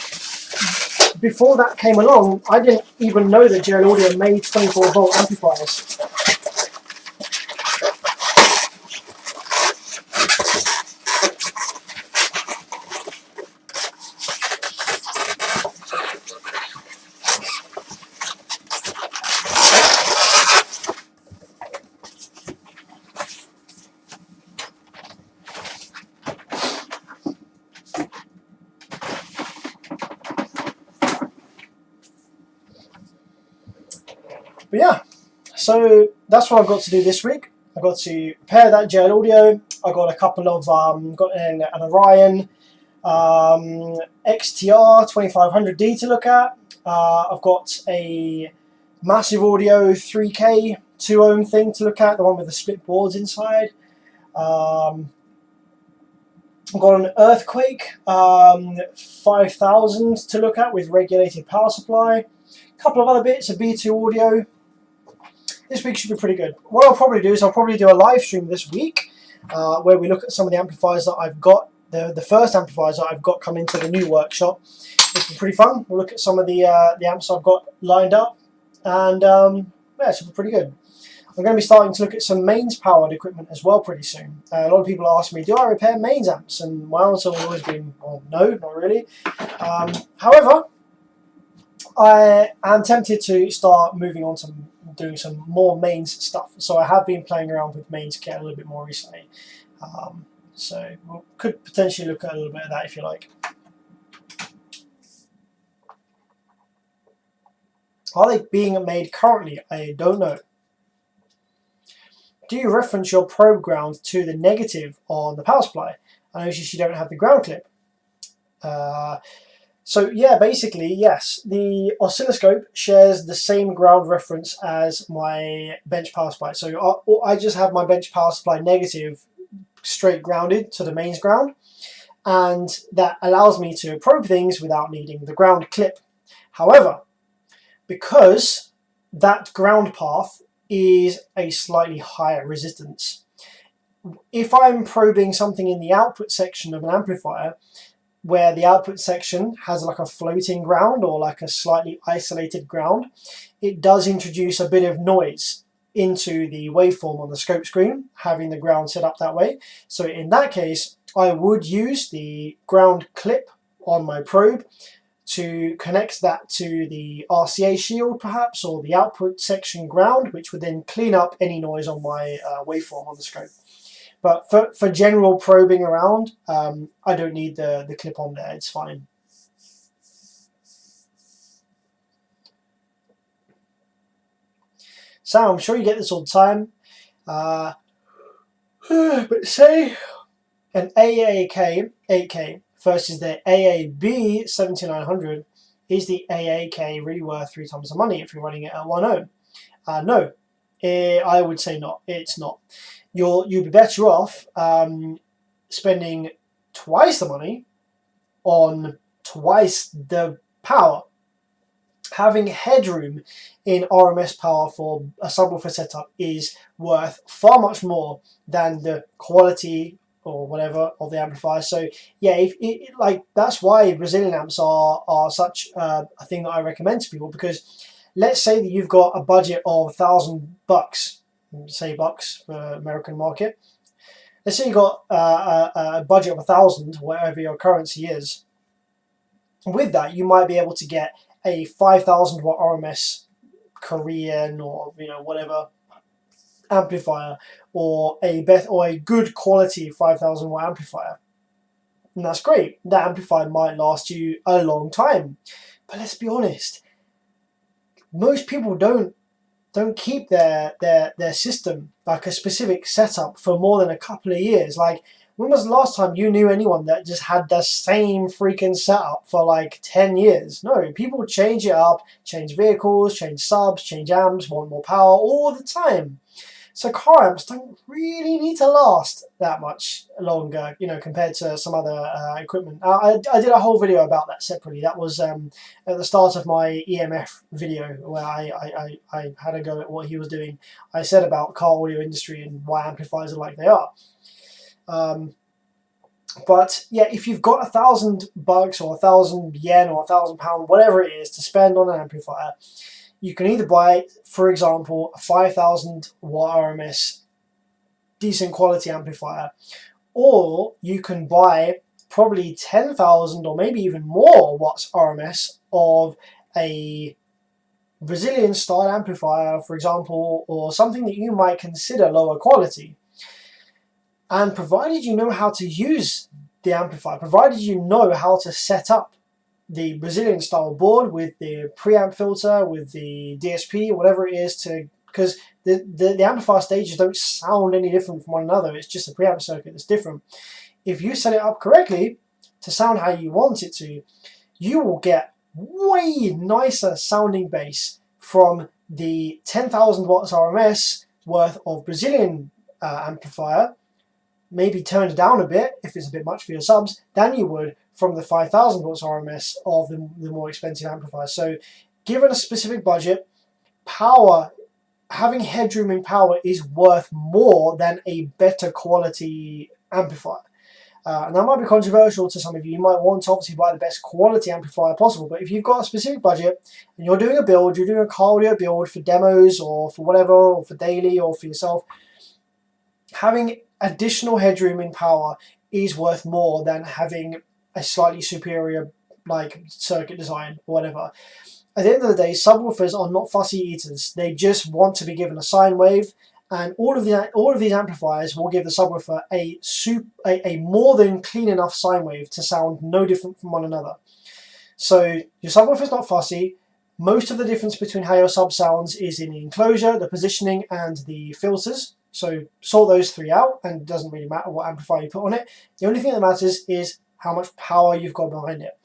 before that came along, I didn't even know that gel audio made 24-volt amplifiers. But yeah, so that's what I've got to do this week. I've got to repair that gel audio. I've got a couple of, got an Orion XTR 2500D to look at. I've got a massive audio 3K 2 ohm thing to look at, the one with the split boards inside. I've got an Earthquake 5000 to look at with regulated power supply. A couple of other bits of B2 audio. This week should be pretty good. What I'll probably do is I'll probably do a live stream this week where we look at some of the amplifiers that I've got, the first amplifiers that I've got coming to the new workshop. It's been pretty fun. We'll look at some of the amps I've got lined up, and yeah, it should be pretty good. I'm going to be starting to look at some mains powered equipment as well pretty soon. A lot of people ask me, do I repair mains amps? And my answer has always been, well, no, not really. However, I am tempted to start moving on to doing some more mains stuff. So I have been playing around with mains kit a little bit more recently. So we could potentially look at a little bit of that if you like. Are they being made currently? I don't know. Do you reference your probe ground to the negative on the power supply? I notice you don't have the ground clip. So yeah, basically, yes, the oscilloscope shares the same ground reference as my bench power supply. So I just have my bench power supply negative straight grounded to the mains ground, and that allows me to probe things without needing the ground clip. However, because that ground path is a slightly higher resistance, if I'm probing something in the output section of an amplifier, where the output section has like a floating ground or like a slightly isolated ground, it does introduce a bit of noise into the waveform on the scope screen, having the ground set up that way. So in that case, I would use the ground clip on my probe to connect that to the RCA shield perhaps, or the output section ground, which would then clean up any noise on my waveform on the scope. But for general probing around, I don't need the clip on there, it's fine. Sam, I'm sure you get this all the time. But say an AAK 8K versus the AAB 7900, is the AAK really worth 3 times the money if you're running it at 1 ohm? No, I would say not. It's not. You'd be better off spending twice the money on twice the power. Having headroom in RMS power for a subwoofer setup is worth far much more than the quality or whatever of the amplifier. So yeah, like that's why Brazilian amps are such a thing that I recommend to people, because let's say that you've got a budget of $1,000, say bucks for American market. Let's say you got a budget of 1,000, whatever your currency is. With that, you might be able to get a 5,000 watt RMS Korean or whatever amplifier, or a good quality 5,000 watt amplifier, and that's great. That amplifier might last you a long time. But let's be honest, most people don't keep their system, like a specific setup, for more than a couple of years. Like When was the last time you knew anyone that just had the same freaking setup for like 10 years? No, people change it up, change vehicles, change subs, change amps, want more power all the time. So car amps don't really need to last that much longer, you know, compared to some other equipment. I did a whole video about that separately. That was at the start of my EMF video, where I had a go at what he was doing. I said about car audio industry and why amplifiers are like they are. But yeah, if you've got $1,000 or 1,000 yen or £1,000, whatever it is, to spend on an amplifier, you can either buy, for example, a 5,000 watt RMS decent quality amplifier, or you can buy probably 10,000 or maybe even more watts RMS of a Brazilian style amplifier, for example, or something that you might consider lower quality. And provided you know how to use the amplifier, provided you know how to set up the Brazilian style board with the preamp filter, with the DSP, whatever it is, because the amplifier stages don't sound any different from one another. It's just a preamp circuit that's different. If you set it up correctly to sound how you want it to, you will get way nicer sounding bass from the 10,000 watts RMS worth of Brazilian amplifier, maybe turned down a bit if it's a bit much for your subs, than you would from the 5,000 watts RMS of the more expensive amplifier. So given a specific budget, power, having headroom in power is worth more than a better quality amplifier. And that might be controversial to some of you. You might want to obviously buy the best quality amplifier possible, but if you've got a specific budget and you're doing a build, you're doing a car audio build for demos or for whatever, or for daily or for yourself, having additional headroom in power is worth more than having a slightly superior like circuit design or whatever. At the end of the day, subwoofers are not fussy eaters. They just want to be given a sine wave, and all of these amplifiers will give the subwoofer a more than clean enough sine wave to sound no different from one another. So your subwoofer's not fussy. Most of the difference between how your sub sounds is in the enclosure, the positioning, and the filters. So sort those three out, and it doesn't really matter what amplifier you put on it. The only thing that matters is how much power you've got behind it.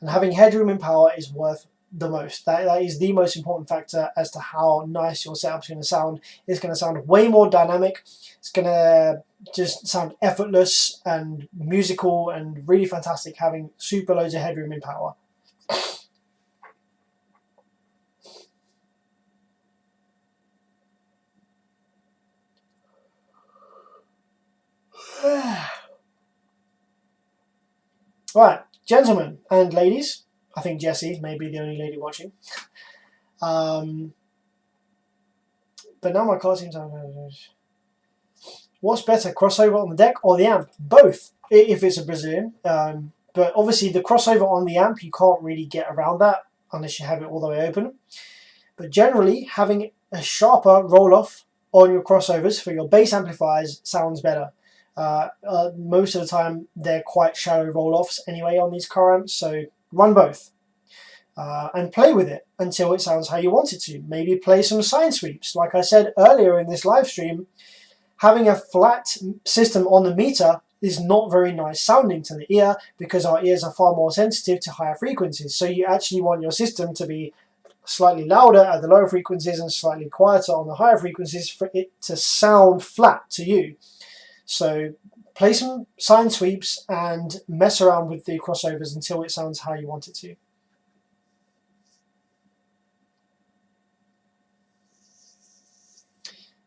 And having headroom in power is worth the most. That is the most important factor as to how nice your setup's going to sound. It's going to sound way more dynamic. It's going to just sound effortless and musical and really fantastic having super loads of headroom in power. Right, gentlemen and ladies, I think Jessie may be the only lady watching. But now my car seems to... What's better, crossover on the deck or the amp? Both, if it's a Brazilian. But obviously the crossover on the amp, you can't really get around that unless you have it all the way open. But generally, having a sharper roll-off on your crossovers for your bass amplifiers sounds better. Most of the time they're quite shallow roll-offs anyway on these car amps, so run both and play with it until it sounds how you want it to. Maybe play some sine sweeps. Like I said earlier in this live stream, having a flat system on the meter is not very nice sounding to the ear because our ears are far more sensitive to higher frequencies. So you actually want your system to be slightly louder at the lower frequencies and slightly quieter on the higher frequencies for it to sound flat to you. So play some sine sweeps and mess around with the crossovers until it sounds how you want it to.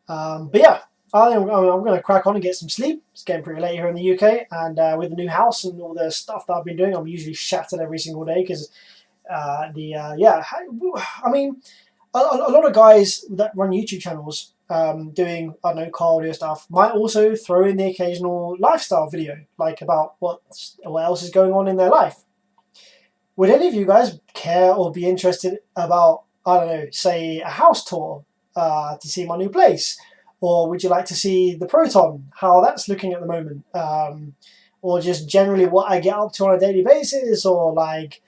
But yeah, I'm going to crack on and get some sleep. It's getting pretty late here in the UK, and with the new house and all the stuff that I've been doing, I'm usually shattered every single day because yeah, I mean, a lot of guys that run YouTube channels doing, I don't know, car audio stuff might also throw in the occasional lifestyle video, like about what else is going on in their life. Would any of you guys care or be interested about, I don't know, say a house tour to see my new place? Or would you like to see the Proton, how that's looking at the moment? Or just generally what I get up to on a daily basis, or like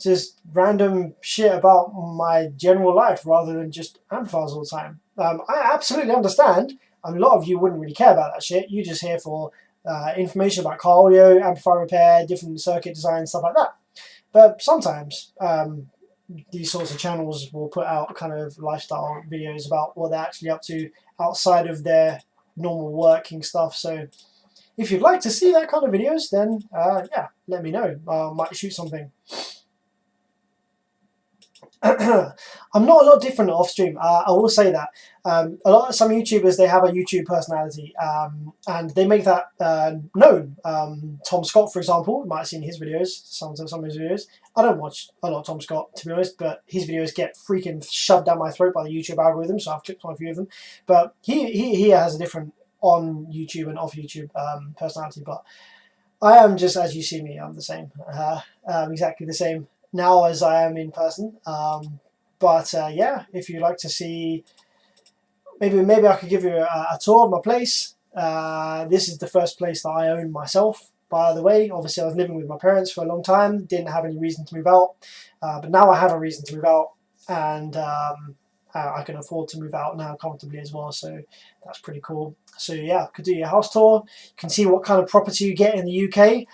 just random shit about my general life rather than just amplifiers all the time. I absolutely understand. A lot of you wouldn't really care about that shit. You're just here for information about car audio, amplifier repair, different circuit design, stuff like that. But sometimes these sorts of channels will put out kind of lifestyle videos about what they're actually up to outside of their normal working stuff. So if you'd like to see that kind of videos, then yeah, let me know. I might shoot something. I'm not a lot different off stream. I will say that some YouTubers, they have a YouTube personality, and they make that known. Tom Scott, for example, you might have seen his videos, some of his videos. I don't watch a lot of Tom Scott, to be honest, but his videos get freaking shoved down my throat by the YouTube algorithm, so I've clicked on a few of them. But he has a different on YouTube and off YouTube personality. But I am just as you see me. I'm the same, exactly the same now as I am in person. But yeah, if you'd like to see, maybe I could give you a tour of my place. This is the first place that I own myself, by the way. Obviously I was living with my parents for a long time, didn't have any reason to move out, but now I have a reason to move out, and I can afford to move out now comfortably as well, so that's pretty cool. So yeah, could do your house tour. You can see what kind of property you get in the UK.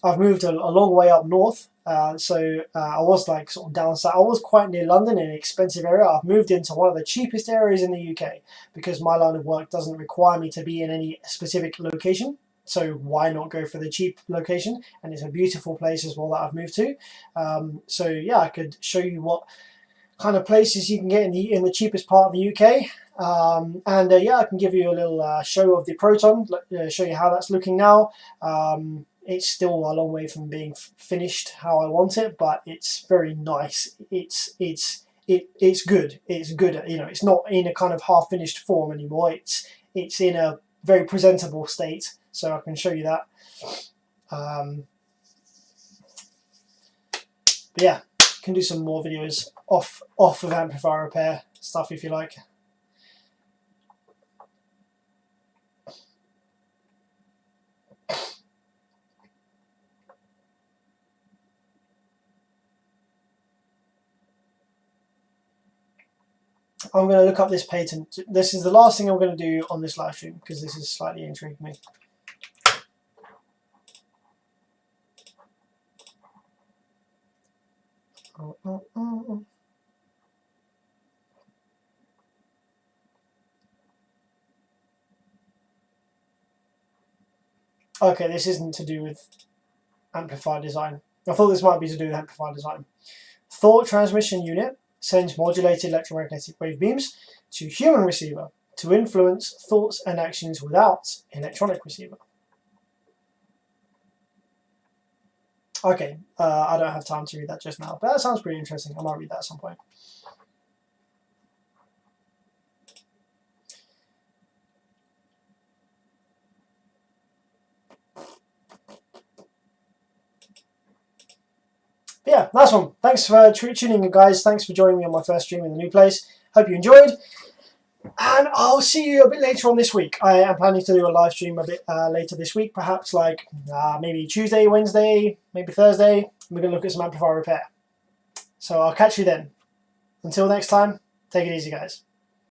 I've moved a long way up north, so I was like sort of down south. I was quite near London in an expensive area. I've moved into one of the cheapest areas in the UK because my line of work doesn't require me to be in any specific location. So why not go for the cheap location? And it's a beautiful place as well that I've moved to. So yeah, I could show you what kind of places you can get in the cheapest part of the UK. And yeah, I can give you a little show of the Proton, show you how that's looking now. It's still a long way from being finished how I want it, but it's very nice. It's good. It's good. You know, it's not in a kind of half-finished form anymore. It's in a very presentable state. So I can show you that. But yeah, can do some more videos off of amplifier repair stuff if you like. I'm going to look up this patent. This is the last thing I'm going to do on this live stream because this is slightly intriguing me. Okay, this isn't to do with amplifier design. I thought this might be to do with amplifier design. Thought transmission unit sends modulated electromagnetic wave beams to human receiver to influence thoughts and actions without electronic receiver. Okay, I don't have time to read that just now, but that sounds pretty interesting. I might read that at some point. But yeah, nice one. Thanks for tuning in, guys. Thanks for joining me on my first stream in the new place. Hope you enjoyed. And I'll see you a bit later on this week. I am planning to do a live stream a bit later this week, perhaps like maybe Tuesday, Wednesday, maybe Thursday. We're going to look at some amplifier repair. So I'll catch you then. Until next time, take it easy, guys.